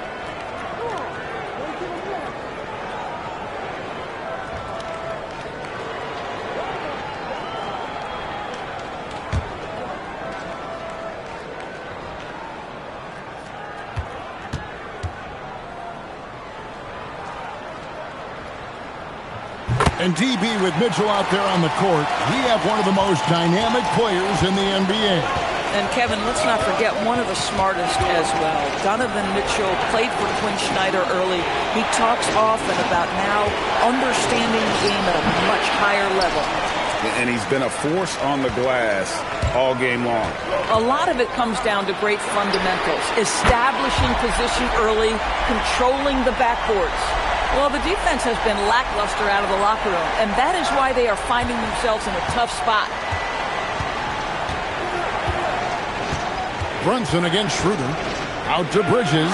And DB with Mitchell out there on the court, we have one of the most dynamic players in the NBA. And Kevin, let's not forget one of the smartest as well. Donovan Mitchell played for Quinn Snyder early. He talks often about now understanding the game at a much higher level. And he's been a force on the glass all game long. A lot of it comes down to great fundamentals. Establishing position early, controlling the backboards. Well, the defense has been lackluster out of the locker room, and that is why they are finding themselves in a tough spot. Brunson against Schroeder. Out to Bridges.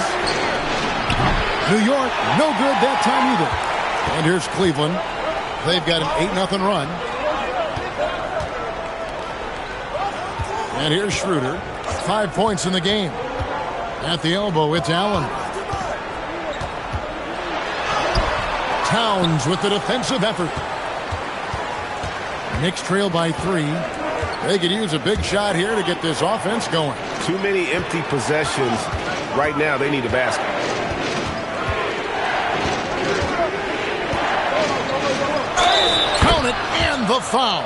New York, no good that time either. And here's Cleveland. They've got an 8-0 run. And here's Schroeder. 5 points in the game. At the elbow, it's Allen. Towns with the defensive effort. Knicks trail by 3. They could use a big shot here to get this offense going. Too many empty possessions. Right now, they need a basket. Count it, and the foul.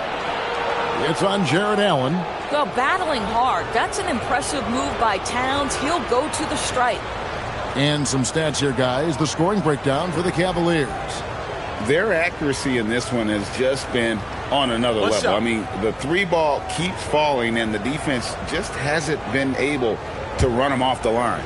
It's on Jared Allen. Well, battling hard. That's an impressive move by Towns. He'll go to the stripe. And some stats here, guys. The scoring breakdown for the Cavaliers. Their accuracy in this one has just been on another level. I mean, the 3-ball keeps falling, and the defense just hasn't been able to run them off the line.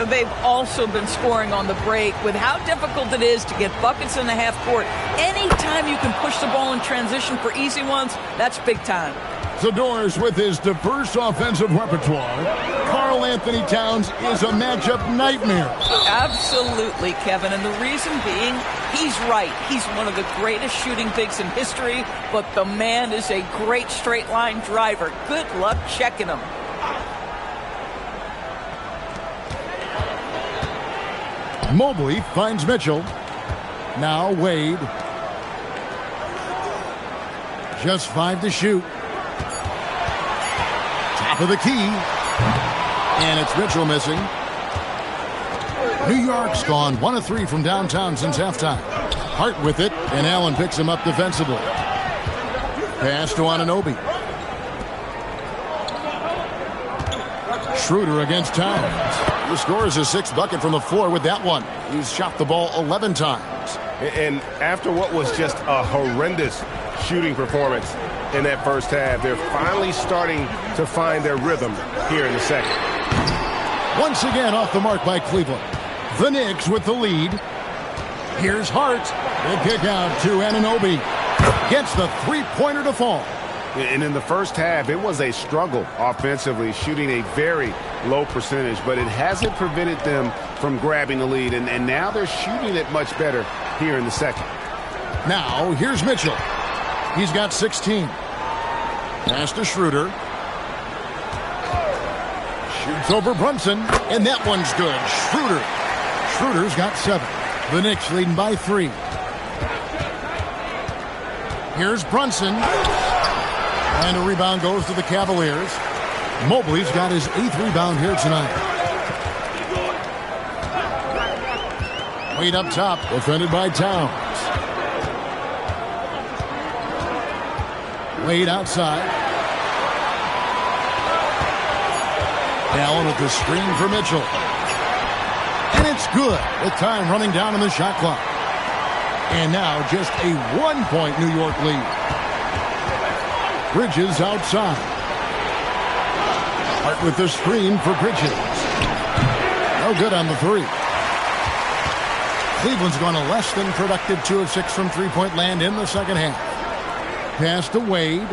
They've also been scoring on the break. With how difficult it is to get buckets in the half court, anytime you can push the ball in transition for easy ones, that's big time. Zador's with his diverse offensive repertoire. Karl Anthony Towns is a matchup nightmare. Absolutely, Kevin. And the reason being, he's right. He's one of the greatest shooting bigs in history, but the man is a great straight-line driver. Good luck checking him. Mobley finds Mitchell. Now Wade. Just 5 to shoot. Top of the key. And it's Mitchell missing. New York's gone 1 of 3 from downtown since halftime. Hart with it, and Allen picks him up defensively. Pass to Anunoby. Schroeder against Towns. He scores his 6th bucket from the floor with that one. He's shot the ball 11 times. And after what was just a horrendous shooting performance in that first half, they're finally starting to find their rhythm here in the second. Once again off the mark by Cleveland. The Knicks with the lead. Here's Hart. The kick out to Anunoby. Gets the 3-pointer to fall. And in the first half, it was a struggle offensively, shooting a very low percentage, but it hasn't prevented them from grabbing the lead, and now they're shooting it much better here in the second. Now, here's Mitchell. He's got 16. Pass to Schroeder. Shoots over Brunson, and that one's good. Schroeder's got 7. The Knicks leading by 3. Here's Brunson. And a rebound goes to the Cavaliers. Mobley's got his 8th rebound here tonight. Wade up top, defended by Towns. Wade outside. Allen with the screen for Mitchell. And it's good with time running down on the shot clock. And now just a 1-point New York lead. Bridges outside. Hart with the screen for Bridges. No good on the 3. Cleveland's gone a less than productive 2 of 6 from 3-point land in the second half. Pass to Wade.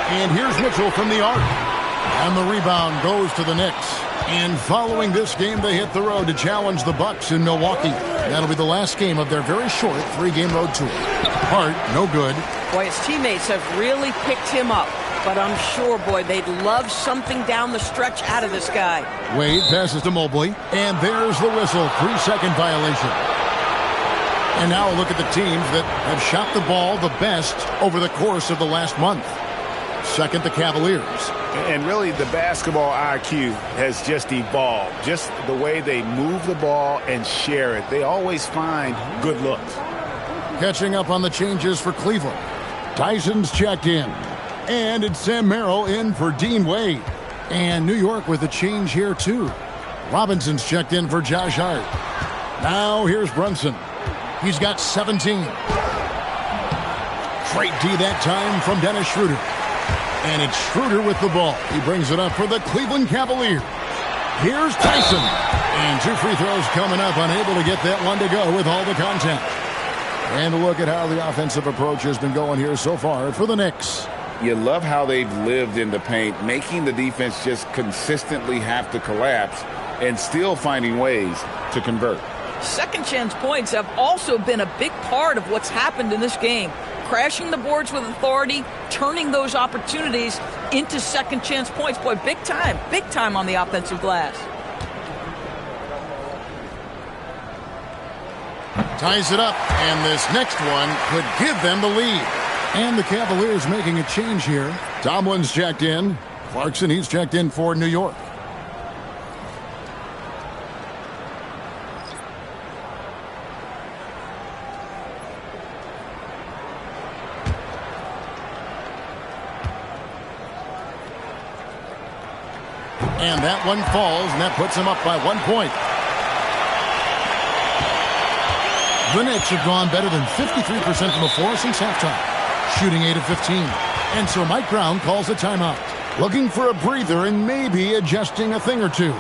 And here's Mitchell from the arc. And the rebound goes to the Knicks. And following this game, they hit the road to challenge the Bucks in Milwaukee. That'll be the last game of their very short 3-game road tour. Hart, no good. Boy, his teammates have really picked him up. But I'm sure, boy, they'd love something down the stretch out of this guy. Wade passes to Mobley. And there's the whistle. 3-second violation. And now look at the teams that have shot the ball the best over the course of the last month. Second, the Cavaliers. And really, the basketball IQ has just evolved. Just the way they move the ball and share it. They always find good looks. Catching up on the changes for Cleveland. Tyson's checked in. And it's Sam Merrill in for Dean Wade. And New York with a change here, too. Robinson's checked in for Josh Hart. Now here's Brunson. He's got 17. Straight D that time from Dennis Schroeder. And it's Schroeder with the ball. He brings it up for the Cleveland Cavaliers. Here's Tyson. And 2 free throws coming up, unable to get that one to go with all the contact. And a look at how the offensive approach has been going here so far for the Knicks. You love how they've lived in the paint, making the defense just consistently have to collapse and still finding ways to convert. Second chance points have also been a big part of what's happened in this game. Crashing the boards with authority, turning those opportunities into second chance points. Boy, big time on the offensive glass. Ties it up, and this next one could give them the lead. And the Cavaliers making a change here. Tomlin's checked in. Clarkson, he's checked in for New York. And that one falls, and that puts him up by 1 point. The Knicks have gone better than 53% from the floor since halftime, shooting 8 of 15. And so Mike Brown calls a timeout, looking for a breather and maybe adjusting a thing or two.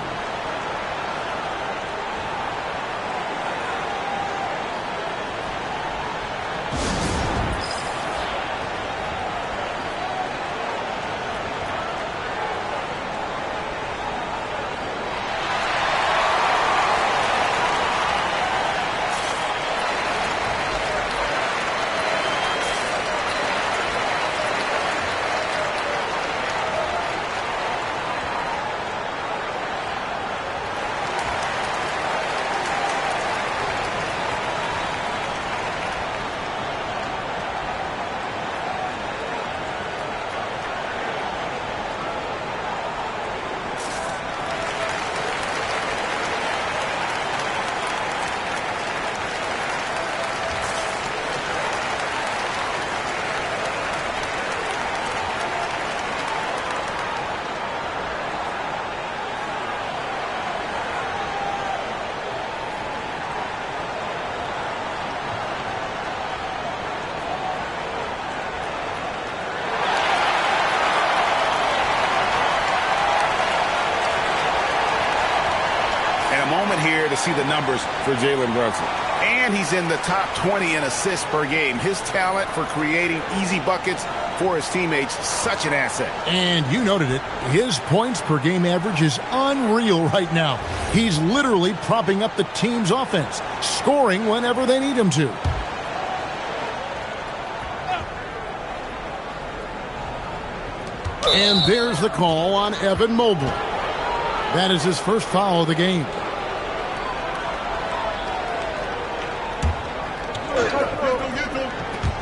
Here to see the numbers for Jalen Brunson. And he's in the top 20 in assists per game. His talent for creating easy buckets for his teammates, such an asset. And you noted it. His points per game average is unreal right now. He's literally propping up the team's offense, scoring whenever they need him to. And there's the call on Evan Mobley. That is his first foul of the game.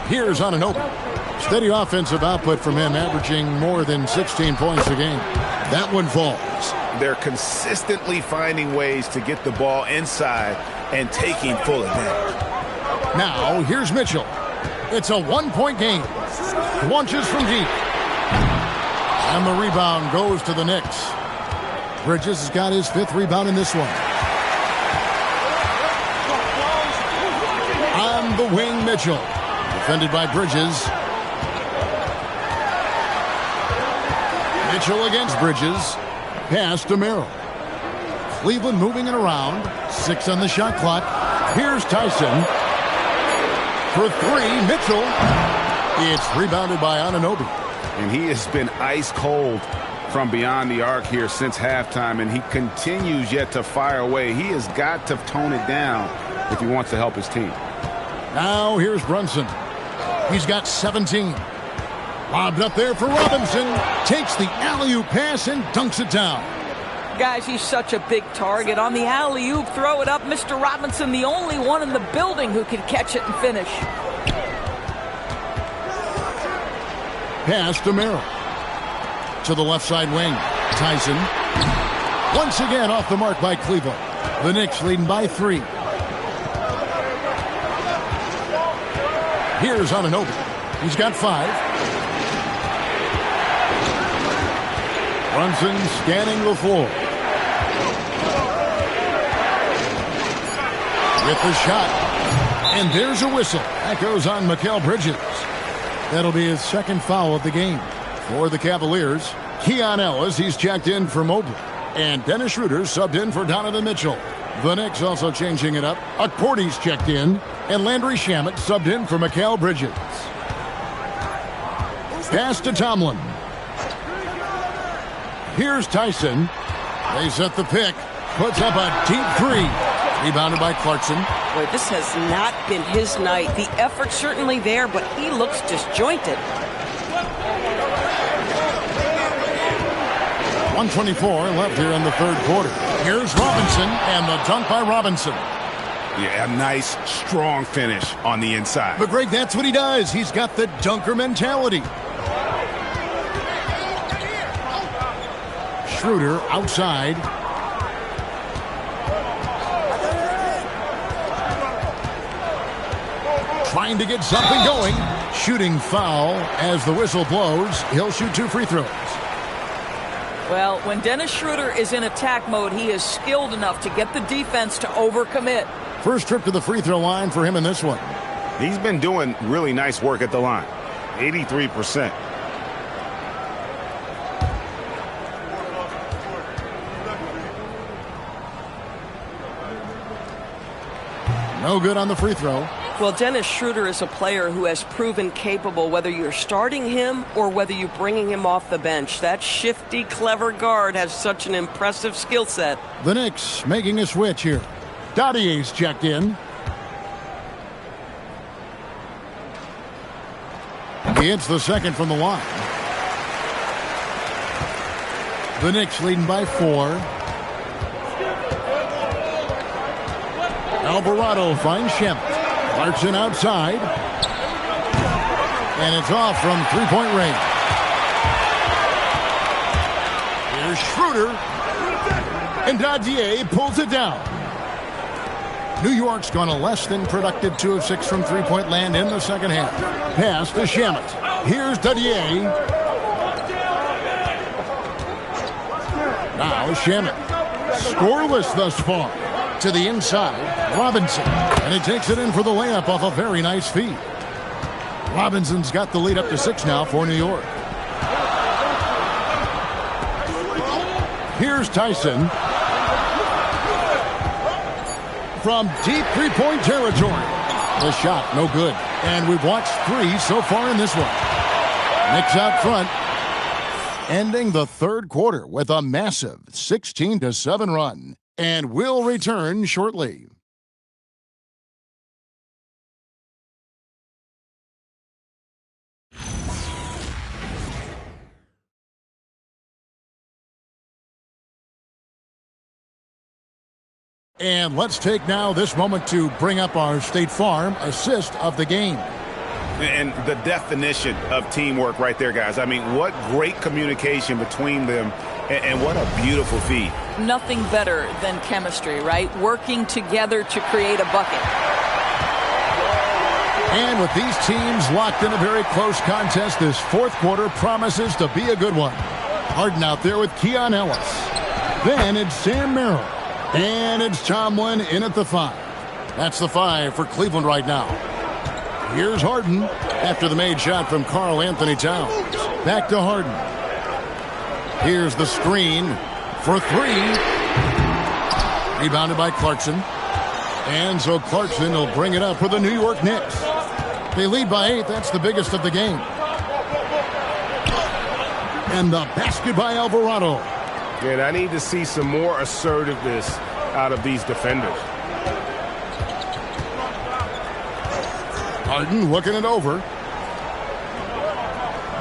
Here's Anunoby. Steady offensive output from him, averaging more than 16 points a game. That one falls. They're consistently finding ways to get the ball inside and taking full advantage. Now, here's Mitchell. It's a 1-point game. Launches from deep. And the rebound goes to the Knicks. Bridges has got his 5th rebound in this one. On the wing, Mitchell. Defended by Bridges. Mitchell against Bridges. Pass to Merrill. Cleveland moving it around. 6 on the shot clock. Here's Tyson. For 3, Mitchell. It's rebounded by Anunoby. And he has been ice cold from beyond the arc here since halftime, and he continues yet to fire away. He has got to tone it down if he wants to help his team. Now here's Brunson. He's got 17. Lobbed up there for Robinson. Takes the alley-oop pass and dunks it down. Guys, he's such a big target. On the alley-oop, throw it up. Mr. Robinson, the only one in the building who can catch it and finish. Pass to Merrill. To the left side wing. Tyson. Once again off the mark by Cleveland. The Knicks leading by 3. Here's Anunoby. He's got 5. Brunson scanning the floor. With the shot. And there's a whistle. That goes on Mikal Bridges. That'll be his 2nd foul of the game. For the Cavaliers, Keon Ellis, he's checked in for Mobley. And Dennis Schroeder subbed in for Donovan Mitchell. The Knicks also changing it up. Akporti's checked in. And Landry Shamet subbed in for Mikal Bridges. Pass to Tomlin. Here's Tyson. They set the pick. Puts up a deep three. Rebounded by Clarkson. Boy, this has not been his night. The effort's certainly there, but he looks disjointed. 1:24 left here in the third quarter. Here's Robinson, and the dunk by Robinson. Yeah, a nice, strong finish on the inside. But, Greg, that's what he does. He's got the dunker mentality. Schroeder outside. Trying to get something going. Shooting foul as the whistle blows. He'll shoot 2 free throws. Well, when Dennis Schroeder is in attack mode, he is skilled enough to get the defense to overcommit. First trip to the free throw line for him in this one. He's been doing really nice work at the line. 83%. No good on the free throw. Well, Dennis Schroeder is a player who has proven capable, whether you're starting him or whether you're bringing him off the bench. That shifty, clever guard has such an impressive skill set. The Knicks making a switch here. Dottier's checked in. He hits the second from the line. The Knicks leading by 4. Alvarado finds Shemp. Clarkson outside. And it's off from three-point range. Here's Schroeder. And Dadier pulls it down. New York's gone a less than productive 2 of 6 from three-point land in the second half. Pass to Shamet. Here's Dadier. Now Shamet. Scoreless thus far. To the inside, Robinson. And he takes it in for the layup off a very nice feed. Robinson's got the lead up to 6 now for New York. Here's Tyson. From deep three-point territory. The shot, no good. And we've watched 3 so far in this one. Knicks out front. Ending the third quarter with a massive 16-7 run. And we'll return shortly. And let's take now this moment to bring up our State Farm assist of the game. And the definition of teamwork right there, guys. I mean, what great communication between them, and what a beautiful feed. Nothing better than chemistry, right? Working together to create a bucket. And with these teams locked in a very close contest, this fourth quarter promises to be a good one. Harden out there with Keon Ellis. Then it's Sam Merrill. And it's Tomlin in at the 5. That's the 5 for Cleveland right now. Here's Harden after the made shot from Karl Anthony Towns. Back to Harden. Here's the screen for 3. Rebounded by Clarkson. And so Clarkson will bring it up for the New York Knicks. They lead by 8. That's the biggest of the game. And the basket by Alvarado. And I need to see some more assertiveness out of these defenders. Harden looking it over.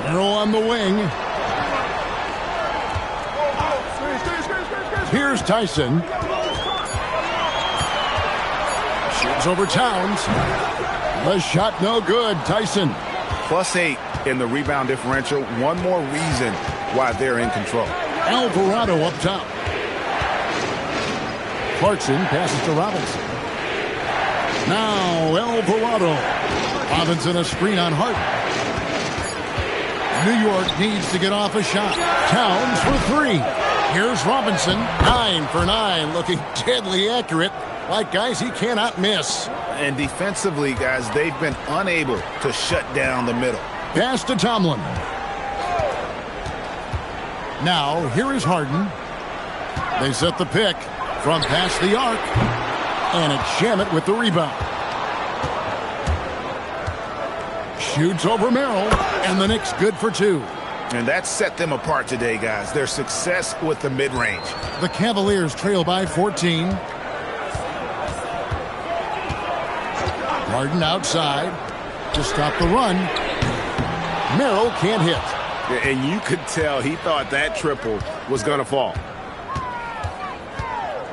Merrill on the wing. Here's Tyson. Shoots over Towns. The shot no good. Tyson. +8 in the rebound differential. One more reason why they're in control. Alvarado up top. Clarkson passes to Robinson. Now Alvarado. Robinson a screen on Harden. New York needs to get off a shot. Towns for 3. Here's Robinson. 9 for 9. Looking deadly accurate. Like guys he cannot miss. And defensively, guys, they've been unable to shut down the middle. Pass to Tomlin. Now, here is Harden. They set the pick from past the arc. And it's Shamet with the rebound. Shoots over Merrill. And the Knicks good for 2. And that set them apart today, guys. Their success with the mid-range. The Cavaliers trail by 14. Harden outside to stop the run. Merrill can't hit. And you could tell he thought that triple was going to fall.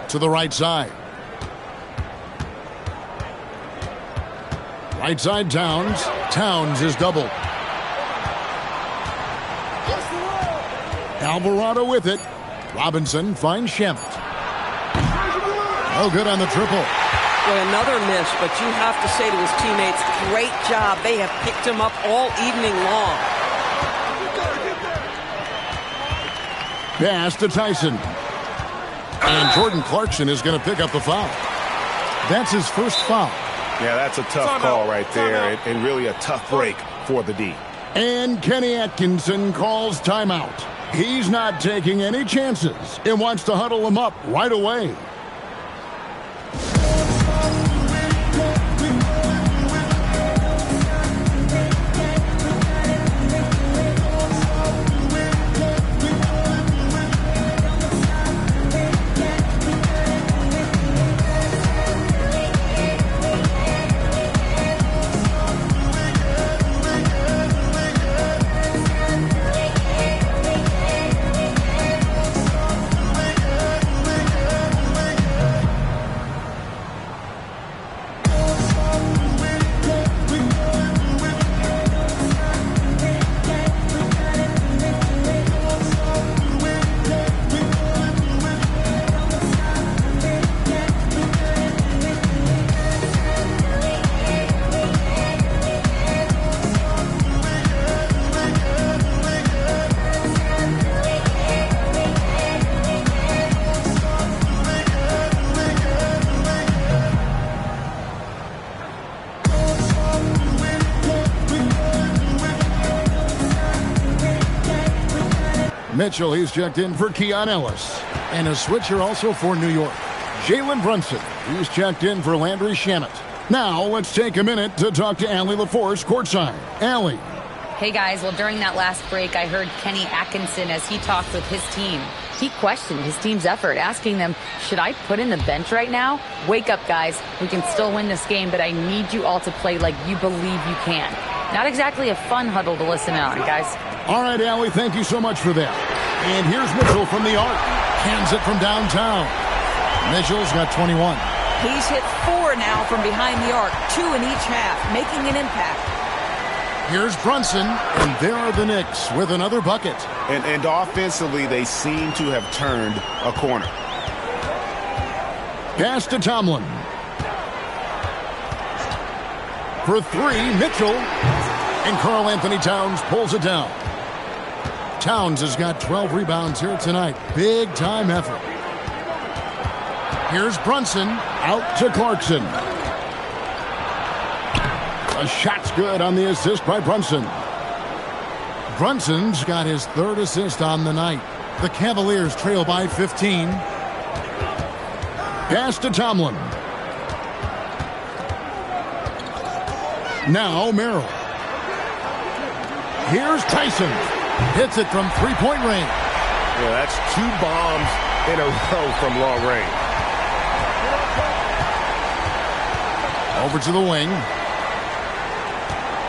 To the right side. Right side Towns. Towns is doubled. Alvarado with it. Robinson finds Shamet. No good on the triple. Boy, another miss, but you have to say to his teammates, great job. They have picked him up all evening long. Pass to Tyson. And Jordan Clarkson is going to pick up the foul. That's his first foul. Yeah, that's a tough call right there, and really a tough break for the D. And Kenny Atkinson calls timeout. He's not taking any chances and wants to huddle him up right away. Mitchell, he's checked in for Keon Ellis. And a switcher also for New York. Jalen Brunson, he's checked in for Landry Shamet. Now, let's take a minute to talk to Allie LaForce courtside. Allie. Hey, guys. Well, during that last break, I heard Kenny Atkinson as he talked with his team. He questioned his team's effort, asking them, should I put in the bench right now? Wake up, guys. We can still win this game, but I need you all to play like you believe you can. Not exactly a fun huddle to listen on, guys. All right, Allie, thank you so much for that. And here's Mitchell from the arc. Hands it from downtown. Mitchell's got 21. He's hit 4 now from behind the arc, 2 in each half, making an impact. Here's Brunson, and there are the Knicks with another bucket. And offensively, they seem to have turned a corner. Pass to Tomlin. For 3, Mitchell. And Karl Anthony Towns pulls it down. Towns has got 12 rebounds here tonight. Big time effort. Here's Brunson out to Clarkson. A shot's good on the assist by Brunson. Brunson's got his 3rd assist on the night. The Cavaliers trail by 15. Pass to Tomlin. Now Merrill. Here's Tyson. Hits it from 3-point range. Yeah, that's 2 bombs in a row from long range. Over to the wing.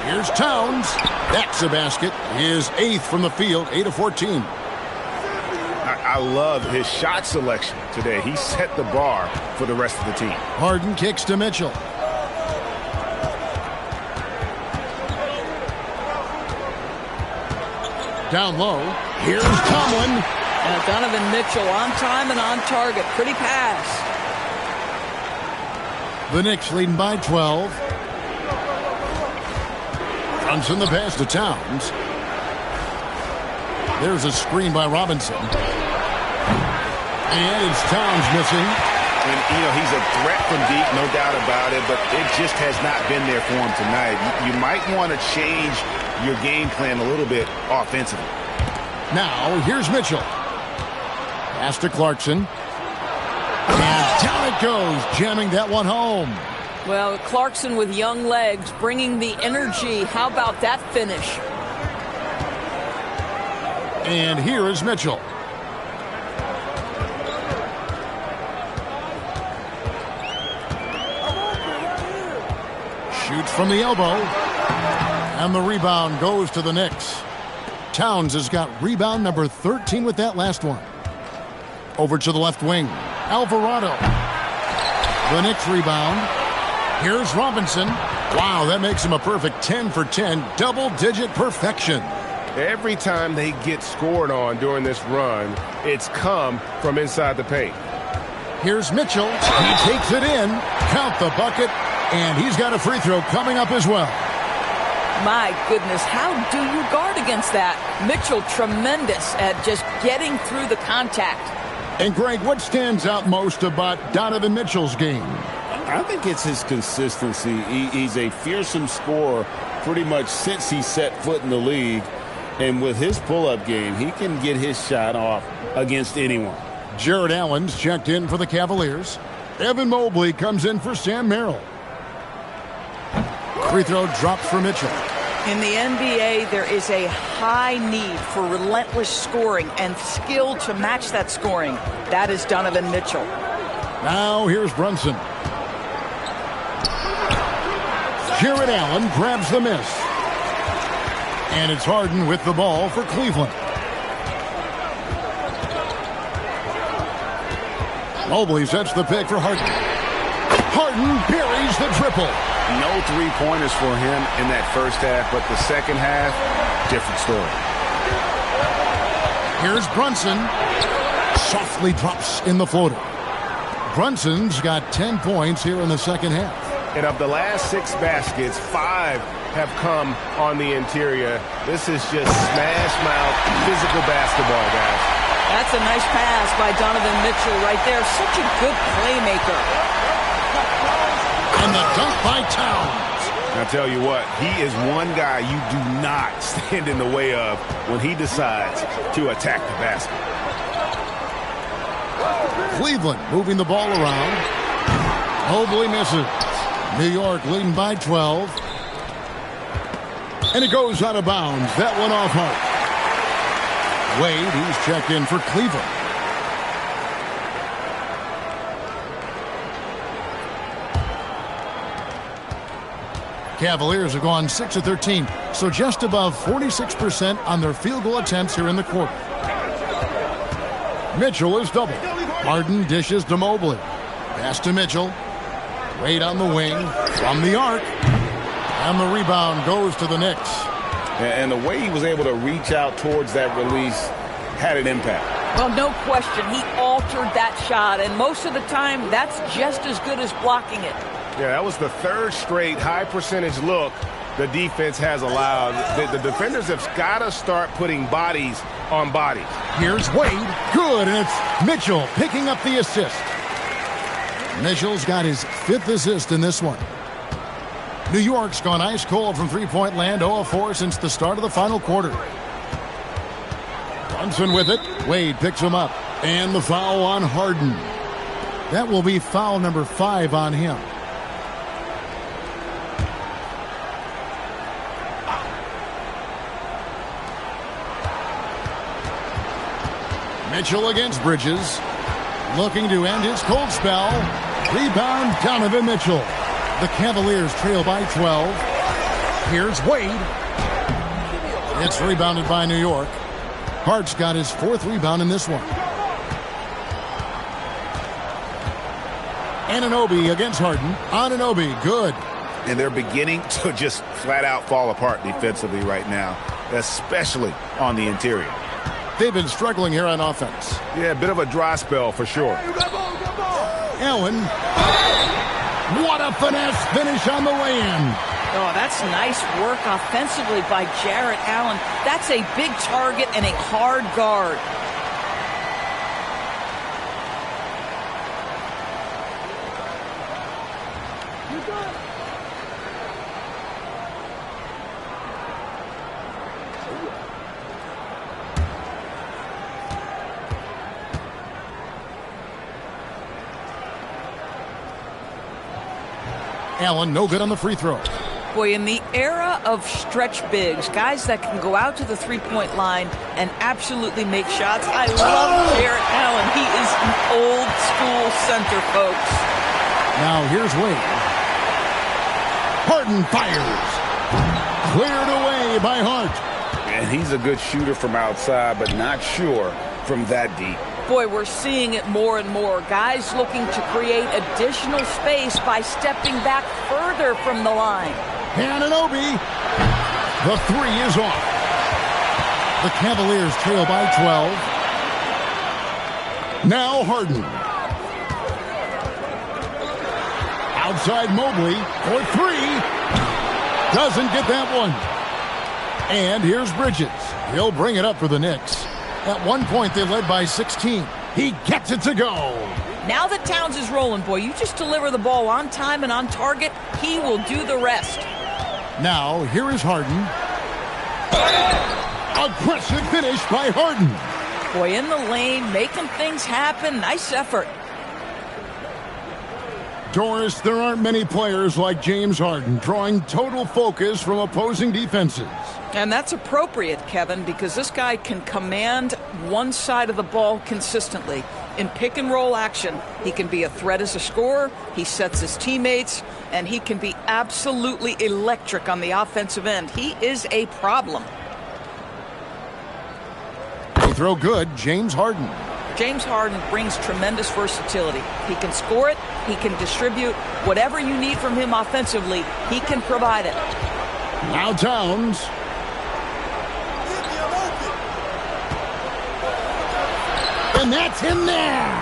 Here's Towns. That's a basket. His 8th from the field, 8 of 14. I love his shot selection today. He set the bar for the rest of the team. Harden kicks to Mitchell. Down low. Here's Tomlin. And Donovan Mitchell on time and on target. Pretty pass. The Knicks leading by 12. Brunson the pass to Towns. There's a screen by Robinson. And it's Towns missing. And, he's a threat from deep, no doubt about it, but it just has not been there for him tonight. You might want to change your game plan a little bit offensively. Now, here's Mitchell. Pass to Clarkson. Down it goes, jamming that one home. Well, Clarkson with young legs, bringing the energy. How about that finish? And here is Mitchell. Shoots from the elbow. And the rebound goes to the Knicks. Towns has got rebound number 13 with that last one. Over to the left wing. Alvarado. The Knicks rebound. Here's Robinson. Wow, that makes him a perfect 10 for 10. Double-digit perfection. Every time they get scored on during this run, it's come from inside the paint. Here's Mitchell. He takes it in. Count the bucket. And he's got a free throw coming up as well. My goodness, how do you guard against that? Mitchell, tremendous at just getting through the contact. And Greg, what stands out most about Donovan Mitchell's game? I think it's his consistency. He's a fearsome scorer pretty much since he set foot in the league. And with his pull-up game, he can get his shot off against anyone. Jared Allen's checked in for the Cavaliers. Evan Mobley comes in for Sam Merrill. Free throw drops for Mitchell. In the NBA, there is a high need for relentless scoring and skill to match that scoring. That is Donovan Mitchell. Now here's Brunson. Jared Allen grabs the miss. And it's Harden with the ball for Cleveland. Mobley sets the pick for Harden. Harden buries the triple. No three-pointers for him in that first half, but the second half, different story. Here's Brunson. Softly drops in the floater. Brunson's got 10 points here in the second half. And of the last 6 baskets, 5 have come on the interior. This is just smash-mouth physical basketball, guys. That's a nice pass by Donovan Mitchell right there. Such a good playmaker. And the dunk by Towns. I'll tell you what, he is one guy you do not stand in the way of when he decides to attack the basket. Cleveland moving the ball around. Mobley misses. New York leading by 12. And it goes out of bounds. That one off Hart. Wade, he's checked in for Cleveland. Cavaliers have gone 6 of 13, so just above 46% on their field goal attempts here in the quarter. Mitchell is doubled. Harden dishes to Mobley. Pass to Mitchell. Wade on the wing from the arc. And the rebound goes to the Knicks. And the way he was able to reach out towards that release had an impact. Well, no question. He altered that shot, and most of the time, that's just as good as blocking it. Yeah, that was the 3rd straight high-percentage look the defense has allowed. The defenders have got to start putting bodies on bodies. Here's Wade. Good, and it's Mitchell picking up the assist. Mitchell's got his 5th assist in this one. New York's gone ice cold from three-point land, 0-4 since the start of the final quarter. Brunson with it. Wade picks him up. And the foul on Harden. That will be foul number 5 on him. Mitchell against Bridges. Looking to end his cold spell. Rebound, Donovan Mitchell. The Cavaliers trail by 12. Here's Wade. It's rebounded by New York. Hart's got his 4th rebound in this one. Anunoby against Harden. Anunoby, good. And they're beginning to just flat out fall apart defensively right now, especially on the interior. They've been struggling here on offense. Yeah, a bit of a dry spell for sure. Allen. What a finesse finish on the way-in. Oh, that's nice work offensively by Jared Allen. That's a big target and a hard guard. Allen, no good on the free throw. Boy, in the era of stretch bigs, guys that can go out to the three-point line and absolutely make shots, I love Jarrett Allen. He is an old-school center, folks. Now here's Wade. Harden fires. Cleared away by Hart. And he's a good shooter from outside, but not sure from that deep. Boy, we're seeing it more and more. Guys looking to create additional space by stepping back further from the line. Anunoby. The three is off. The Cavaliers trail by 12. Now Harden. Outside Mobley for three. Doesn't get that one. And here's Bridges. He'll bring it up for the Knicks. At one point, they led by 16. He gets it to go. Now that Towns is rolling, boy, you just deliver the ball on time and on target, he will do the rest. Now, here is Harden. Aggressive finish by Harden. Boy, in the lane, making things happen. Nice effort. Doris, there aren't many players like James Harden, drawing total focus from opposing defenses. And that's appropriate, Kevin, because this guy can command one side of the ball consistently. In pick and roll action, he can be a threat as a scorer, he sets his teammates, and he can be absolutely electric on the offensive end. He is a problem. They throw good, James Harden. James Harden brings tremendous versatility. He can score it, he can distribute. Whatever you need from him offensively, he can provide it. Now Towns. And that's in there.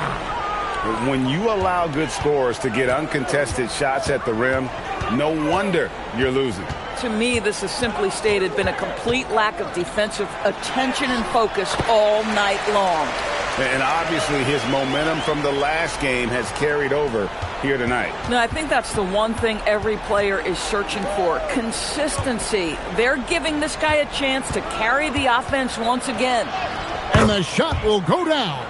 When you allow good scorers to get uncontested shots at the rim, no wonder you're losing. To me, this is simply stated been a complete lack of defensive attention and focus all night long. And obviously his momentum from the last game has carried over here tonight. No, I think that's the one thing every player is searching for. Consistency. They're giving this guy a chance to carry the offense once again. And the shot will go down.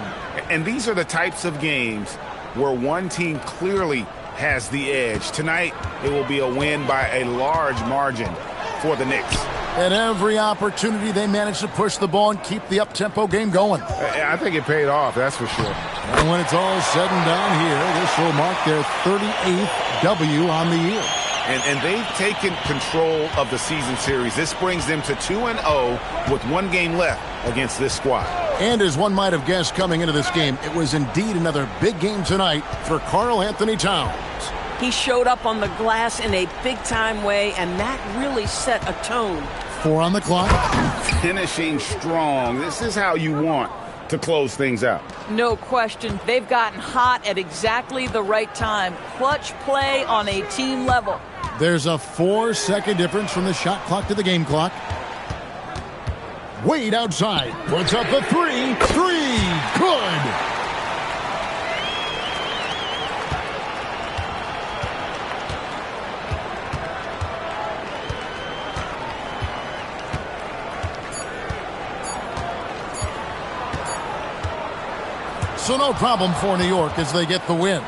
And these are the types of games where one team clearly has the edge. Tonight, it will be a win by a large margin for the Knicks. At every opportunity, they managed to push the ball and keep the up-tempo game going. I think it paid off, that's for sure. And when it's all said and done here, this will mark their 38th W on the year. And they've taken control of the season series. This brings them to 2-0 with one game left against this squad. And as one might have guessed coming into this game, it was indeed another big game tonight for Karl Anthony Towns. He showed up on the glass in a big-time way, and that really set a tone. 4 on the clock. Finishing strong. This is how you want to close things out. No question. They've gotten hot at exactly the right time. Clutch play on a team level. There's a 4-second difference from the shot clock to the game clock. Wade outside. Puts up the three. Good. So no problem for New York as they get the win.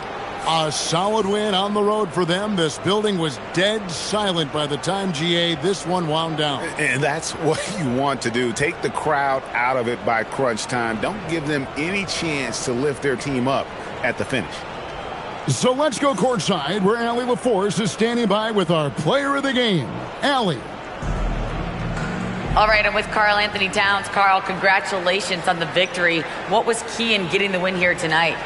A solid win on the road for them. This building was dead silent by the time, GA, this one wound down. And that's what you want to do. Take the crowd out of it by crunch time. Don't give them any chance to lift their team up at the finish. So let's go courtside where Allie LaForce is standing by with our player of the game. Allie. All right, I'm with Karl Anthony Towns. Karl, congratulations on the victory. What was key in getting the win here tonight?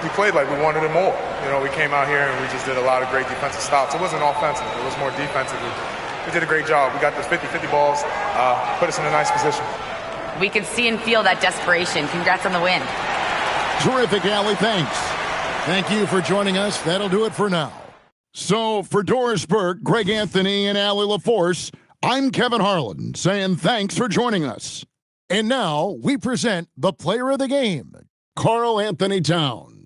We played like we wanted it more. You know, we came out here and we just did a lot of great defensive stops. It wasn't offensive. It was more defensive. We did a great job. We got those 50-50 balls, put us in a nice position. We can see and feel that desperation. Congrats on the win. Terrific, Allie. Thanks. Thank you for joining us. That'll do it for now. So, for Doris Burke, Greg Anthony, and Allie LaForce, I'm Kevin Harlan saying thanks for joining us. And now, we present the player of the game, Karl Anthony Towns.